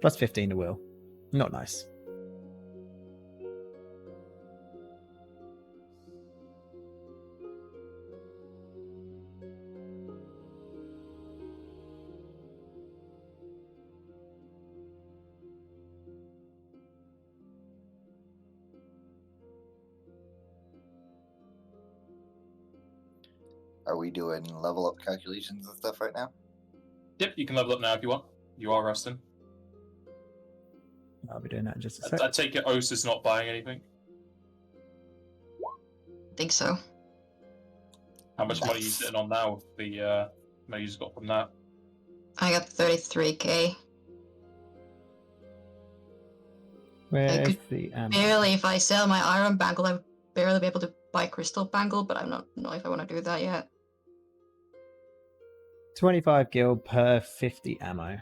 +15 to will. Not nice. Are we doing level up calculations and stuff right now? Yep, you can level up now if you want. You are resting. I'll be doing that in just a sec. I take it Os is not buying anything. I think so. How much money are you Nice. sitting on now with the money you just got from that? I got 33k. Where I is could the ammo? Barely, if I sell my iron bangle, I would barely be able to buy crystal bangle, but I'm not know if I want to do that yet. 25 gil per 50 ammo.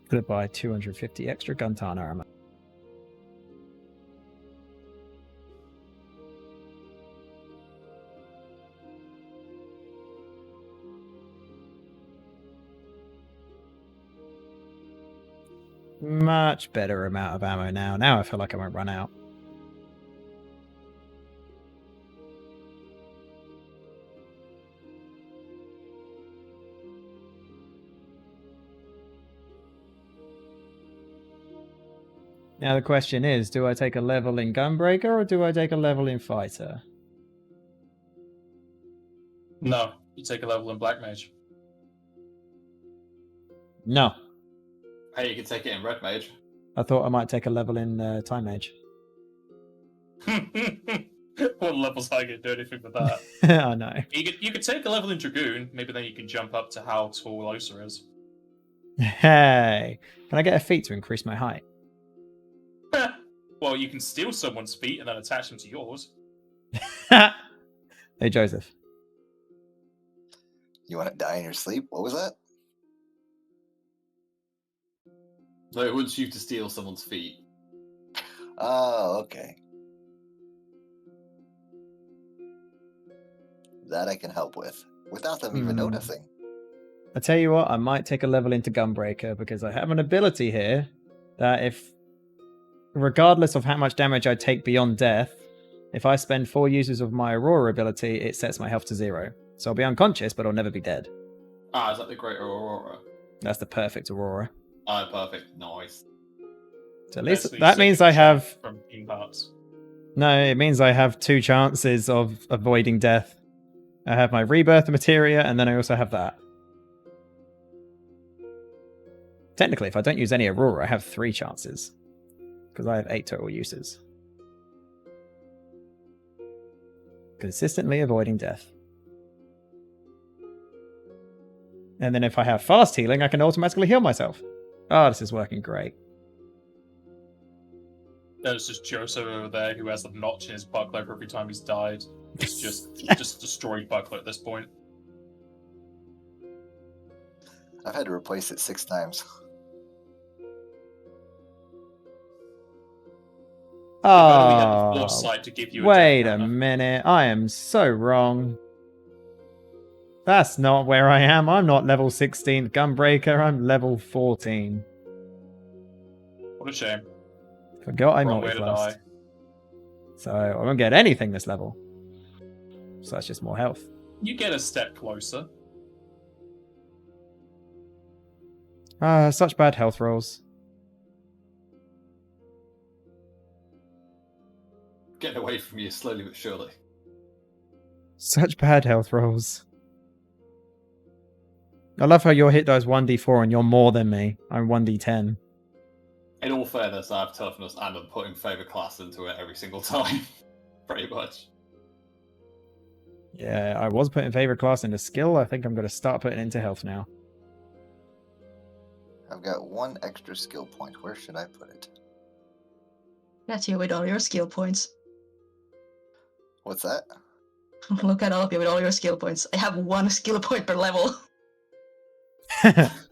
Could it buy 250 extra Guntana armor? Much better amount of ammo now. Now I feel like I won't run out. Now the question is, do I take a level in Gunbreaker or do I take a level in Fighter? No, you take a level in Black Mage. No. Hey, you can take it in Red Mage. I thought I might take a level in Time Mage. What levels I get do anything with that? I know. You could take a level in Dragoon, maybe then you can jump up to how tall Osa is. Hey, can I get a feat to increase my height? Well, you can steal someone's feet and then attach them to yours. Hey, Joseph. You want to die in your sleep? What was that? No, it wants you to steal someone's feet. Oh, okay. That I can help with, without them even noticing. I tell you what, I might take a level into Gunbreaker because I have an ability here that if, regardless of how much damage I take beyond death, if I spend 4 uses of my Aurora ability, it sets my health to 0. So I'll be unconscious, but I'll never be dead. Ah, is that the Great Aurora? That's the perfect Aurora. Ah, perfect. Nice. So at least Basically, that means second I have... chance from King Parts. No, it means I have 2 chances of avoiding death. I have my Rebirth Materia, and then I also have that. Technically, if I don't use any Aurora, I have 3 chances. Because I have 8 total uses. Consistently avoiding death. And then if I have fast healing, I can automatically heal myself. Oh, this is working great. There's just Joseph over there who has a notch in his buckler for every time he's died. It's just destroyed buckler at this point. I've had to replace it 6 times. If only we had the Oh, foresight to give you a wait death a counter. minute. I am so wrong. That's not where I am. I'm not level 16 Gunbreaker. I'm level 14. What a shame. Forgot I Wrong way to multiclassed. die. So I won't get anything this level. So that's just more health. You get a step closer. Such bad health rolls. Getting away from you slowly but surely. Such bad health rolls. I love how your hit dies 1d4 and you're more than me. I'm 1d10. In all fairness, I have toughness and I'm putting favourite class into it every single time. Pretty much. Yeah, I was putting favorite class into skill. I think I'm going to start putting into health now. I've got 1 extra skill point. Where should I put it? That's you with all your skill points. What's that? Look at all of you with all your skill points. I have 1 skill point per level.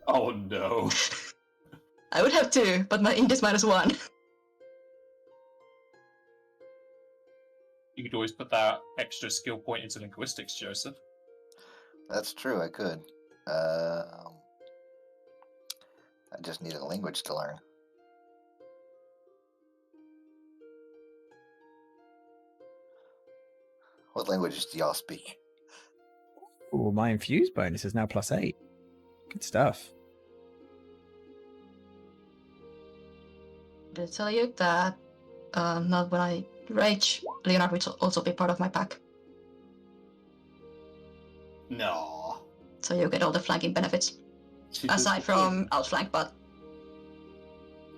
Oh no. I would have 2, but my int is -1. You could always put that extra skill point into linguistics, Joseph. That's true, I could. I just need a language to learn. What languages do y'all speak? Ooh, my infuse bonus is now +8. Good stuff. Did I tell you that not when I rage, Leonard will also be part of my pack. No. So you get all the flanking benefits. Aside from outflank, but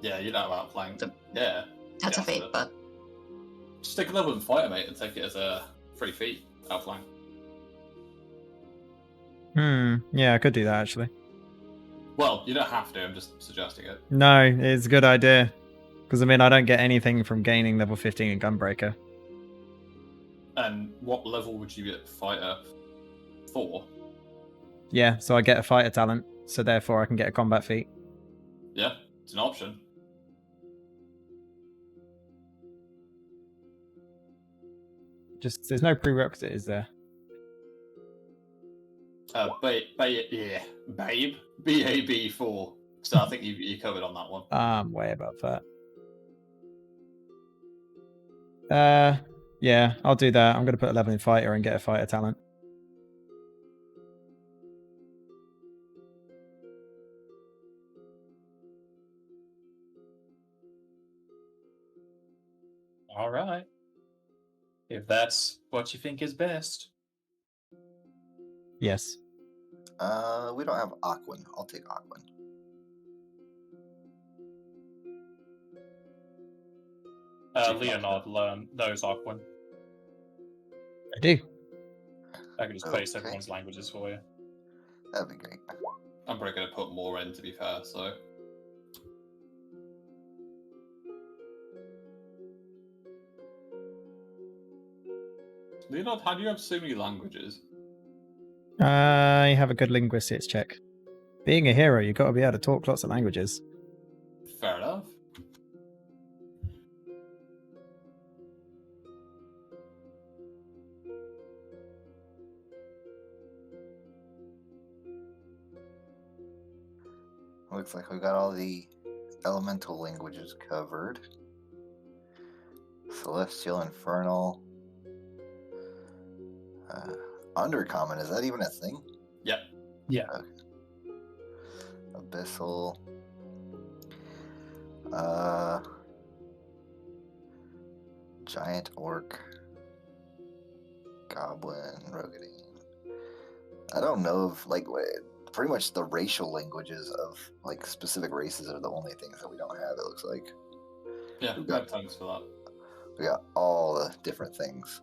Yeah, you don't have outflank. Yeah. that's a Yeah, feat, so- but Just take a level with fighter, mate, and take it as a free feat outflank. Yeah, I could do that actually. Well, you don't have to. I'm just suggesting it. No, it's a good idea. Because, I mean, I don't get anything from gaining level 15 in Gunbreaker. And what level would you get fighter for? Yeah, so I get a fighter talent, so therefore I can get a combat feat. Yeah, it's an option. Just, there's no prerequisite, is there? Babe, BAB4. So I think you covered on that one. I'm way above that. Yeah, I'll do that. I'm going to put a level in fighter and get a fighter talent. All right. If that's what you think is best. Yes. We don't have Aquan. I'll take Aquan. Leonard knows Aquan. I do. I can just paste Okay. everyone's languages for you. That'd be great. I'm probably going to put more in, to be fair, so... Leonard, how do you have so many languages? I have a good linguistics check. Being a hero, you've got to be able to talk lots of languages. Fair enough. Looks like we got all the elemental languages covered. Celestial, Infernal. Undercommon, is that even a thing? Yep. Yeah. Okay. Abyssal. Giant Orc. Goblin, Rogadine. I don't know if, like, pretty much the racial languages of, like, specific races are the only things that we don't have, it looks like. Yeah, We've got- no thanks for that. We got all the different things.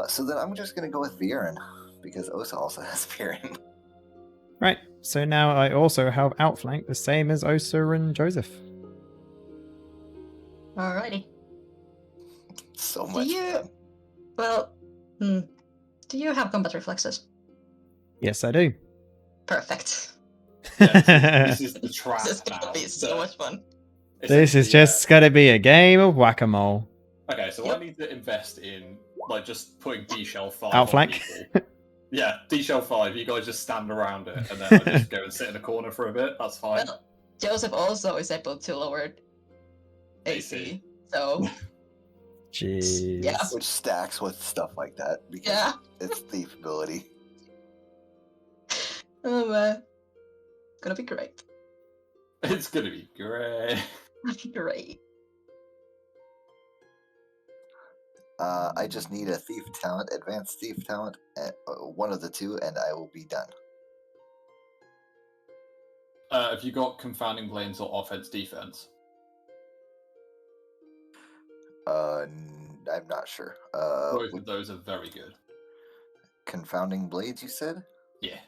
So then I'm just going to go with Viren, because Osa also has Viren. Right, so now I also have outflank the same as Osa and Joseph. alrighty. So Do much you- fun. Well, do you have combat reflexes? Yes, I do. Perfect. Yeah, this is the trap This is gonna now. be so much fun. This is just going to be a game of whack-a-mole. Okay, so Yep. I need to invest in, like, just putting D-Shell 5 Outflank? on people. Yeah, D-Shell 5, you guys just stand around it, and then I just go and sit in a corner for a bit, that's fine. Well, Joseph also is able to lower AC, so Jeez. Yeah. Which stacks with stuff like that, because yeah. it's thief ability. Oh man, gonna be great. It's gonna be great. Great. I just need a thief talent, advanced thief talent, one of the two, and I will be done. Have you got confounding blades or offense defense? I'm not sure. Both of those are very good. Confounding blades, you said? Yeah.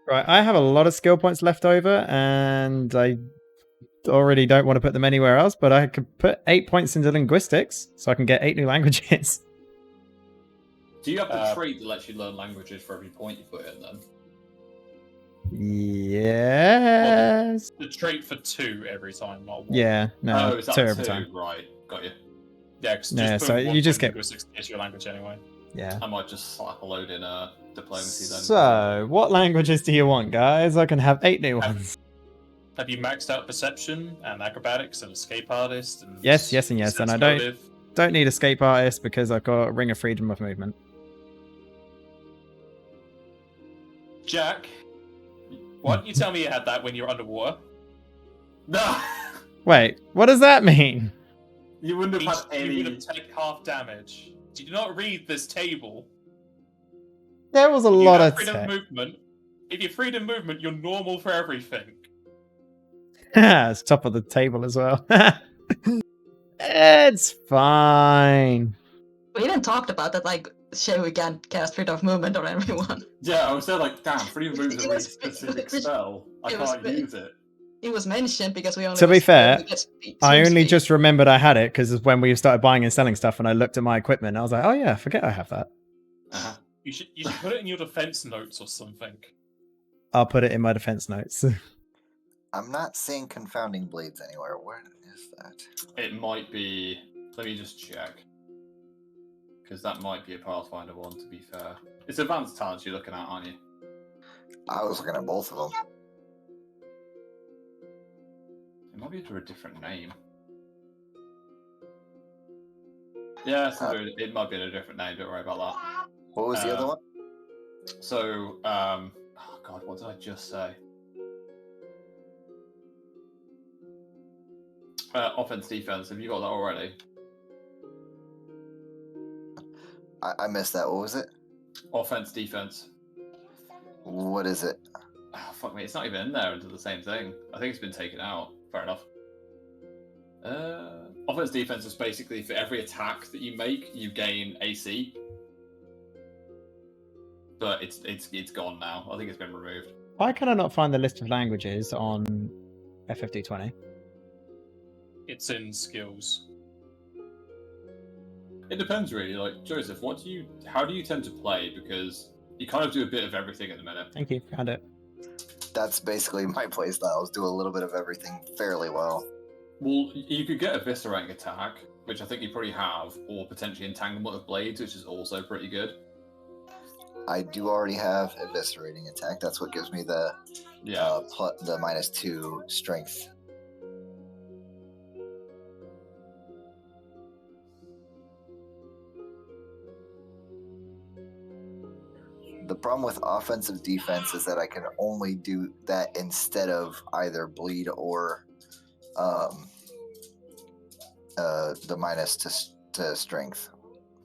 Right, I have a lot of skill points left over, and I already don't want to put them anywhere else, but I could put 8 points into linguistics, so I can get 8 new languages. Do you have the trait that lets you learn languages for every point you put in then? Yes. The trait for 2 every time, not 1. Yeah, no, Oh, is that 2 a every 2? time. Right, got you. Yeah, because Yeah, just so putting 1 you just point get- linguistics into your language anyway. Yeah. I might just slap a load in diplomacy then. So, what languages do you want, guys? I can have 8 new ones. Have you maxed out perception and acrobatics and escape artist and Yes, and yes, and I sense motive? don't need escape artist because I've got ring of freedom of movement. Jack, why didn't you tell me you had that when you were underwater? No! Wait, what does that mean? You wouldn't have had You would any... have taken half damage. Did you not read this table? There was a If you lot have of freedom of text. movement. If you're freedom of movement, you're normal for everything. It's top of the table as well. It's fine. We even talked about that, like, shit, we can't cast freedom of movement on everyone. Yeah, I was there like, damn, freedom of movement's a It really was- specific it was- spell. I it was- can't use it. It was mentioned because we only. To be was fair, able to get I swim only speed. just remembered I had it because when we started buying and selling stuff and I looked at my equipment, I was like, oh yeah, I forget I have that. Uh-huh. You should put it in your defense notes or something. I'll put it in my defense notes. I'm not seeing confounding blades anywhere. Where is that? It might be... Let me just check. Because that might be a Pathfinder one, to be fair. It's advanced talents you're looking at, aren't you? I was looking at both of them. It might be under a different name. Yeah, it might be under a different name, don't worry about that. What was the other one? So, oh god, what did I just say? Offense, defense, have you got that already? I missed that. What was it? Offense, defense. What is it? Oh, fuck me, it's not even in there under the same thing. I think it's been taken out. Fair enough. Offense, defense is basically for every attack that you make, you gain AC. But it's gone now. I think it's been removed. Why can I not find the list of languages on FFD20? It's in skills. It depends really. Like Joseph, how do you tend to play? Because you kind of do a bit of everything at the minute. Thank you, found it. That's basically my playstyle. Do a little bit of everything fairly well. Well, you could get a eviscerating attack, which I think you probably have, or potentially entanglement of blades, which is also pretty good. I do already have eviscerating attack. That's what gives me the Yeah. the -2 strength. The problem with offensive defense is that I can only do that instead of either bleed or the minus to strength.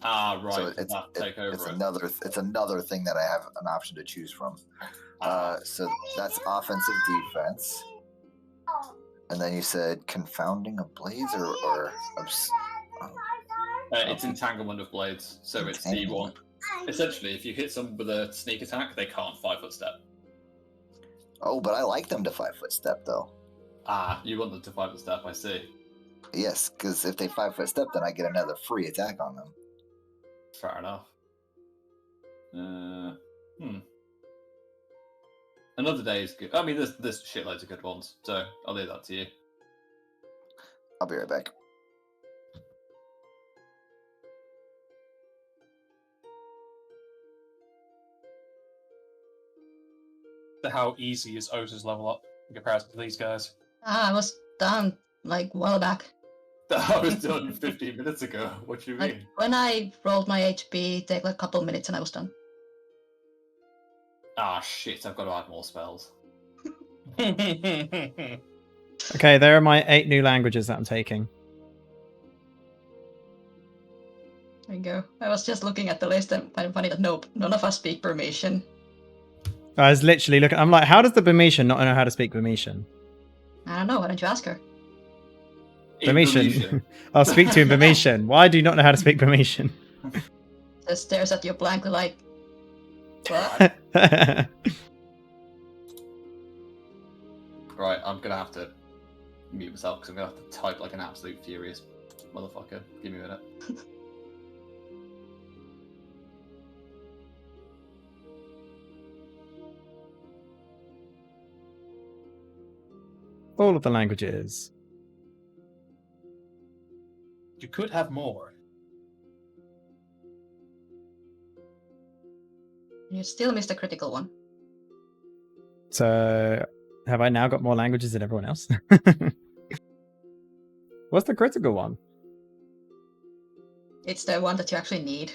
Ah, right. So it's another thing that I have an option to choose from. So that's offensive defense. And then you said confounding of blades or it's entanglement of blades, so it's the one. Essentially, if you hit someone with a sneak attack, they can't 5-foot step. Oh, but I like them to 5-foot step though. Ah, you want them to 5-foot step, I see. Yes, because if they 5-foot step, then I get another free attack on them. Fair enough. Another day is good. I mean, there's shitloads of good ones, so I'll leave that to you. I'll be right back. How easy is Ota's level up in comparison to these guys? I was done like a while back. That was done 15 minutes ago. What do you Like mean? when I rolled my HP, it took like a couple of minutes and I was done. Ah, shit, I've got to add more spells. Okay, there are my 8 new languages that I'm taking. There you go. I was just looking at the list and finding funny that nope, none of us speak Burmesian. I was literally looking. I'm like, how does the Burmesian not know how to speak Burmesian? I don't know. Why don't you ask her? Burmesian. I'll speak to him Burmesian. Why do you not know how to speak Burmesian? Just stares at you blankly like, what? Right, I'm gonna have to mute myself because I'm gonna have to type like an absolute furious motherfucker. Give me a minute. all of the languages. You could have more. You still missed a critical one. So, have I now got more languages than everyone else? What's the critical one? It's the one that you actually need.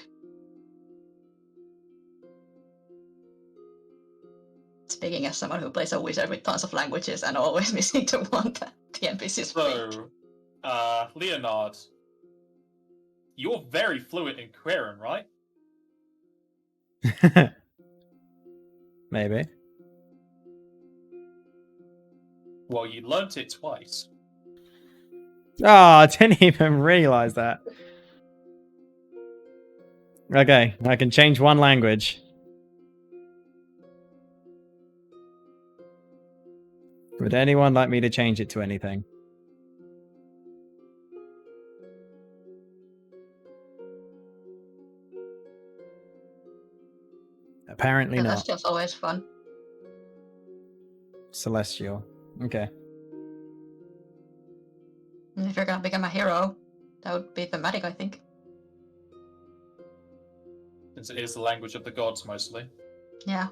Speaking as someone who plays a wizard with tons of languages and always missing the one that the NPCs speak. So, Leonard, you're very fluent in Queren, right? Maybe. Well, you learnt it twice. Oh, I didn't even realize that. Okay, I can change one language. Would anyone like me to change it to anything? Apparently Yeah, not. that's just always fun. Celestial. Okay. And if you're gonna become a hero, that would be thematic, I think. Since it is the language of the gods, mostly. Yeah.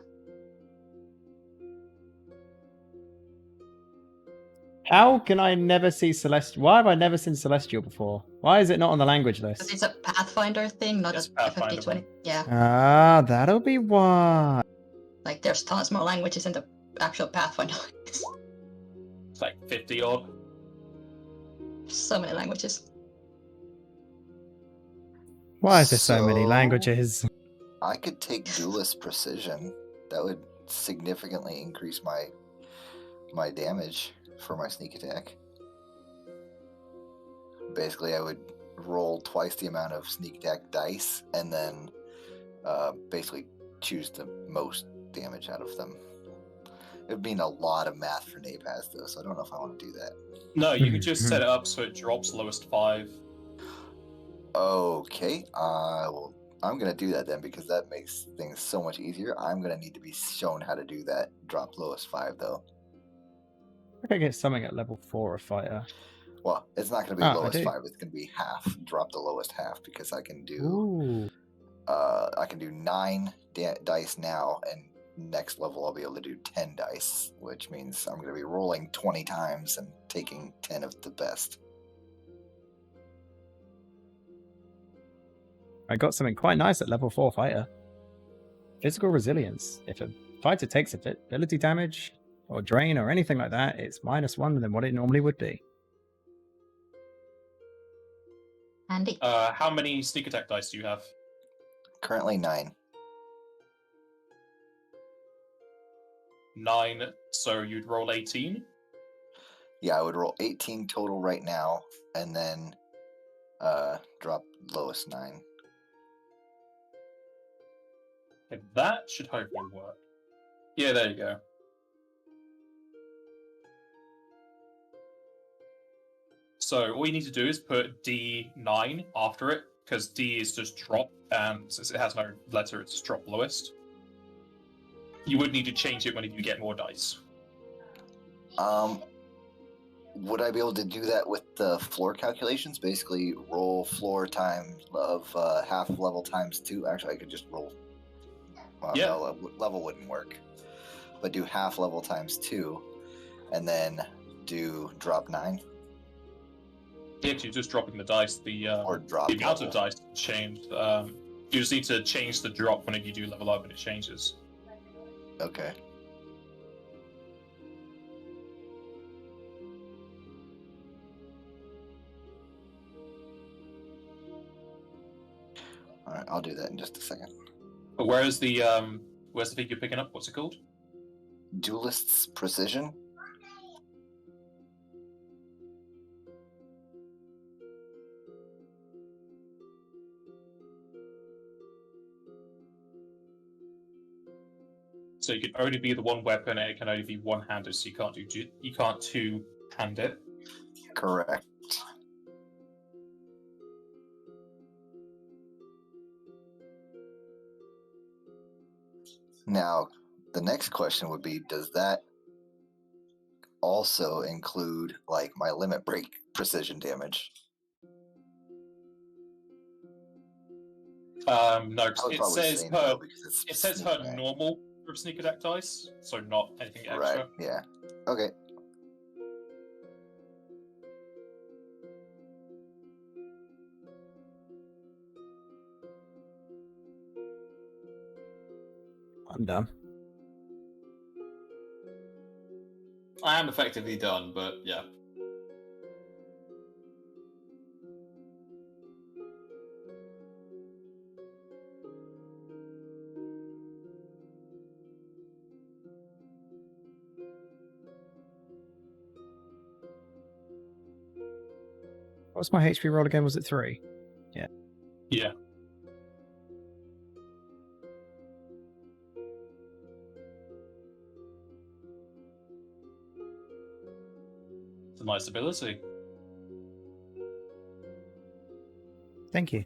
How can I never see Celestial? Why have I never seen Celestial before? Why is it not on the language Because list? it's a Pathfinder thing, not It's a Pathfinder FFD20. one. Yeah. Ah, that'll be why. Like, there's tons more languages in the actual Pathfinder. It's like 50 odd. So many languages. Why is there so many So- languages? I could take Duelist Precision. That would significantly increase my damage for my sneak attack. Basically, I would roll twice the amount of sneak attack dice and then basically choose the most damage out of them. It would mean a lot of math for Napaz, though, so I don't know if I want to do that. No, you could just set it up so it drops lowest 5. Okay, well, I'm going to do that then because that makes things so much easier. I'm going to need to be shown how to do that. Drop lowest 5, though. I could get something at level 4 a fighter. Well, it's not going to be I lowest do. 5. It's going to be half. Drop the lowest half because I can do Ooh. I can do 9 dice now, and next level I'll be able to do 10 dice, which means I'm going to be rolling 20 times and taking 10 of the best. I got something quite nice at level 4 fighter. Physical resilience. If a fighter takes ability damage or drain or anything like that, it's -1 than what it normally would be. Handy. How many sneak attack dice do you have? Currently 9. 9, so you'd roll 18? Yeah, I would roll 18 total right now, and then drop lowest 9. Okay, that should hopefully work. Yeah, there you go. So all you need to do is put D9 after it, because D is just drop, and since it has no letter, it's drop lowest. You would need to change it when you get more dice. Would I be able to do that with the floor calculations? Basically, roll floor times of half level times 2. Actually, I could just roll. Well, Yeah. no, level wouldn't work. But do half level times 2, and then do drop 9. Yeah, you're just dropping the dice. Or drop the amount of level. dice changed. You just need to change the drop whenever you do level up, and it changes. Okay. Alright, I'll do that in just a second. But where's the thing you're picking up? What's it called? Duelist's Precision. So you can only be the one weapon, and it can only be one-handed. So you can't two-hand it. Correct. Now, the next question would be, does that also include like my limit break precision damage? No, I would it probably says say her. no because it's It says sneak her attack. normal for sneak attack dice, so not anything extra. Right. Yeah. Okay. I'm done. I am effectively done, but yeah. What's my HP roll again? Was it 3? Yeah. It's a nice ability. Thank you.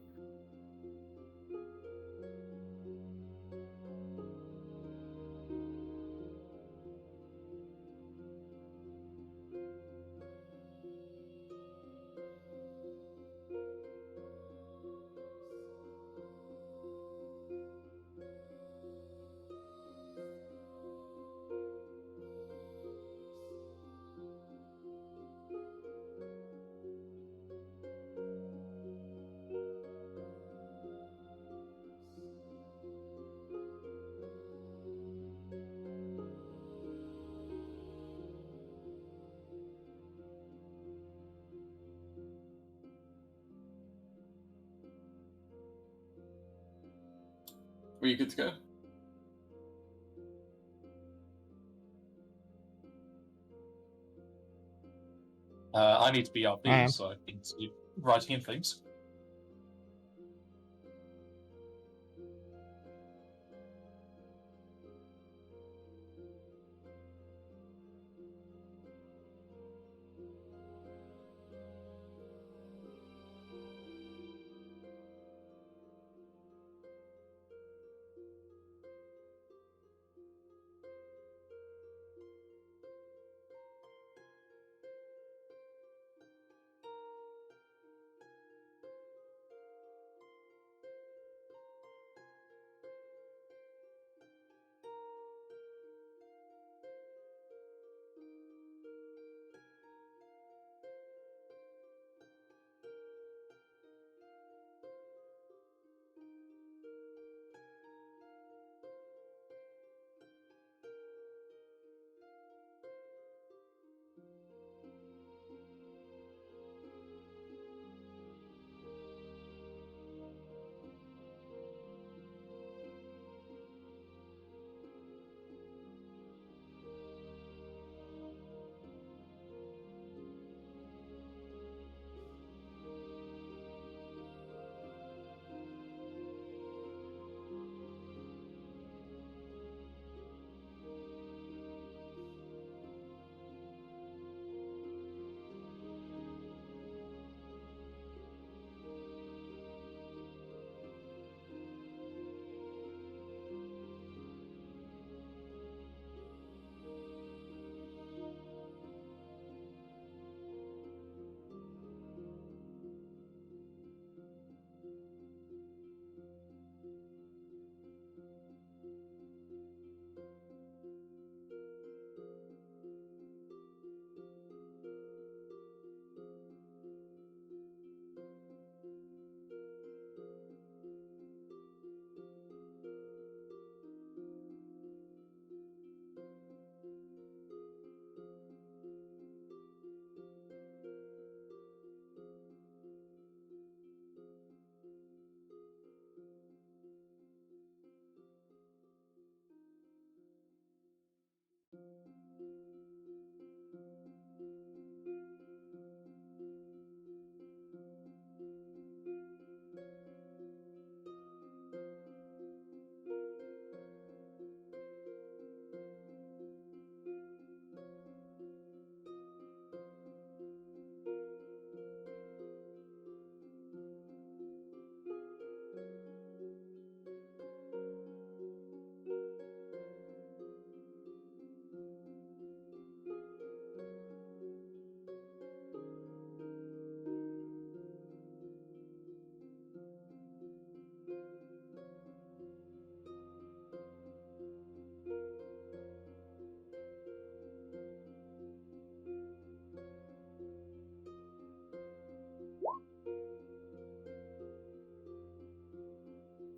Were you good to go? I need to be I RP, am. so I need to be writing in things.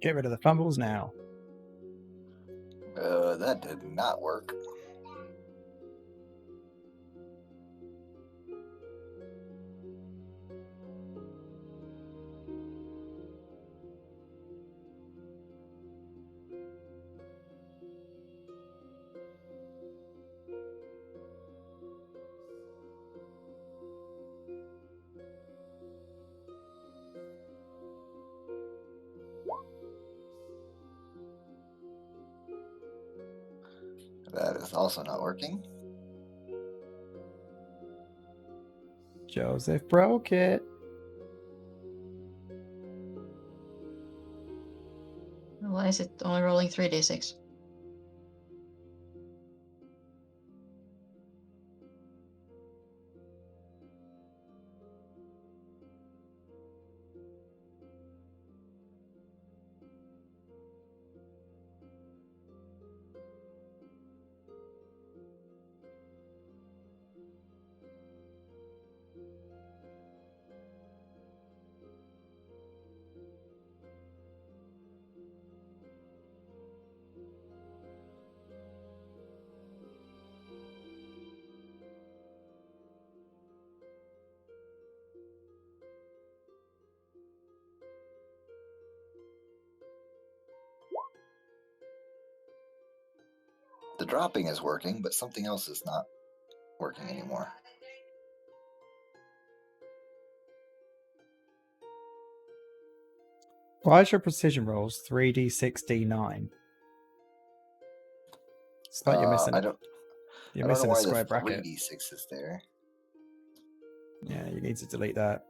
Get rid of the fumbles now. That did not work. That is also not working. Joseph broke it. Why is it only rolling 3d6? The dropping is working, but something else is not working anymore. Why is your precision rolls 3d6d9? It's like you're missing I it. don't. You're I don't know missing a why square the bracket. 3d6 is there. Yeah, you need to delete that.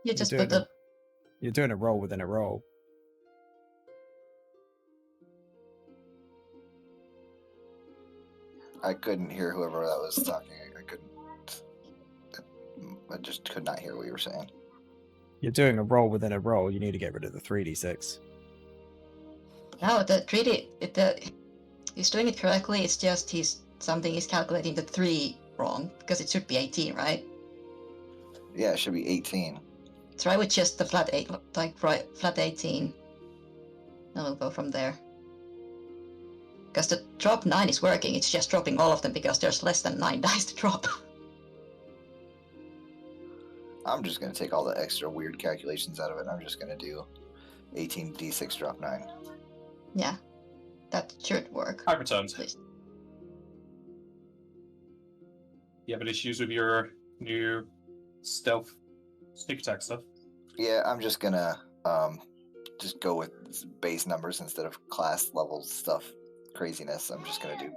You just put the. You're doing a roll within a roll. I couldn't hear whoever that was talking. I couldn't. I just could not hear what you were saying. You're doing a roll within a roll. You need to get rid of the 3d6. No, the 3D. He's doing it correctly. It's just he's calculating the 3 wrong because it should be 18, right? Yeah, it should be 18. Try with just the flat 8, flat 18. And we'll go from there. Because the drop 9 is working. It's just dropping all of them because there's less than 9 dice to drop. I'm just going to take all the extra weird calculations out of it. I'm just going to do 18d6 drop 9. Yeah, that should work. Hi, returns. At least. You have any issues with your new stealth sneak attack stuff? Yeah, I'm just going to just go with base numbers instead of class level stuff craziness. I'm just going to do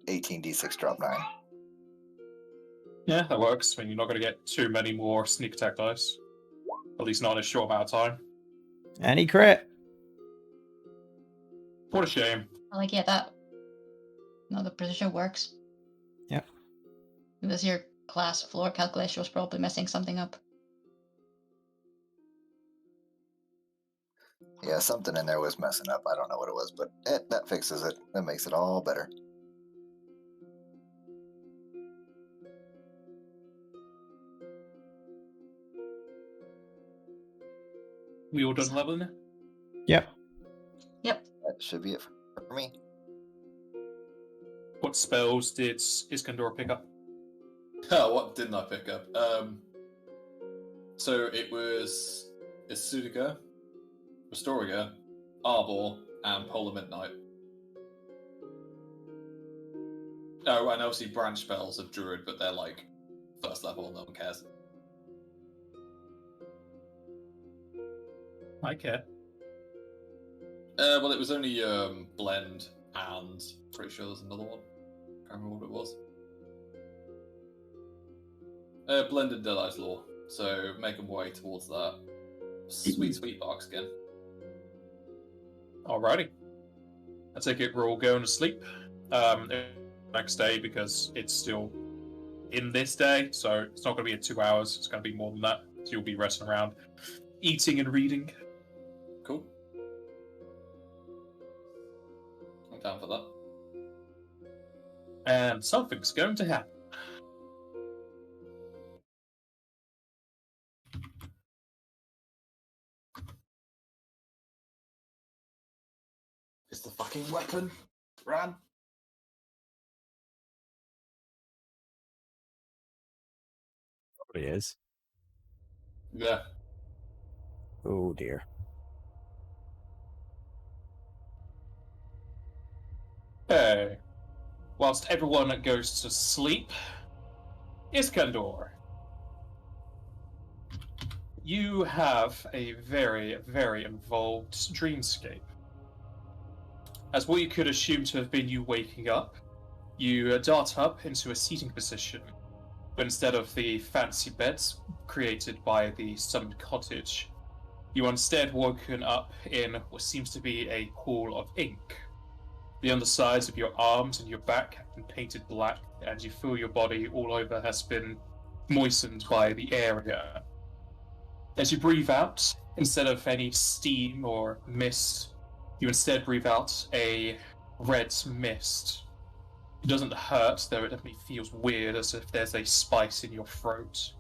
18d6 drop 9. Yeah, that works. I mean, you're not going to get too many more sneak attack dice. At least not in a short amount of time. Any crit? What a shame. Like, yeah, that. No, the precision works. Yep. Because your class floor calculation was probably messing something up. Yeah, something in there was messing up. I don't know what it was, but that fixes it. That makes it all better. We all done leveling? Yep. Yep. That should be it for me. What spells did Iskandar pick up? Oh, what didn't I pick up? So it was Isudiga, Restoriga, Arbor, and Polar Midnight. Oh, and obviously branch spells of Druid, but they're like first level, no one cares. I care. Well, it was only Blend, and pretty sure there's another one. Can't remember what it was. Blend and Deadeyes Law. So make them way towards that. Sweet bark skin. Alrighty. I take it we're all going to sleep. Next day, because it's still in this day, so it's not going to be at 2 hours. It's going to be more than that. So you'll be resting around, eating and reading. Cool. I'm down for that. And something's going to happen. It's the fucking weapon. Ran. Probably is. Yeah. Oh dear. Okay. Whilst everyone goes to sleep, Iskandar, you have a very, very involved dreamscape. As what you could assume to have been you waking up, you dart up into a seating position, but instead of the fancy beds created by the summoned cottage, you are instead woken up in what seems to be a pool of ink. The undersides of your arms and your back have been painted black, and you feel your body all over has been moistened by the area. As you breathe out, instead of any steam or mist, you instead breathe out a red mist. It doesn't hurt, though it definitely feels weird, as if there's a spice in your throat.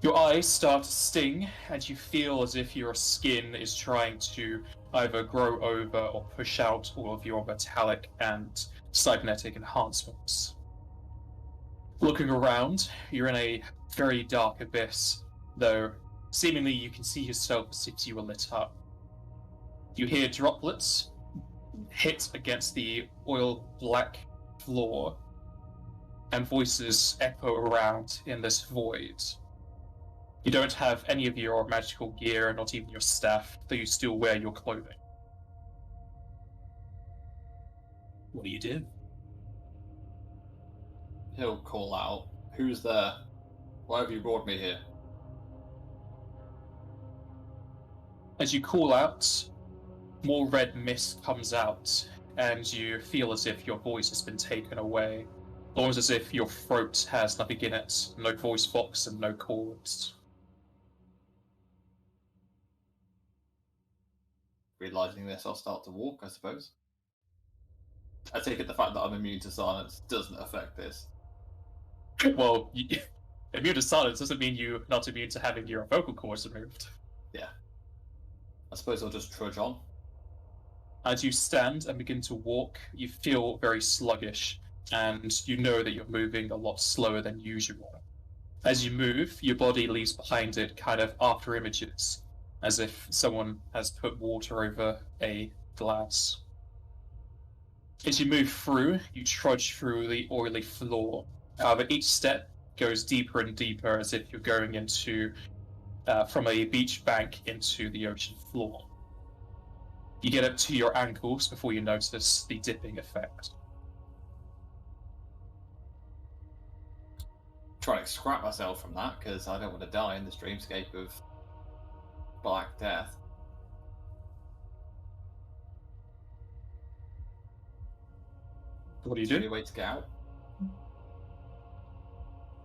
Your eyes start to sting, and you feel as if your skin is trying to either grow over or push out all of your metallic and cybernetic enhancements. Looking around, you're in a very dark abyss, though seemingly you can see yourself as if you were lit up. You hear droplets hit against the oil-black floor, and voices echo around in this void. You don't have any of your magical gear, not even your staff, though you still wear your clothing. What do you do? He'll call out, "Who's there? Why have you brought me here?" As you call out, more red mist comes out, and you feel as if your voice has been taken away, almost as if your throat has nothing in it, no voice box and no cords. Realizing this, I'll start to walk, I suppose. I take it the fact that I'm immune to silence doesn't affect this. Well, immune to silence doesn't mean you're not immune to having your vocal cords removed. Yeah. I suppose I'll just trudge on. As you stand and begin to walk, you feel very sluggish, and you know that you're moving a lot slower than usual. As you move, your body leaves behind it kind of after images, as if someone has put water over a glass. As you move through, you trudge through the oily floor. However, each step goes deeper and deeper, as if you're going into from a beach bank into the ocean floor. You get up to your ankles before you notice the dipping effect. Trying to scrap myself from that, because I don't want to die in this dreamscape of Black Death. What do you Is there do? any way to get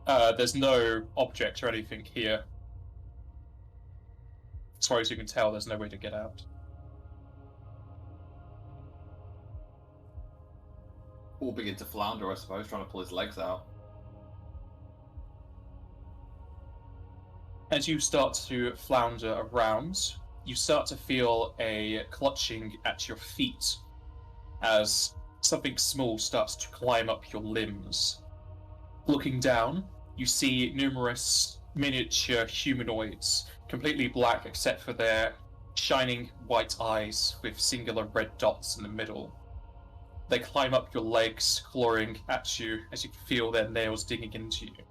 out? There's no object or anything here. As far as you can tell, there's no way to get out. Or begin to flounder, I suppose, trying to pull his legs out. As you start to flounder around, you start to feel a clutching at your feet as something small starts to climb up your limbs. Looking down, you see numerous miniature humanoids, completely black except for their shining white eyes with singular red dots in the middle. They climb up your legs, clawing at you as you feel their nails digging into you.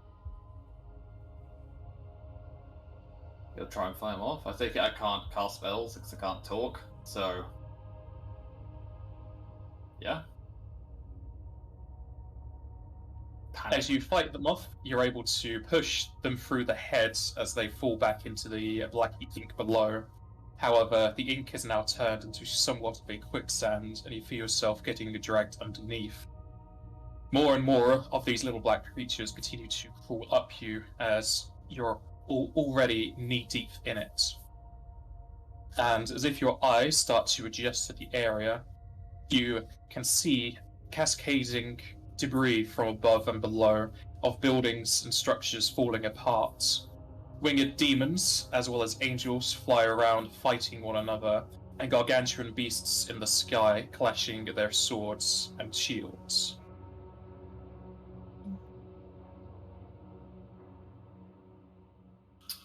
He'll try and fight him off. I take it I can't cast spells because I can't talk, so... yeah. Panic. As you fight them off, you're able to push them through the heads as they fall back into the black ink below. However, the ink has now turned into somewhat of a quicksand, and you feel yourself getting dragged underneath. More and more of these little black creatures continue to crawl up you as you're already knee-deep in it. And as if your eyes start to adjust to the area, you can see cascading debris from above and below of buildings and structures falling apart. Winged demons, as well as angels, fly around fighting one another, and gargantuan beasts in the sky clashing their swords and shields.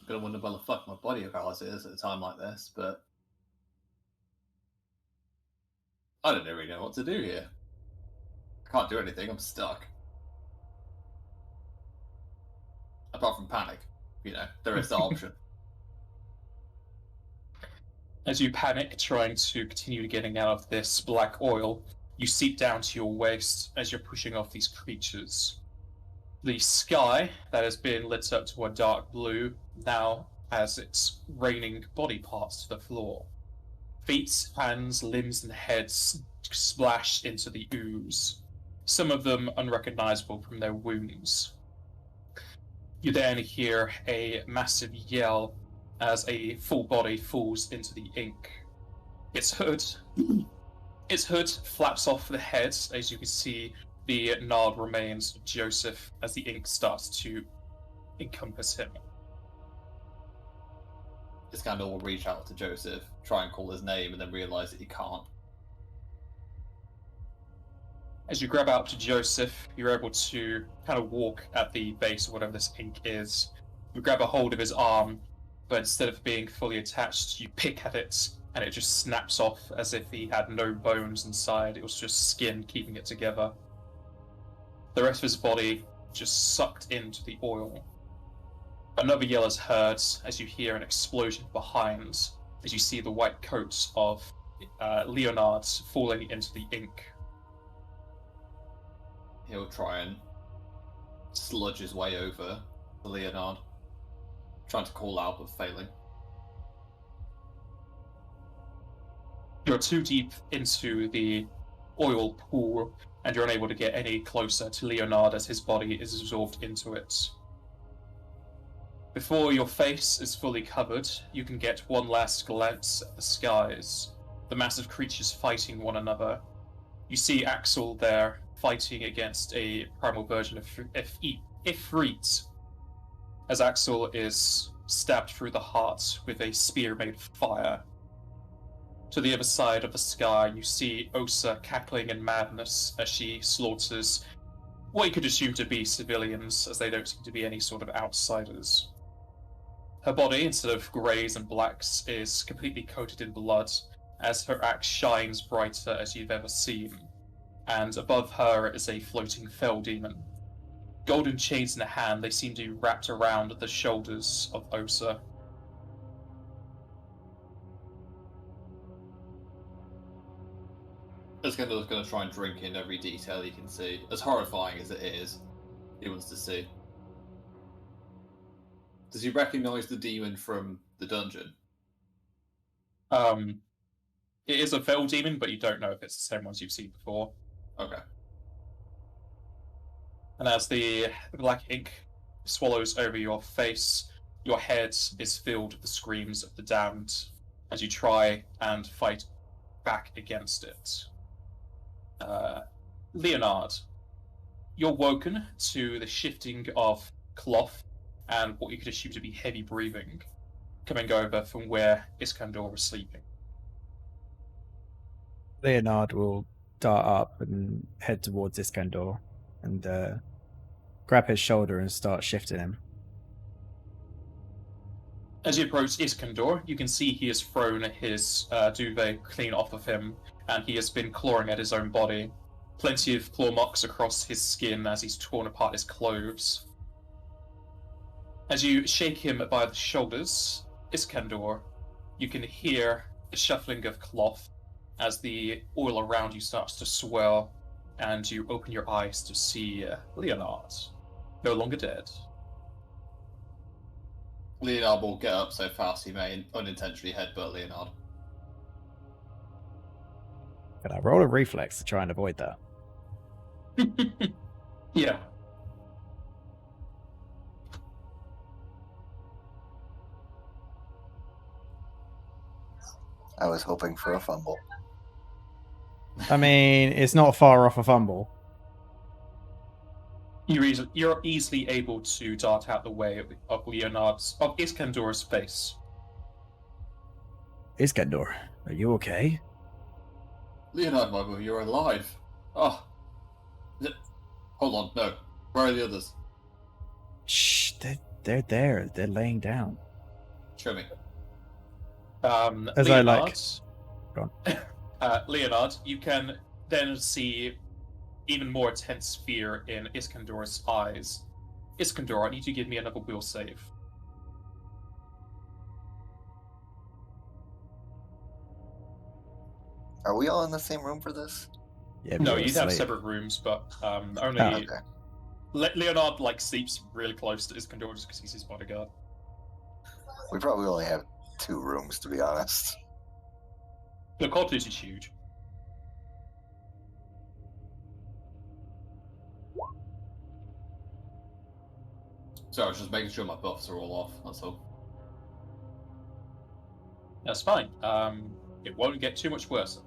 I'm gonna wonder where the fuck my body of ours is at a time like this, but I don't really know what to do here. I can't do anything, I'm stuck. Apart from panic. You know, there is the option. As you panic, trying to continue getting out of this black oil, you seep down to your waist as you're pushing off these creatures. The sky, that has been lit up to a dark blue, now has its raining body parts to the floor. Feet, hands, limbs, and heads splash into the ooze, some of them unrecognizable from their wounds. You then hear a massive yell as a full body falls into the ink. Its hood flaps off the head, as you can see the gnarled remains of Joseph as the ink starts to encompass him. Iskander will reach out to Joseph, try and call his name, and then realise that he can't. As you grab out to Joseph, you're able to kind of walk at the base of whatever this ink is. You grab a hold of his arm, but instead of being fully attached, you pick at it, and it just snaps off as if he had no bones inside. It was just skin keeping it together. The rest of his body just sucked into the oil. Another yell is heard as you hear an explosion behind, as you see the white coat of Leonard falling into the ink. He'll try and sludge his way over to Leonard, trying to call out but failing. You're too deep into the oil pool, and you're unable to get any closer to Leonard as his body is absorbed into it. Before your face is fully covered, you can get one last glance at the skies, the massive creatures fighting one another. You see Axel there, fighting against a primal version of Ifrit, as Axel is stabbed through the heart with a spear made of fire. To the other side of the sky, you see Osa cackling in madness as she slaughters what you could assume to be civilians, as they don't seem to be any sort of outsiders. Her body, instead of greys and blacks, is completely coated in blood, as her axe shines brighter as you've ever seen. And above her is a floating fell demon. Golden chains in a hand, they seem to be wrapped around the shoulders of Osa. Iskander's going to try and drink in every detail he can see. As horrifying as it is, he wants to see. Does he recognise the demon from the dungeon? It is a fell demon, but you don't know if it's the same ones you've seen before. Okay. And as the black ink swallows over your face, your head is filled with the screams of the damned as you try and fight back against it. Leonard, you're woken to the shifting of cloth and what you could assume to be heavy breathing coming over from where Iskander was sleeping. Leonard will dart up and head towards Iskandar and grab his shoulder and start shifting him. As you approach Iskandar, you can see he has thrown his duvet clean off of him, and he has been clawing at his own body. Plenty of claw marks across his skin as he's torn apart his clothes. As you shake him by the shoulders, Iskandar, you can hear the shuffling of cloth as the oil around you starts to swirl, and you open your eyes to see Leonard, no longer dead. Leonard will get up so fast he may unintentionally headbutt Leonard. Can I roll a reflex to try and avoid that? Yeah. I was hoping for a fumble. I mean, it's not far off a fumble. You're easily able to dart out the way of Iskandar's face. Iskandar, are you okay? Leonard, my boy, you're alive. Oh. Hold on, no. Where are the others? Shh, they're there. They're laying down. Show me. As Leonard, I like... Go on. Leonard, you can then see even more intense fear in Iskandar's eyes. Iskandar, I need you to give me another will save. Are we all in the same room for this? Yeah, No, you're you'd have asleep. separate rooms, but only Oh, okay. Leonard sleeps really close to Iskandar just because he's his bodyguard. We probably only have 2 rooms, to be honest. The cottage is huge. So I was just making sure my buffs are all off, that's all. That's fine. It won't get too much worse.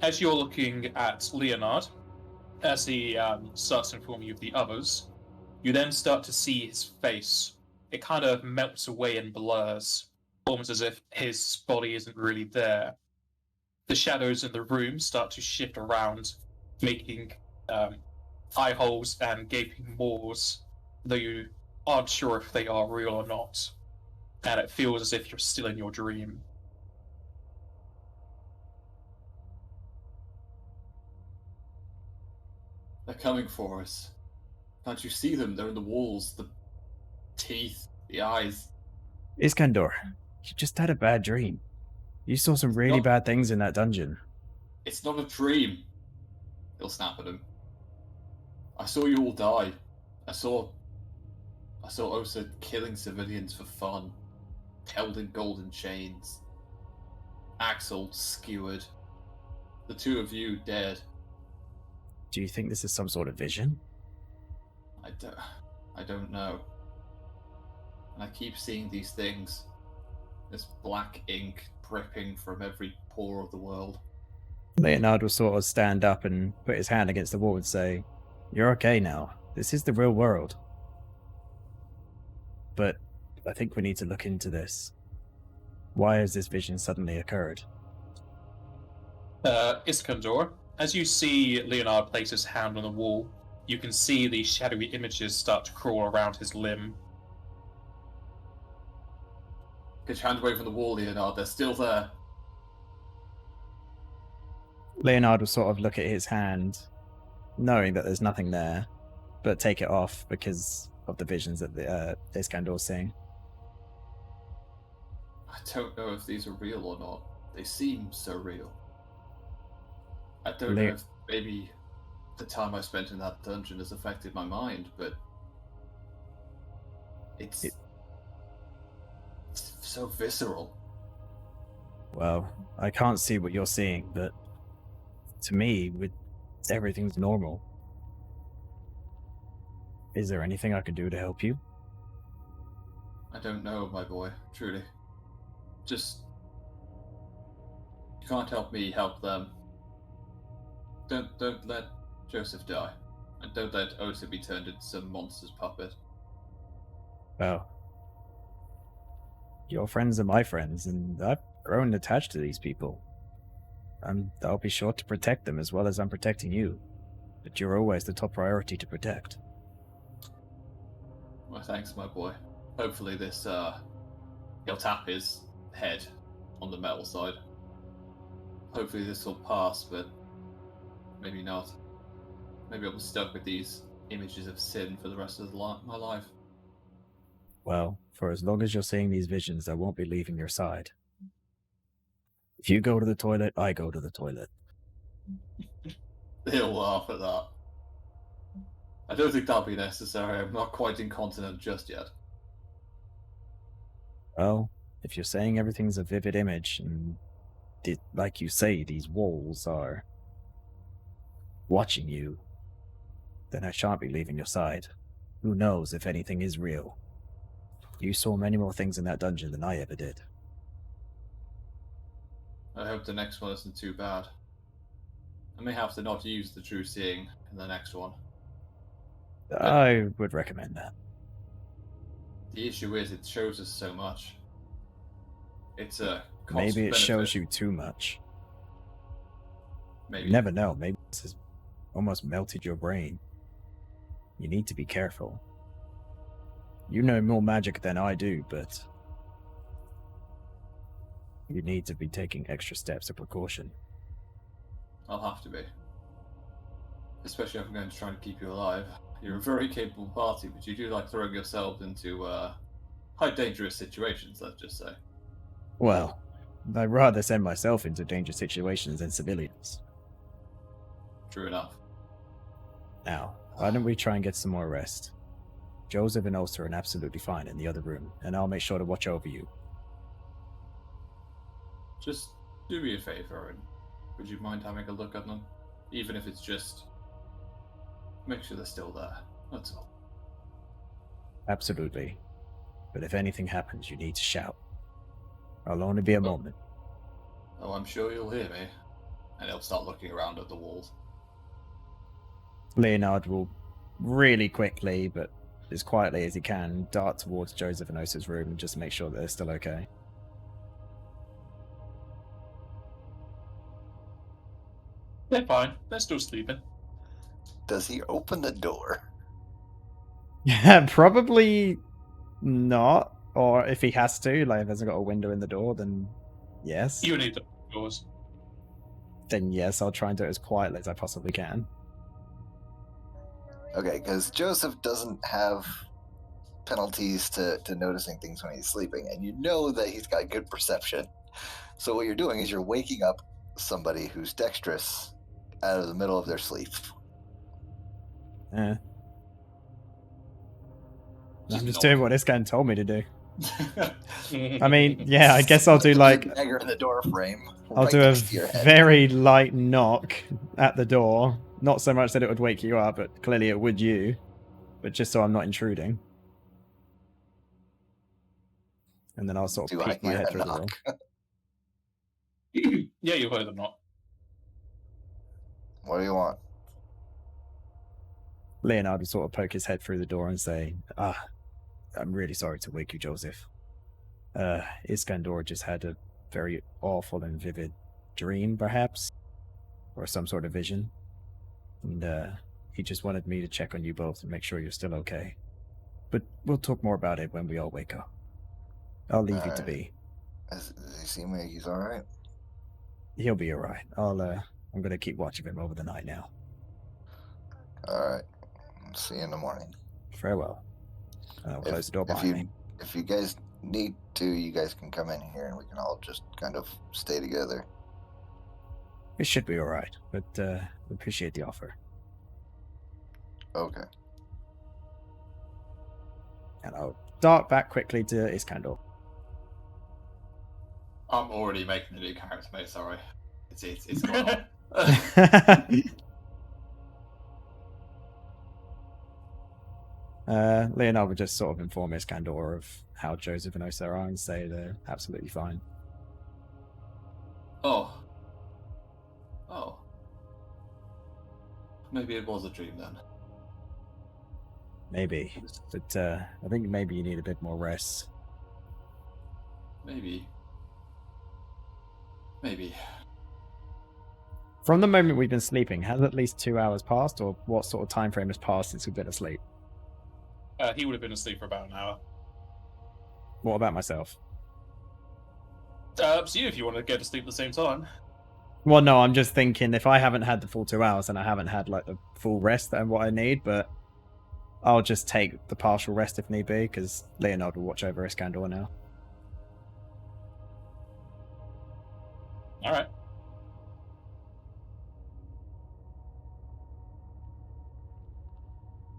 As you're looking at Leonard, as he starts to inform you of the others, you then start to see his face. It kind of melts away and blurs, almost as if his body isn't really there. The shadows in the room start to shift around, making eye holes and gaping maws, though you aren't sure if they are real or not. And it feels as if you're still in your dream. They're coming for us. Can't you see them? They're in the walls, the teeth, the eyes. Iskandar, you just had a bad dream. You saw some really Not- bad things in that dungeon. It's not a dream. He'll snap at him. I saw you all die. I saw Osa killing civilians for fun. Held in golden chains. Axel skewered. The 2 of you dead. Do you think this is some sort of vision? I don't know. And I keep seeing these things. This black ink dripping from every pore of the world. Leonard will sort of stand up and put his hand against the wall and say, "You're okay now. This is the real world. But I think we need to look into this. Why has this vision suddenly occurred?" Iskandar, as you see Leonard place his hand on the wall, you can see the shadowy images start to crawl around his limb. Get your hand away from the wall, Leonard. They're still there. Leonard will sort of look at his hand, knowing that there's nothing there, but take it off because of the visions that Iskandar's seeing. I don't know if these are real or not. They seem so real. I don't know if maybe the time I spent in that dungeon has affected my mind, but it's so visceral. Well, I can't see what you're seeing, but to me, everything's normal. Is there anything I could do to help you? I don't know, my boy, truly. Just... You can't help me help them. Don't let Joseph die. And don't let Osa be turned into some monster's puppet. Well, your friends are my friends, and I've grown attached to these people. I'll be sure to protect them as well as I'm protecting you. But you're always the top priority to protect. Well, thanks, my boy. Hopefully this, he'll tap his head on the metal side. Hopefully this will pass, but maybe not. Maybe I'll be stuck with these images of sin for the rest of my life. Well, for as long as you're seeing these visions, I won't be leaving your side. If you go to the toilet, I go to the toilet. He'll laugh at that. I don't think that'll be necessary. I'm not quite incontinent just yet. Well, if you're saying everything's a vivid image, and like you say, these walls are watching you, then I shan't be leaving your side. Who knows if anything is real? You saw many more things in that dungeon than I ever did. I hope the next one isn't too bad. I may have to not use the true seeing in the next one. I would recommend that. The issue is it shows us so much. It's a cost Maybe it shows benefit. you too much. Maybe. You never know. Maybe this has almost melted your brain. You need to be careful. You know more magic than I do, but you need to be taking extra steps of precaution. I'll have to be. Especially if I'm going to try and keep you alive. You're a very capable party, but you do like throwing yourself into high dangerous situations, let's just say. Well, I'd rather send myself into dangerous situations than civilians. True enough. Now, why don't we try and get some more rest? Joseph and Ulster are absolutely fine in the other room, and I'll make sure to watch over you. Just do me a favor, and would you mind having a look at them? Even if it's just make sure they're still there. That's all. Absolutely. But if anything happens, you need to shout. I'll only be a moment. Oh, I'm sure you'll hear me. And he'll start looking around at the walls. Leonard will really quickly, but as quietly as he can, dart towards Joseph and Osa's room and just make sure that they're still okay. They're fine. They're still sleeping. Does he open the door? Yeah, probably not. Or if he has to, like if there's got a window in the door, then yes. You need the doors. Then yes, I'll try and do it as quietly as I possibly can. Okay, because Joseph doesn't have penalties to noticing things when he's sleeping, and you know that he's got good perception. So what you're doing is you're waking up somebody who's dexterous out of the middle of their sleep. I'm just knock. doing what this guy told me to do. I mean, yeah, I guess I'll do like dagger in the door frame. I'll right do a next to your head. very light knock at the door. Not so much that it would wake you up, but clearly it would you. But just so I'm not intruding. And then I'll sort of Do I peek my hear head a through the door. knock? Yeah, you heard them not. What do you want? Leonard would sort of poke his head through the door and say, I'm really sorry to wake you, Joseph. Iskandar just had a very awful and vivid dream, perhaps? Or some sort of vision. And he just wanted me to check on you both and make sure you're still okay. But we'll talk more about it when we all wake up. I'll leave you to Alright. be. Does he seem like he's alright? He'll be alright. I'm gonna keep watch of him over the night now. Alright. See you in the morning. Farewell. And I'll close the door behind me. If you guys need to, you guys can come in here and we can all just kind of stay together. It should be alright, but appreciate the offer. Okay. And I'll dart back quickly to Iskandar. I'm already making the new character, mate. Sorry, it's gone on. Leonard would just sort of inform Iskandar of how Joseph and Osa are and say they're absolutely fine. Oh. Maybe it was a dream then. Maybe. But I think maybe you need a bit more rest. Maybe. From the moment we've been sleeping, has at least 2 hours passed, or what sort of time frame has passed since we've been asleep? He would have been asleep for about an hour. What about myself? Up to you if you want to go to sleep at the same time. Well, no, I'm just thinking if I haven't had the full 2 hours, then I haven't had like the full rest and what I need, but I'll just take the partial rest if need be, because Leonard will watch over Iskandar now. Alright.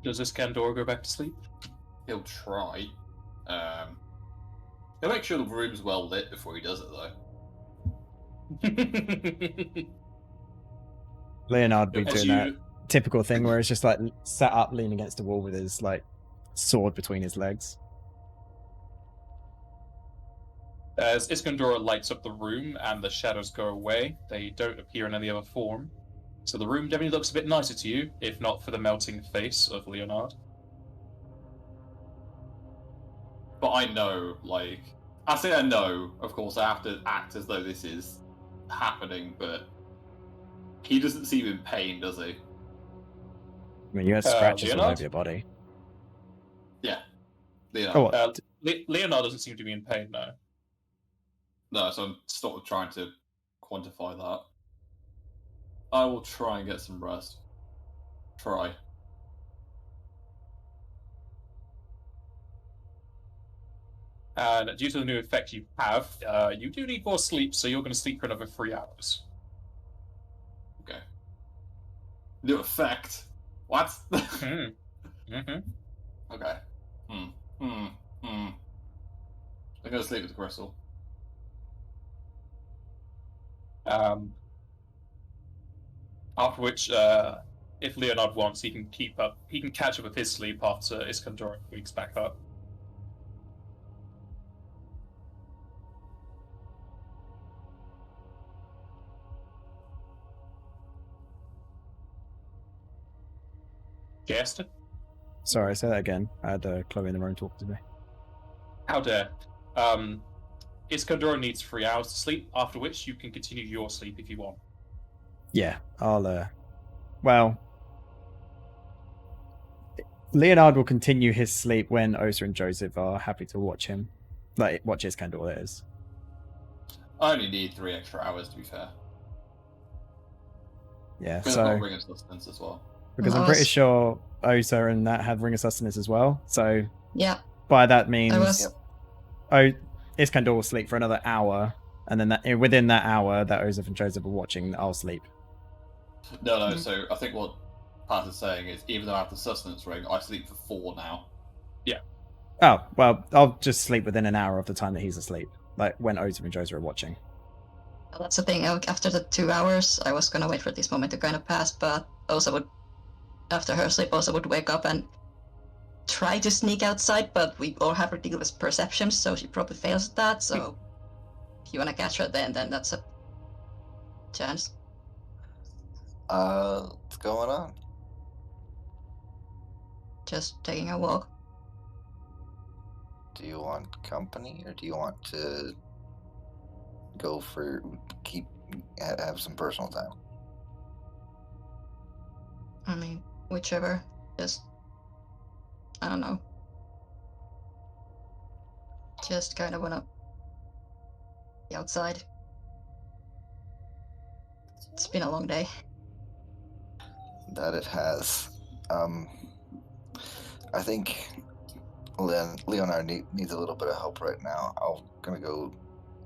Does Iskandar go back to sleep? He'll try. He'll make sure the room's well lit before he does it, though. Leonard be As doing that typical thing where it's just like sat up, leaning against the wall with his like sword between his legs. As Iskandar lights up the room and the shadows go away, they don't appear in any other form. So the room definitely looks a bit nicer to you, if not for the melting face of Leonard. But I know, like, I say I know, of course, I have to act as though this is happening, but he doesn't seem in pain, does he? I mean, you had scratches all Leonard? over your body. Yeah. Leonard. Oh, what? Leonard doesn't seem to be in pain, no. No, so I'm sort of trying to quantify that. I will try and get some rest. Try. And due to the new effect you have, you do need more sleep, so you're going to sleep for another 3 hours. Okay. New effect? What? Mm-hmm. Okay. I'm gonna sleep with the crystal. After which, if Leonard wants, he can catch up with his sleep after Iskandar wakes back up. Guessed? Sorry, say that again. I had Chloe in the room talking to me. How dare. Iskandar needs 3 hours to sleep, after which you can continue your sleep if you want. Yeah, I'll, well, Leonard will continue his sleep when Osa and Joseph are happy to watch him. Like, watch his candle, that is. I only need 3 extra hours, to be fair. Yeah, Because so... I've got Ring of Sustenance as well. Because I'm pretty sure Osa and that had Ring of Sustenance as well, so... Yeah. By that means... was... Iskandar will sleep for another hour, and then within that hour that Osa and Joseph are watching, I'll sleep. No, so I think what Pat is saying is, even though I have the Sustenance Ring, I sleep for 4 now. Yeah. Oh, well, I'll just sleep within an hour of the time that he's asleep, like when Osa and Joseph are watching. Well, that's the thing, after the 2 hours, I was gonna wait for this moment to kind of pass, but Osa would, after her sleep, Osa would wake up and try to sneak outside, but we all have ridiculous perceptions, so she probably fails at that, so if you wanna catch her then that's a chance. What's going on? Just taking a walk. Do you want company, or do you want to go for have some personal time? I mean, whichever. Just, I don't know. Just kind of wanna be outside. It's been a long day. That it has. I think Leonard needs a little bit of help right now. I'm gonna go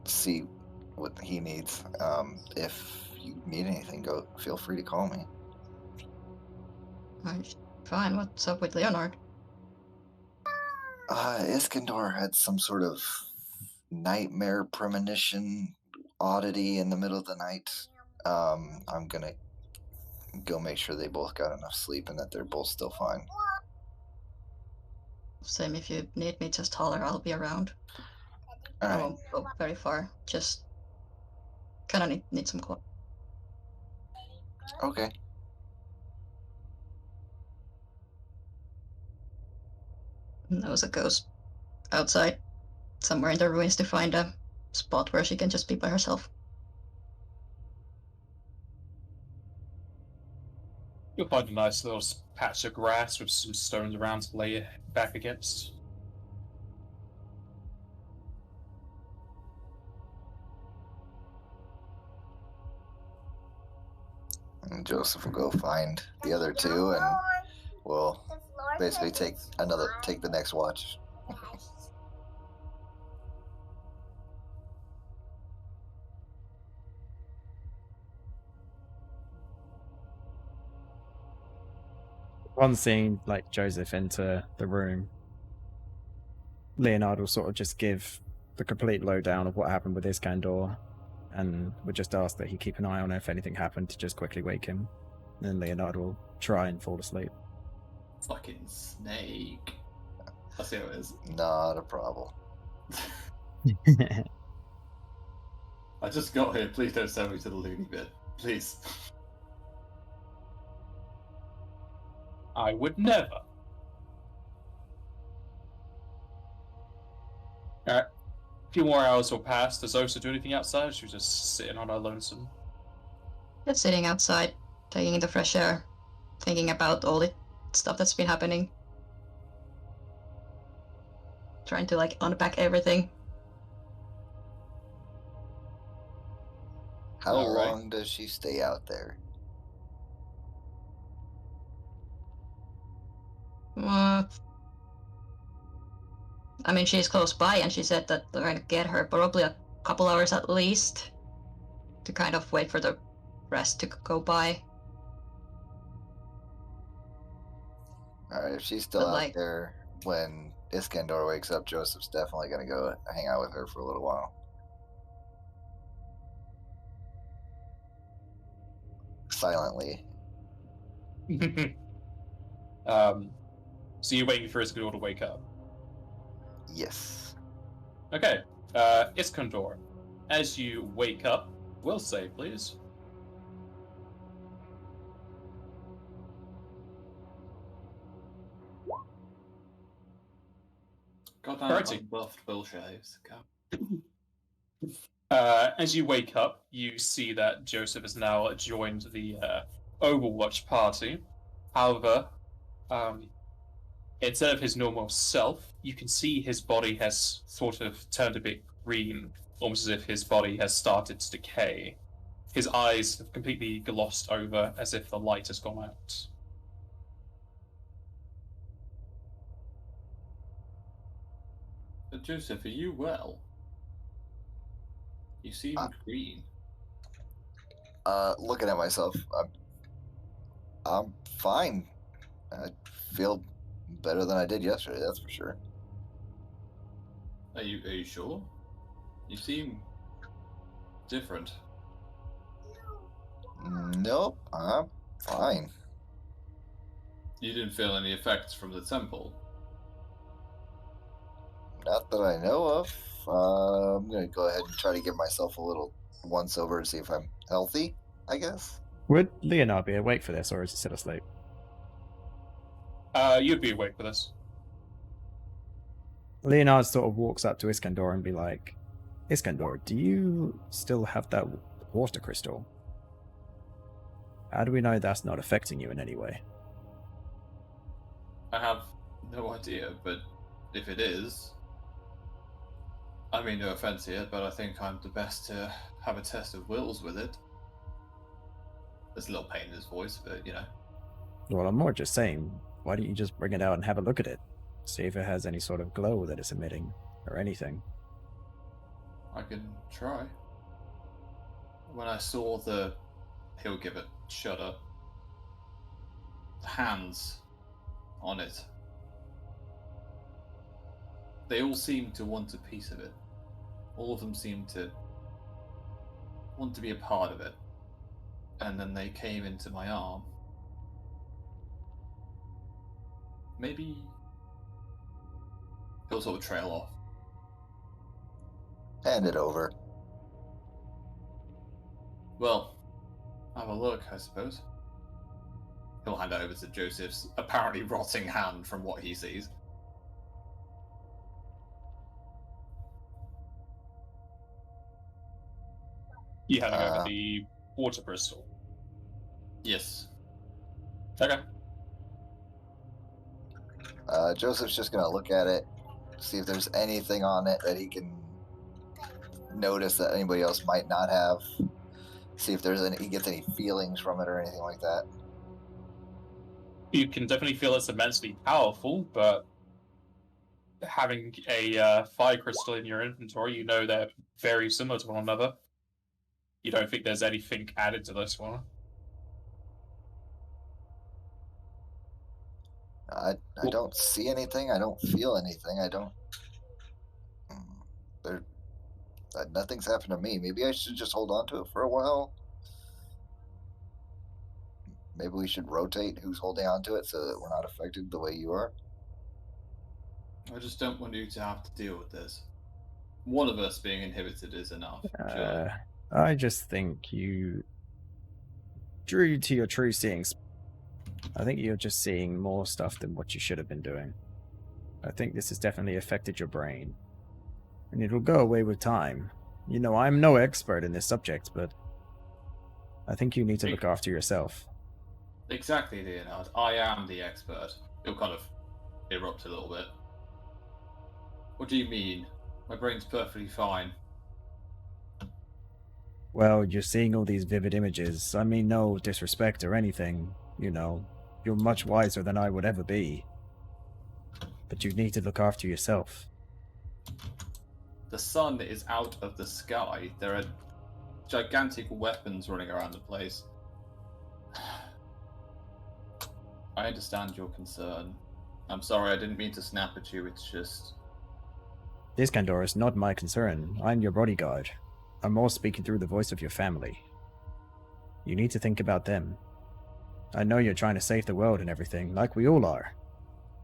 see what he needs. If you need anything, feel free to call me. Fine, what's up with Leonard? Iskandar had some sort of nightmare premonition oddity in the middle of the night. I'm gonna go make sure they both got enough sleep and that they're both still fine. Same, if you need me, just holler, I'll be around. All right. I won't go very far, just kind of need some clothes. Okay. Osa goes outside, somewhere in the ruins, to find a spot where she can just be by herself. You'll find a nice little patch of grass with some stones around to lay your back against. And Joseph will go find the other two, and we'll basically take the next watch. Upon seeing like Joseph enter the room, Leonard will sort of just give the complete lowdown of what happened with Iskandar, and would just ask that he keep an eye on her if anything happened, to just quickly wake him. Then Leonard will try and fall asleep. Fucking snake. I see how it is. Not a problem. I just got here. Please don't send me to the loony bit. Please. I would never. Alright. A few more hours will pass. Does Osa do anything outside? She's just sitting on her lonesome. Just sitting outside, taking in the fresh air, thinking about all the stuff that's been happening. Trying to like unpack everything. How All right. long does she stay out there? I mean, she's close by, and she said that they're gonna get her probably a couple hours at least to kind of wait for the rest to go by. Alright, if she's still But, out like- there when Iskandar wakes up, Joseph's definitely gonna go hang out with her for a little while. Silently. So you're waiting for Iskandar to wake up. Yes. Okay. Iskandar, as you wake up, will save, please. Goddamn Alrighty. unbuffed will shaves. God. As you wake up, you see that Joseph has now joined the Overwatch party. However, instead of his normal self, you can see his body has sort of turned a bit green, almost as if his body has started to decay. His eyes have completely glossed over, as if the light has gone out. Joseph, are you well? You seem green. Looking at myself, I'm fine. I feel better than I did yesterday, that's for sure. Are you sure? You seem different. Nope, I'm fine. You didn't feel any effects from the temple. Not that I know of. I'm gonna go ahead and try to give myself a little once over to see if I'm healthy, I guess. Would Leonard be awake for this, or is he still asleep? You'd be awake with us. Leonard sort of walks up to Iskandar and be like, Iskandar, do you still have that water crystal? How do we know that's not affecting you in any way? I have no idea, but if it is, I mean no offense here, but I think I'm the best to have a test of wills with it. There's a little pain in his voice, but you know. Well, I'm more just saying, why don't you just bring it out and have a look at it? See if it has any sort of glow that it's emitting, or anything. I can try. When I saw he'll give a shudder, hands on it, they all seemed to want a piece of it. All of them seemed to want to be a part of it. And then they came into my arm. Maybe he'll sort of trail off. Hand it over. Well, have a look, I suppose. He'll hand it over to Joseph's apparently rotting hand from what he sees. You handing over the water crystal. Yes. Okay. Joseph's just gonna look at it, see if there's anything on it that he can notice that anybody else might not have. See if he gets any feelings from it or anything like that. You can definitely feel it's immensely powerful, but having a fire crystal in your inventory, you know they're very similar to one another. You don't think there's anything added to this one? I don't see anything. I don't feel anything. I don't. Nothing's happened to me. Maybe I should just hold on to it for a while. Maybe we should rotate who's holding on to it so that we're not affected the way you are. I just don't want you to have to deal with this. One of us being inhibited is enough. Surely. I just think you drew to your true seeing. I think you're just seeing more stuff than what you should have been doing. I think this has definitely affected your brain. and it'll go away with time. You know, I'm no expert in this subject, but I think you need to look after yourself. Exactly, Leonard. I am the expert. He'll kind of erupt a little bit. What do you mean? My brain's perfectly fine. Well, you're seeing all these vivid images. I mean, no disrespect or anything. You know, you're much wiser than I would ever be. But you need to look after yourself. The sun is out of the sky. There are gigantic weapons running around the place. I understand your concern. I'm sorry, I didn't mean to snap at you. It's just... Iskandar is not my concern. I'm your bodyguard. I'm more speaking through the voice of your family. You need to think about them. I know you're trying to save the world and everything, like we all are.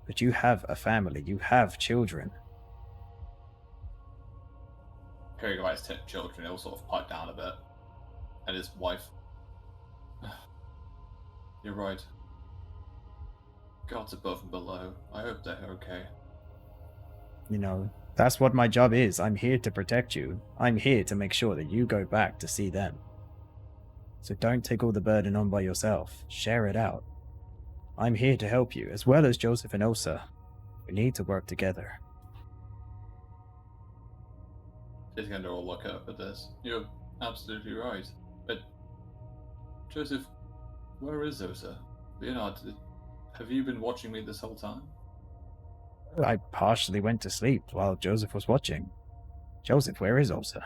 But you have a family. You have children. Hearing about his children, he'll sort of pipe down a bit. And his wife. You're right. God's above and below. I hope they're okay. You know, that's what my job is. I'm here to protect you. I'm here to make sure that you go back to see them. So don't take all the burden on by yourself. Share it out. I'm here to help you, as well as Joseph and Osa. We need to work together. Iskander will look up at this. You're absolutely right. But, Joseph, where is Osa? Leonard, have you been watching me this whole time? I partially went to sleep while Joseph was watching. Joseph, where is Osa?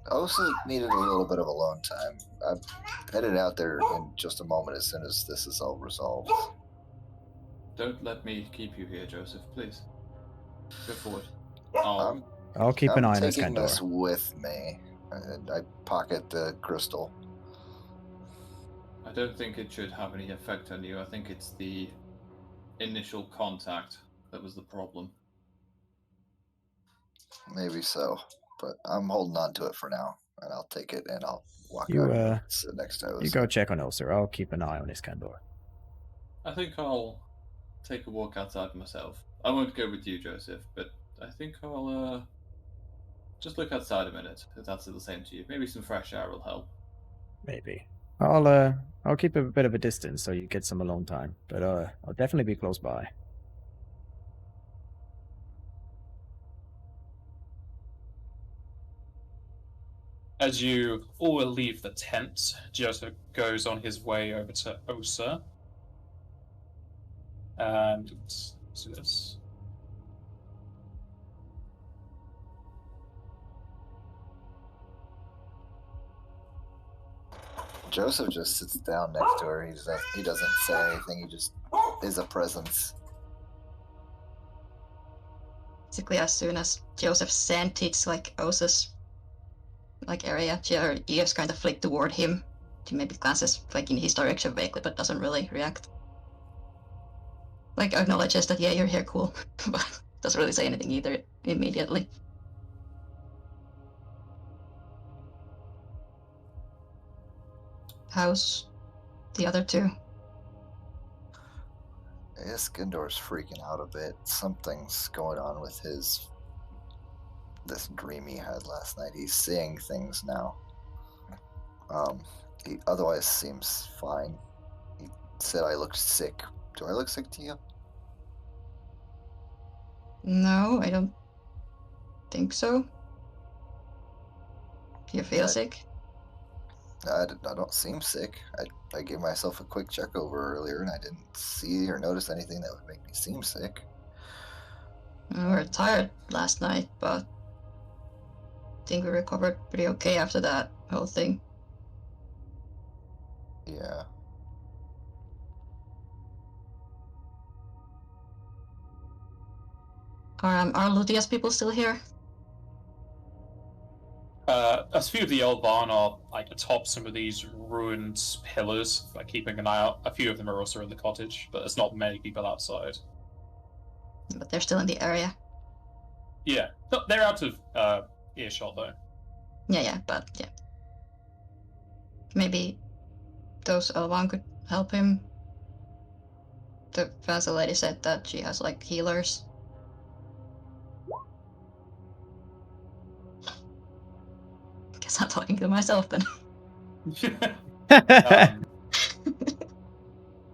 Osa needed a little bit of alone time. I'm headed out there in just a moment as soon as this is all resolved. Don't let me keep you here, Joseph, please. Go forward. I'll keep an eye on I'm taking this Iskandar. with me. And I pocket the crystal. I don't think it should have any effect on you. I think it's the initial contact that was the problem. Maybe so. But I'm holding on to it for now. And I'll take it and I'll walk You, out and sit next to Osa. You go check on Osa. I'll keep an eye on Iskandar. I think I'll take a walk outside myself. I won't go with you, Joseph, but I think I'll just look outside a minute, if that's the same to you. Maybe some fresh air will help. Maybe. I'll keep a bit of a distance so you get some alone time, but I'll definitely be close by. As you all leave the tent, Joseph goes on his way over to Osa. And let's do this. Joseph just sits down next to her. He doesn't say anything. He just is a presence. Basically, as soon as Joseph scent hits like Osa's area, her ears kind of flick toward him. She maybe glances like in his direction vaguely, but doesn't really react. Like acknowledges that, yeah, you're here, cool, but doesn't really say anything either immediately. How's the other two? Iskandar's freaking out a bit. Something's going on with this dream he had last night. He's seeing things now. He otherwise seems fine. He said I looked sick. Do I look sick to you? No, I don't think so. Do you feel sick? I don't seem sick. I gave myself a quick check over earlier, and I didn't see or notice anything that would make me seem sick. We were tired last night, but I think we recovered pretty okay after that whole thing. Yeah. Are Ludia's people still here? A few of the Elvan are like atop some of these ruined pillars, like keeping an eye out. A few of them are also in the cottage, but there's not many people outside. But they're still in the area. Yeah, they're out of earshot though. Yeah, but yeah. Maybe those Elvan could help him. The fancy lady said that she has like healers. Guess I'm talking to myself then.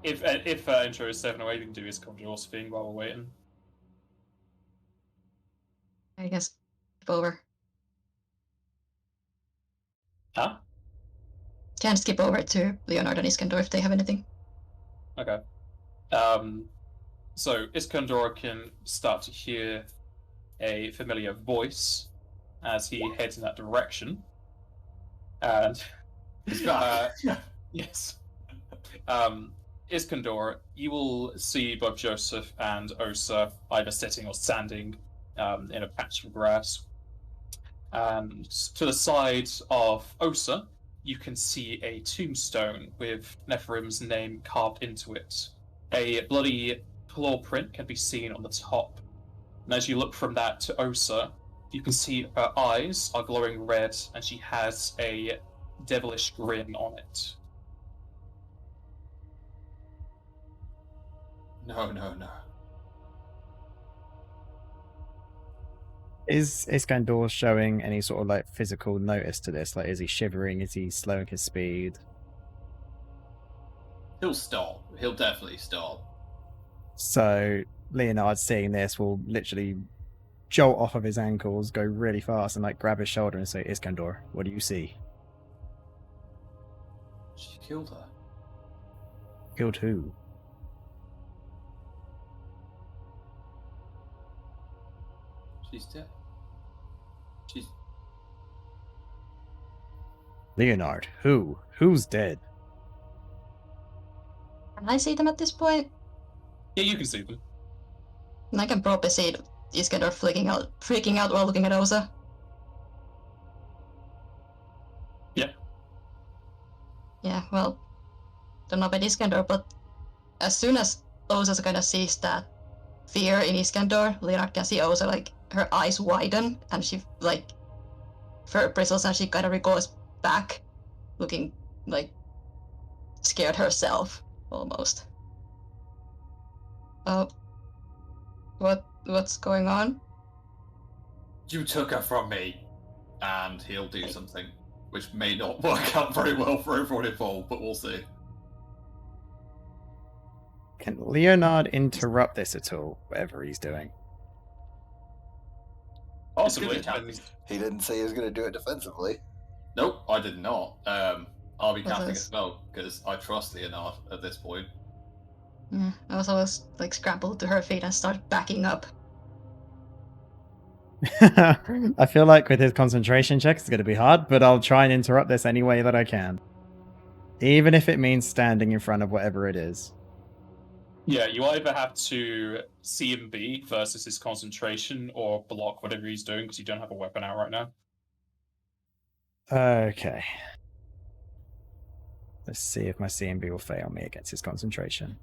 If intro is 7 or 8, we can do his conjure thing while we're waiting. I guess skip over. Huh? Can skip over to Leonard and Iskandar if they have anything. Okay. So Iskandar can start to hear a familiar voice as he heads in that direction. And He's back. yes. Iskandar, you will see both Joseph and Osa either sitting or standing in a patch of grass. And to the side of Osa, you can see a tombstone with Nephirim's name carved into it. A bloody claw print can be seen on the top. And as you look from that to Osa, you can see her eyes are glowing red and she has a devilish grin on it. No. Is Iskandar showing any sort of like physical notice to this? Like, is he shivering? Is he slowing his speed? He'll stop. He'll definitely stop. So Leonard, seeing this, will literally jolt off of his ankles, go really fast, and like grab his shoulder and say, "Iskandar, what do you see?" She killed her. Killed who? She's dead. She's... Leonard, who? Who's dead? Can I see them at this point? Yeah, you can see them. And I can probably see Iskandar freaking out while looking at Osa. Yeah. Yeah, well, don't know about Iskandar, but as soon as Osa kind of sees that fear in Iskandar, Leonard can see Osa, like, her eyes widen, and she, like, fur bristles, and she kind of recoils back, looking, like, scared herself, almost. What's going on? You took her from me. And he'll do something, which may not work out very well for everyone involved, but we'll see. Can Leonard interrupt this at all, whatever he's doing? Possibly. It's gonna be He didn't say he was going to do it defensively. Nope, I did not. I'll be What casting a is? spell, because I trust Leonard at this point. Yeah, Osa was, like, scrambled to her feet and started backing up. I feel like with his concentration check, it's going to be hard, but I'll try and interrupt this any way that I can. Even if it means standing in front of whatever it is. Yeah, you either have to CMB versus his concentration or block whatever he's doing because you don't have a weapon out right now. Okay. Let's see if my CMB will fail me against his concentration.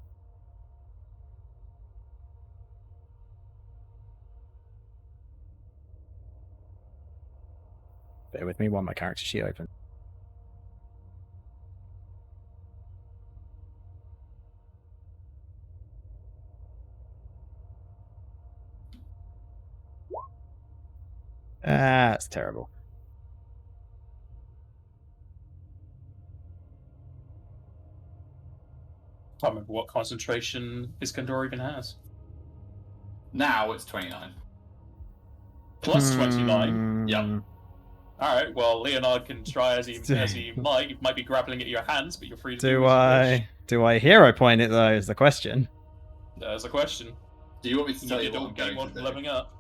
Bear with me while my character sheet opens. That's terrible. I can't remember what concentration Iskandar even has. Now it's 29. Plus 29. Yep. Alright, well, Leonard can try as he might. You might be grappling at your hands, but you're free to do Do I hero point it though, is the question. There's a question. Do you want me to tell You you what I'm don't going to do? leveling up.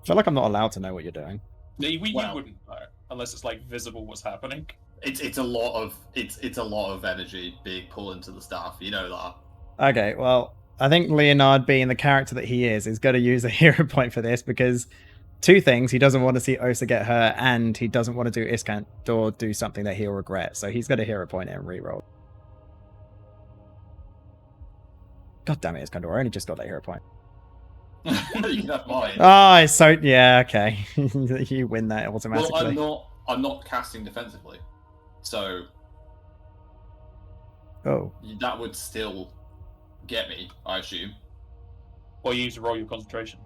I feel like I'm not allowed to know what you're doing. You Well- wouldn't know, unless it's like visible what's happening. It's a lot of energy being pulled into the staff. You know that. Okay, well, I think Leonard, being the character that he is going to use a hero point for this because two things: he doesn't want to see Osa get hurt, and he doesn't want to do Iskandar do something that he'll regret. So he's got a hero point and reroll. God damn it, Iskandar! I only just got that hero point. You can have mine. Oh, so yeah, okay. You win that automatically. Well, I'm not casting defensively, so Oh, that would still get me, I assume. Or you need to roll your concentration.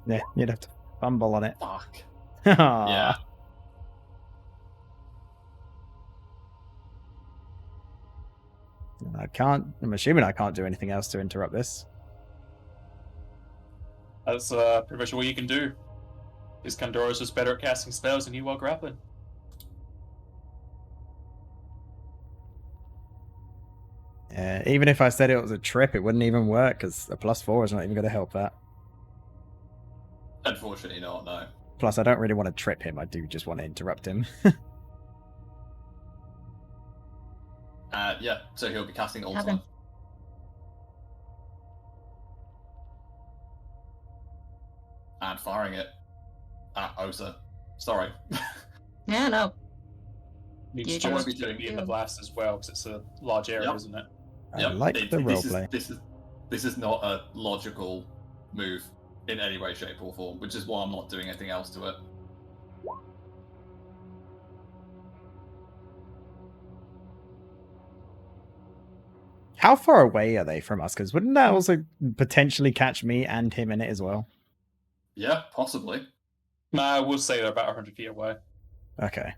yeah, you'd have to fumble on it. Fuck. Yeah. I'm assuming I can't do anything else to interrupt this. That's pretty much all you can do. Iskandora's just better at casting spells than you are grappling. Even if I said it was a trip, it wouldn't even work because a +4 is not even going to help that. Unfortunately not, no. Plus, I don't really want to trip him. I do just want to interrupt him. Yeah, so he'll be casting all Happen. time. And firing it at Osa. Sorry. Yeah, no. Needs You to just- be doing in the blast as well, because it's a large area, Yep. isn't it? I Yep, like the this is- roleplay. This is not a logical move in any way, shape, or form, which is why I'm not doing anything else to it. How far away are they from us? Because wouldn't that also potentially catch me and him in it as well? Yeah, possibly. Nah, we'll say they're about 100 feet away. Okay.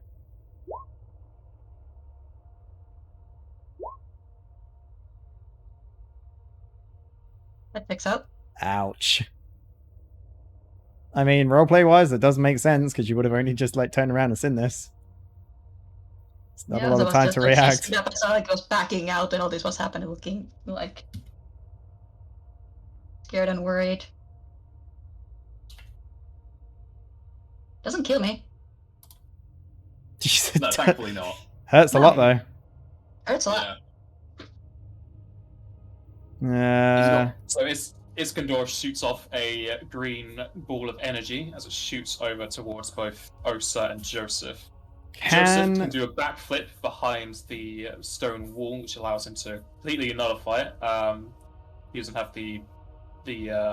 That checks out. Ouch. I mean, roleplay wise, it does make sense because you would have only just like turned around and seen this. It's not a lot so of time to react. Napaztrik was backing out and all this was happening, looking like scared and worried. Doesn't kill me. Jesus, No, thankfully not. hurts a lot though. Hurts a lot. Yeah. So Iskandor shoots off a green ball of energy as it shoots over towards both Osa and Joseph. Joseph can do a backflip behind the stone wall, which allows him to completely nullify it. He doesn't have the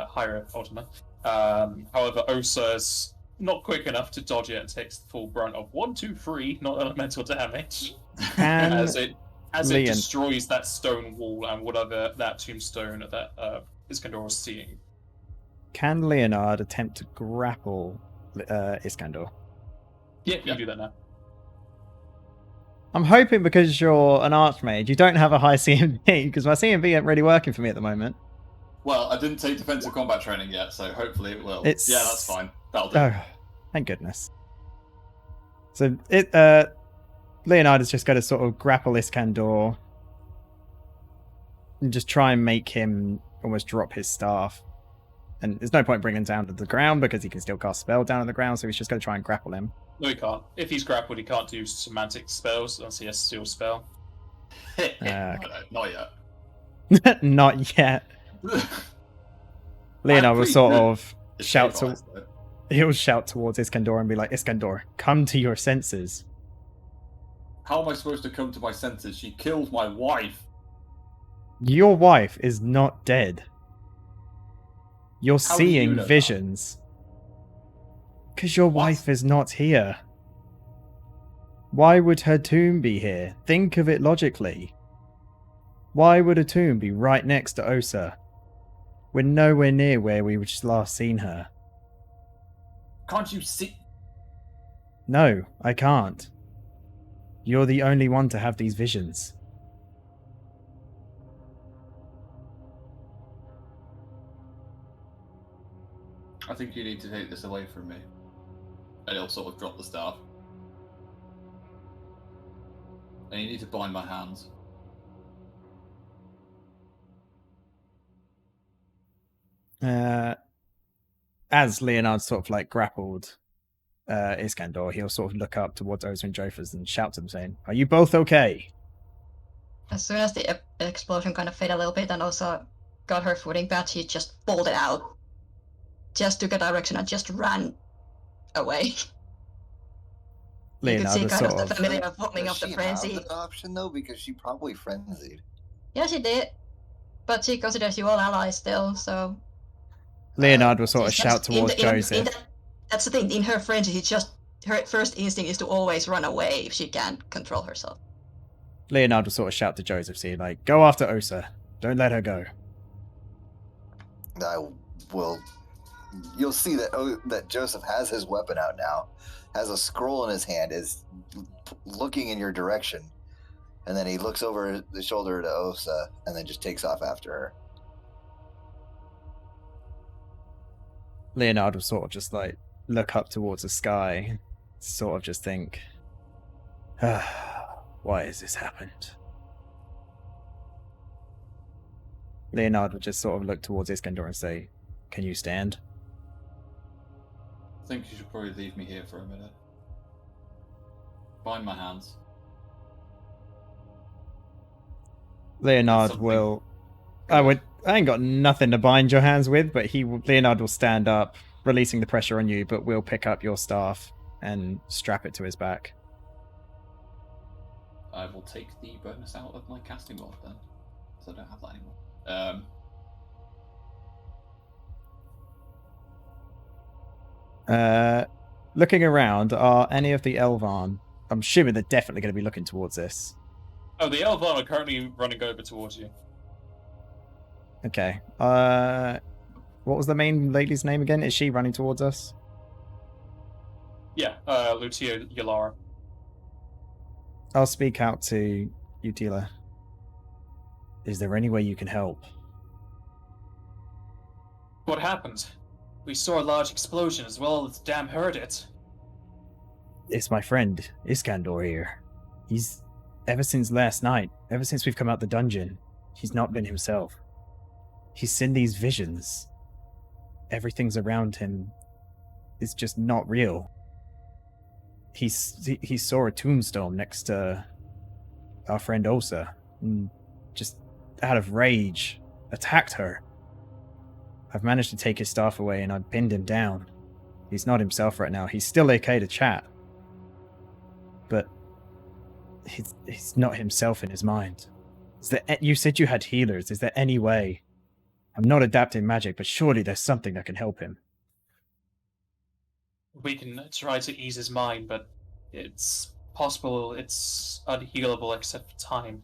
higher ultimate. However, Osa's not quick enough to dodge it and takes the full brunt of 1, 2, 3 non-elemental damage as it destroys that stone wall and whatever that tombstone that Iskandor is seeing. Can Leonard attempt to grapple Iskandor? Yeah, you can do that now. I'm hoping because you're an archmage, you don't have a high CMB, because my CMB ain't really working for me at the moment. Well, I didn't take defensive combat training yet, so hopefully it will. It's- Yeah, that's fine. That'll do. Oh, thank goodness. So Leonard is just going to sort of grapple Iskandor and just try and make him almost drop his staff. And there's no point bringing him down to the ground because he can still cast spell down on the ground, so he's just going to try and grapple him. No, he can't. If he's grappled, he can't do semantic spells unless he has Seal Spell. Not yet. Not yet. Leonard will sort of shout to... He'll shout towards Iskandor and be like, Iskandor, come to your senses. How am I supposed to come to my senses? She killed my wife. Your wife is not dead. You're How do you seeing know that? visions. Because your wife is not here. Why would her tomb be here? Think of it logically. Why would a tomb be right next to Osa? We're nowhere near where we just last seen her. Can't you see? No, I can't. You're the only one to have these visions. I think you need to take this away from me. And he'll sort of drop the staff. And you need to bind my hands. As Leonard sort of like grappled Iskandor, he'll sort of look up towards Osa and Jophus and shout to them saying, "Are you both okay?" As soon as the explosion kind of faded a little bit and also got her footing back, she just bolted out. Just took a direction and just ran away. You could Leonard see was kind sort of the of... familiar foaming of Does the she frenzy. have that option though? Because she probably frenzied. Yeah, she did. But she considers you all allies still, so... Leonard will sort of She's shout just- towards Joseph. that's the thing, in her frenzy, she just... Her first instinct is to always run away if she can't control herself. Leonard will sort of shout to Joseph, saying, like, "Go after Osa. Don't let her go." I will you'll see that Joseph has his weapon out now, has a scroll in his hand, is looking in your direction, and then he looks over the shoulder to Osa, and then just takes off after her. Leonard will sort of just like look up towards the sky, sort of just think, why has this happened? Leonard would just sort of look towards Iskandar and say, can you stand? I think you should probably leave me here for a minute. Bind my hands. Leonard Something- will... I ain't got nothing to bind your hands with, but Leonard will stand up, releasing the pressure on you, but will pick up your staff and strap it to his back. I will take the bonus out of my casting rod then, because I don't have that anymore. Looking around, are any of the Elvan... I'm assuming they're definitely going to be looking towards this. Oh, the Elvan are currently running over towards you. Okay. What was the main lady's name again? Is she running towards us? Yeah, Lucia Yalara. I'll speak out to Utila. Is there any way you can help? What happened? We saw a large explosion as well as the dam heard it. It's my friend, Iskandar here. He's... Ever since last night, ever since we've come out the dungeon, he's not been himself. He's seen these visions. Everything's around him is just not real. He saw a tombstone next to our friend Osa, and just out of rage, attacked her. I've managed to take his staff away and I pinned him down. He's not himself right now. He's still okay to chat, but he's not himself in his mind. You said you had healers. Is there any way? I'm not adapting magic, but surely there's something that can help him. We can try to ease his mind, but it's possible it's unhealable except for time.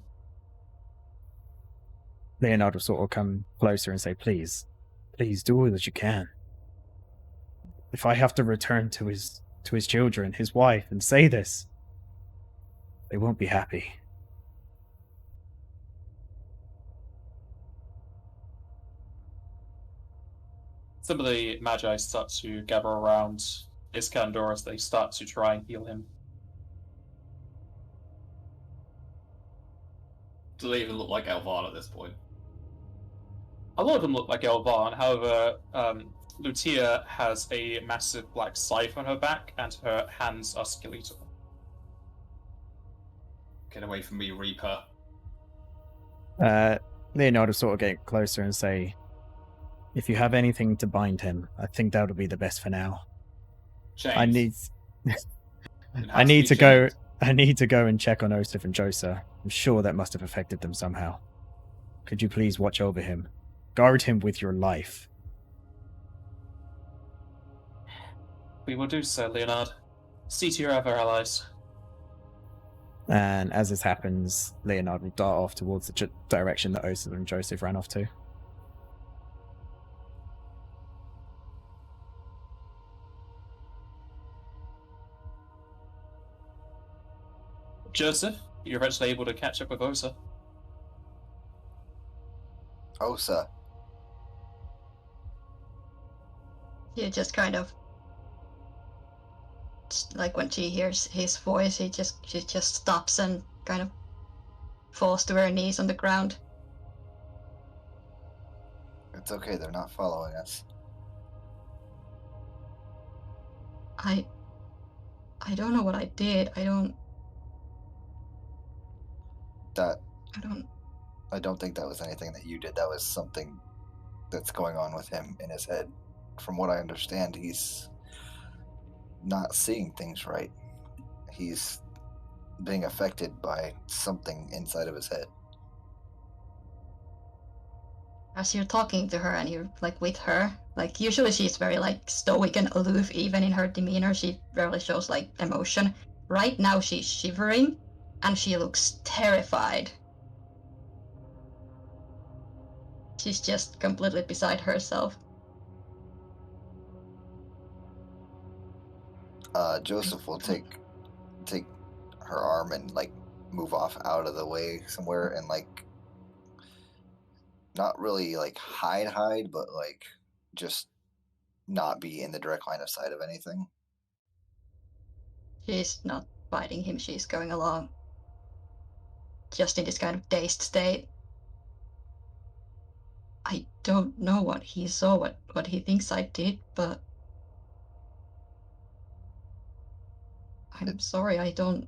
Leonard will sort of come closer and say, please do all that you can. If I have to return to his children, his wife, and say this, they won't be happy. Some of the Magi start to gather around Iskandar as they start to try and heal him. Do they even look like Elvan at this point? A lot of them look like Elvan, however, Lucia has a massive black scythe on her back, and her hands are skeletal. Get away from me, Reaper. Leonard will sort of get closer and say, if you have anything to bind him, I think that would be the best for now. James. I need to go and check on Osif and Josa. I'm sure that must have affected them somehow. Could you please watch over him? Guard him with your life. We will do so, Leonard. See to your other allies. And as this happens, Leonard will dart off towards the direction that Osif and Joseph ran off to. Joseph, you're eventually able to catch up with Osa. Osa. You just kind of, like when she hears his voice, she just stops and kind of falls to her knees on the ground. It's okay, they're not following us. I don't know what I did. I don't think that was anything that you did. That was something that's going on with him in his head. From what I understand, he's not seeing things right. He's being affected by something inside of his head. As you're talking to her and you're like with her, like usually she's very like stoic and aloof, even in her demeanor. She rarely shows like emotion. Right now she's shivering and she looks terrified. She's just completely beside herself. Joseph will take her arm and like move off out of the way somewhere and like not really like hide, but like just not be in the direct line of sight of anything. She's not fighting him, she's going along. Just in this kind of dazed state. I don't know what he saw, what he thinks I did, but I'm sorry, I don't.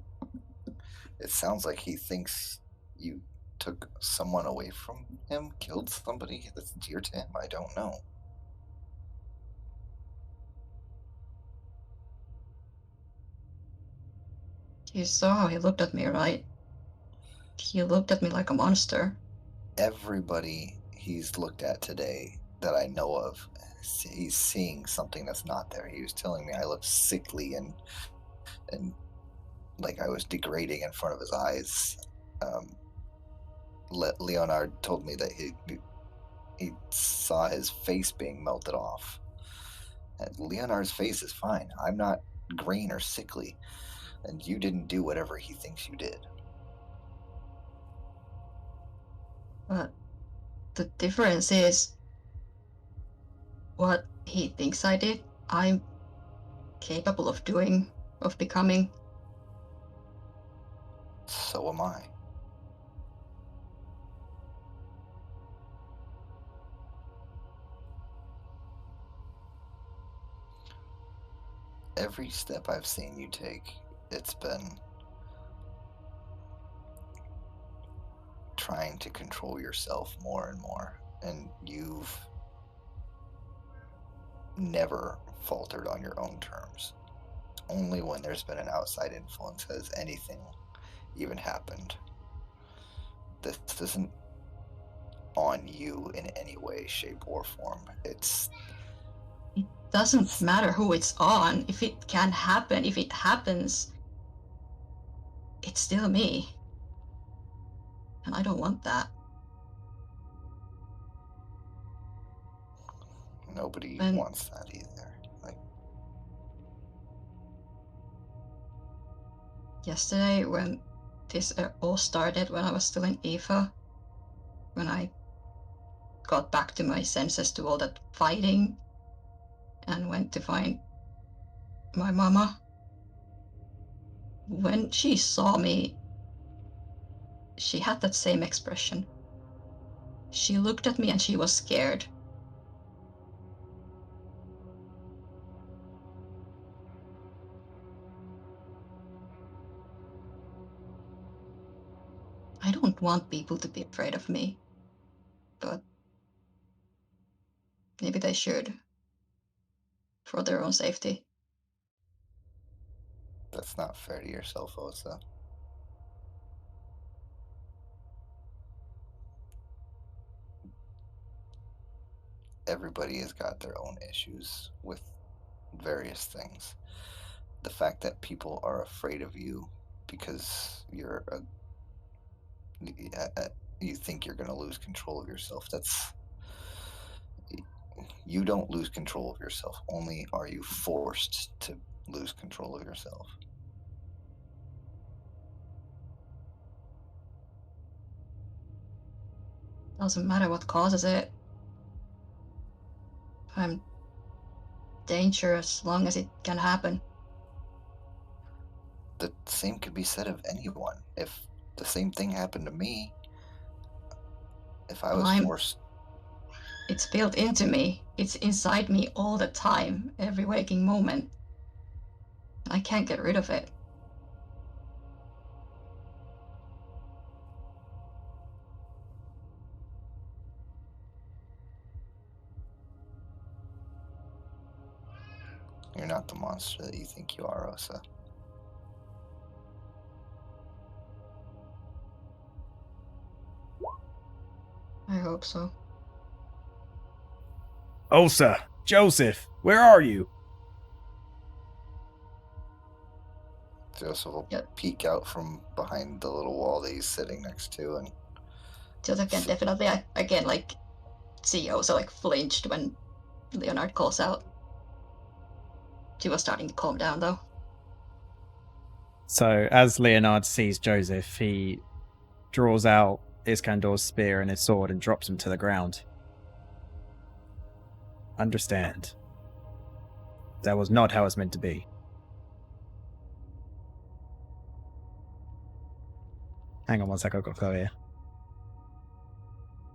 It sounds like he thinks you took someone away from him, killed somebody that's dear to him. I don't know. You saw how he looked at me, right? He looked at me like a monster. Everybody he's looked at today that I know of, he's seeing something that's not there. He was telling me I looked sickly and like I was degrading in front of his eyes. Leonard told me that he saw his face being melted off. And Leonard's face is fine. I'm not green or sickly, and you didn't do whatever he thinks you did. But the difference is what he thinks I did, I'm capable of doing, of becoming. So am I. Every step I've seen you take, it's been trying to control yourself more and more, and you've never faltered on your own terms. Only when there's been an outside influence has anything even happened. This isn't on you in any way, shape, or form. It doesn't matter who it's on. If it can happen, if it happens, it's still me. And I don't want that. Nobody wants that either. Like yesterday, when this all started, when I was still in EFA, when I got back to my senses to all that fighting and went to find my mama, when she saw me, she had that same expression. She looked at me and she was scared. I don't want people to be afraid of me, but maybe they should, for their own safety. That's not fair to yourself, Osa. Everybody has got their own issues with various things. The fact that people are afraid of you because you think you're going to lose control of yourself, you don't lose control of yourself. Only are you forced to lose control of yourself. Doesn't matter what causes it. I'm dangerous as long as it can happen. The same could be said of anyone. If the same thing happened to me, if I was forced... It's built into me. It's inside me all the time, every waking moment. I can't get rid of it. You're not the monster that you think you are, Osa. I hope so. Osa! Joseph! Where are you? Joseph will peek out from behind the little wall that he's sitting next to, and Joseph can definitely, again, like, see Osa, like, flinched when Leonard calls out. She was starting to calm down, though. So as Leonard sees Joseph, he draws out Iskandor's spear and his sword and drops him to the ground. Understand. That was not how it's meant to be. Hang on one sec, I've got to go here.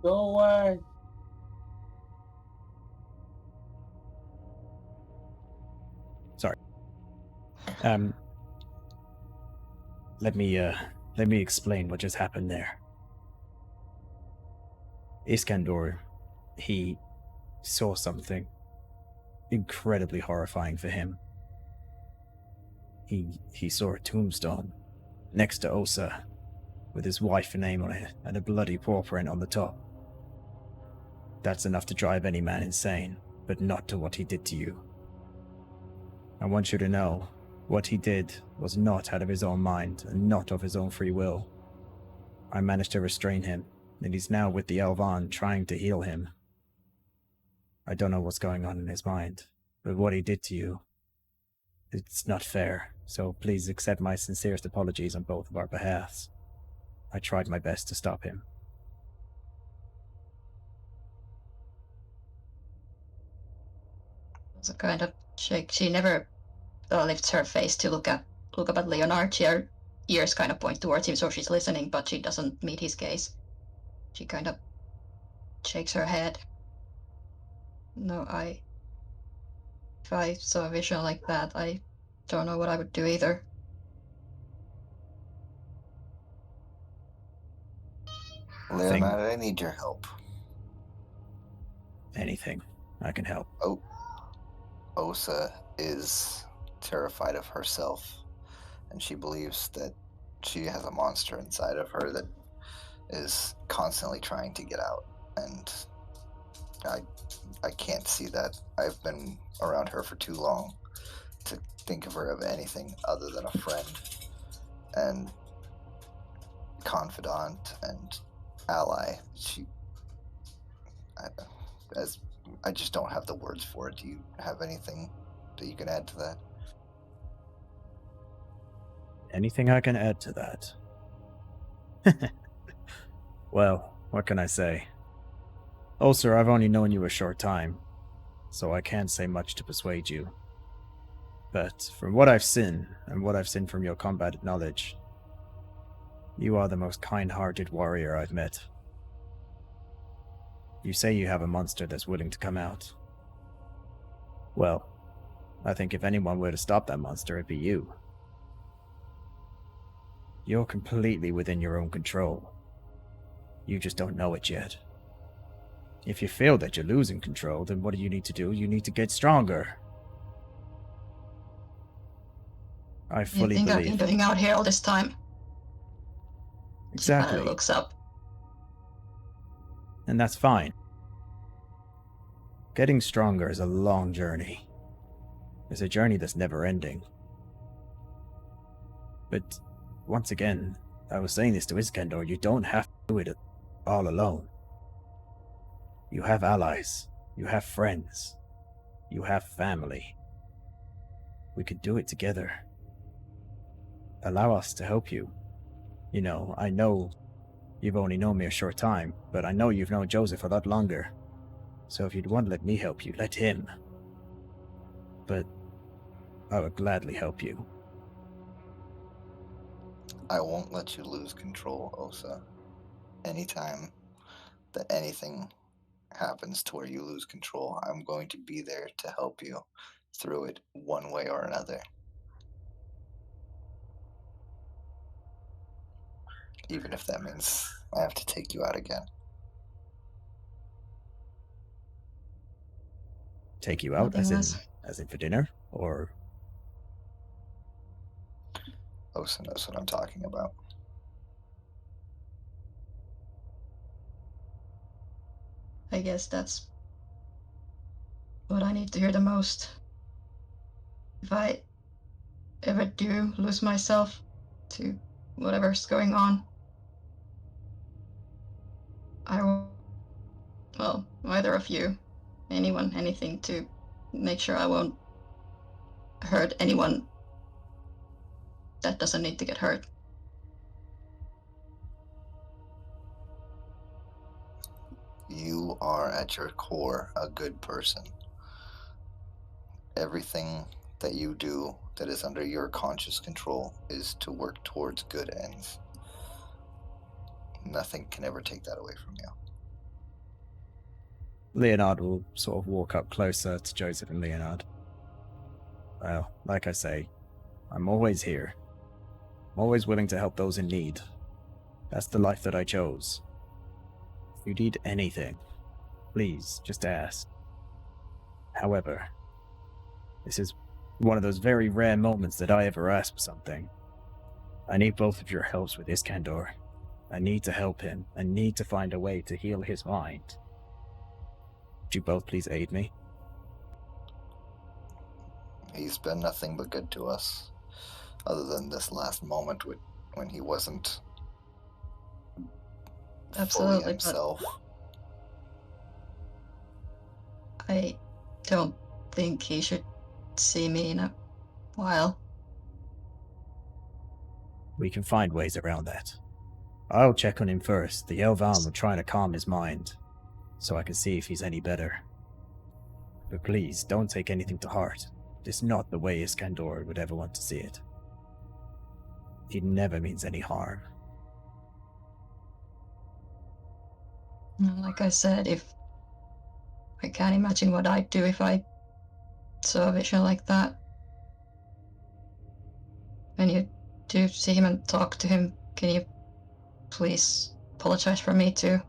Go away. Sorry. Let me explain what just happened there. Iskandor, he saw something incredibly horrifying for him. He saw a tombstone next to Osa, with his wife's name on it and a bloody paw print on the top. That's enough to drive any man insane, but not to what he did to you. I want you to know, what he did was not out of his own mind and not of his own free will. I managed to restrain him, and he's now with the Elvan trying to heal him. I don't know what's going on in his mind, but what he did to you, it's not fair, so please accept my sincerest apologies on both of our behalves. I tried my best to stop him. It's a kind of shake. She never lifts her face to look up at Leonard. Her ears kind of point towards him, so she's listening, but she doesn't meet his gaze. She kind of shakes her head. No, if I saw a vision like that, I don't know what I would do either. Leonard, I need your help. Anything. I can help. Oh, Osa is terrified of herself, and she believes that she has a monster inside of her that is constantly trying to get out, and I can't see that. I've been around her for too long to think of her of anything other than a friend and confidant and ally. I just don't have the words for it. Do you have anything that you can add to that? Anything I can add to that? Well, what can I say? Oh, sir, I've only known you a short time, so I can't say much to persuade you. But from what I've seen, and what I've seen from your combat knowledge, you are the most kind-hearted warrior I've met. You say you have a monster that's willing to come out. Well, I think if anyone were to stop that monster, it'd be you. You're completely within your own control. You just don't know it yet. If you feel that you're losing control, then what do you need to do? You need to get stronger. I fully You think I've believe... been doing out here all this time? Exactly. She kind of looks up. And that's fine. Getting stronger is a long journey. It's a journey that's never ending. But, once again, I was saying this to Iskandor, you don't have to do it all alone. You have allies. You have friends. You have family. We could do it together. Allow us to help you. You know, I know you've only known me a short time, but I know you've known Joseph a lot longer. So if you'd want to let me help you, let him. But I would gladly help you. I won't let you lose control, Osa. Anytime that anything happens to where you lose control, I'm going to be there to help you through it one way or another. Even if that means I have to take you out again. Take you out, Nothing as less. in for dinner? Or... Osa knows what I'm talking about. I guess that's what I need to hear the most. If I ever do lose myself to whatever's going on, I will, well, either of you, anyone, anything to make sure I won't hurt anyone that doesn't need to get hurt. You are at your core a good person. Everything that you do that is under your conscious control is to work towards good ends. Nothing can ever take that away from you. Leonard will sort of walk up closer to Joseph and Leonard. Well, like I say, I'm always here. I'm always willing to help those in need. That's the life that I chose. If you need anything, please just ask. However, this is one of those very rare moments that I ever ask for something. I need both of your helps with Iskandar. I need to help him. I need to find a way to heal his mind. Would you both please aid me? He's been nothing but good to us, other than this last moment when he wasn't fully Absolutely, himself. I don't think he should see me in a while. We can find ways around that. I'll check on him first. The Elvan will try to calm his mind, so I can see if he's any better. But please, don't take anything to heart. It's not the way Iskandar would ever want to see it. He never means any harm. Like I said, if I can't imagine what I'd do if I saw a vision like that. When you do see him and talk to him, can you please apologize for me too?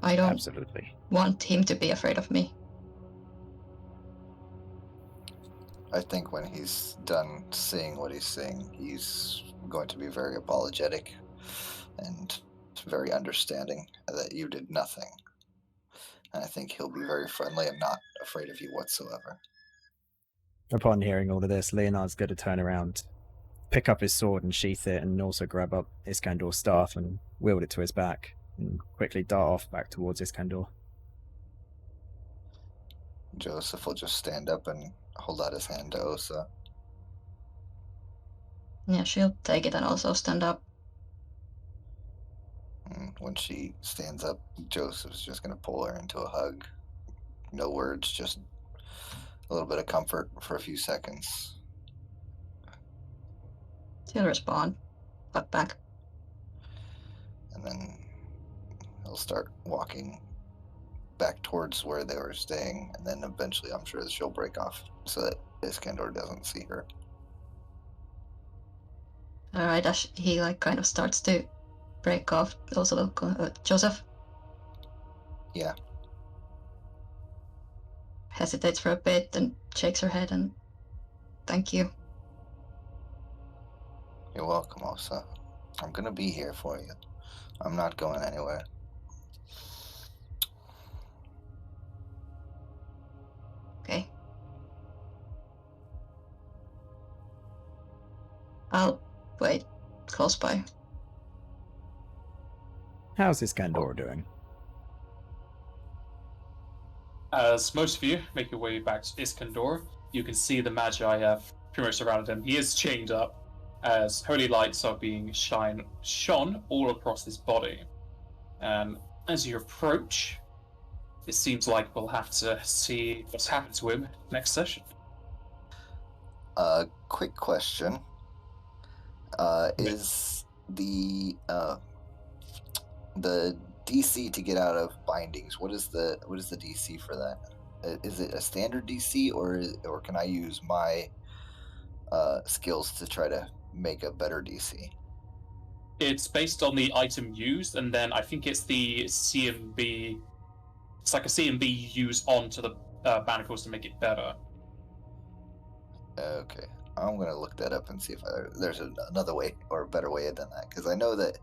I don't Absolutely. want him to be afraid of me. I think when he's done seeing what he's seeing, he's going to be very apologetic and very understanding that you did nothing. And I think he'll be very friendly and not afraid of you whatsoever. Upon hearing all of this, Leonard's going to turn around, pick up his sword and sheath it, and also grab up Iskandar's staff and wield it to his back, and quickly dart off back towards Iskandar. Joseph will just stand up and hold out his hand to Osa. Yeah, she'll take it and also stand up. And when she stands up, Joseph's just going to pull her into a hug. No words, just a little bit of comfort for a few seconds. She'll respond, but back. And then he'll start walking back towards where they were staying, and then eventually I'm sure she'll break off so that Iskandar doesn't see her. Alright, as he kind of starts to break off, also Joseph? Yeah. Hesitates for a bit and shakes her head and thank you. You're welcome, Osa. I'm gonna be here for you. I'm not going anywhere. Okay. I'll wait close by. How's Iskandar doing? As most of you make your way back to Iskandar, you can see the Magi have pretty much surrounded him. He is chained up as holy lights are being shone all across his body. And as you approach, it seems like we'll have to see what's happened to him next session. Quick question. Is the DC to get out of bindings, what is the DC for that? Is it a standard DC, or can I use my skills to try to make a better DC? It's based on the item used, and then I think it's the CMB. It's like a CMB you use onto the manacles to make it better. Okay, I'm gonna look that up and see if there's another way or a better way than that, because I know that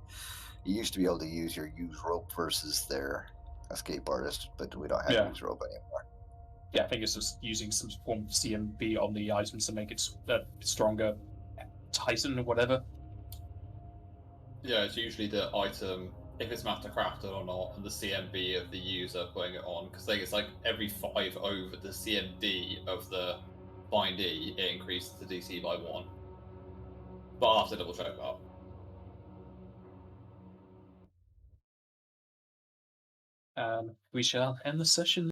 you used to be able to use rope versus their escape artist, but we don't have use rope anymore. Yeah, I think it's just using some form of CMB on the items to make it stronger, Titan or whatever. Yeah, it's usually the item, if it's master crafted or not, and the CMB of the user putting it on, because I think it's like every 5 over the CMD of the bindee, it increases the DC by 1. But I'll have to double check that. And we shall end the session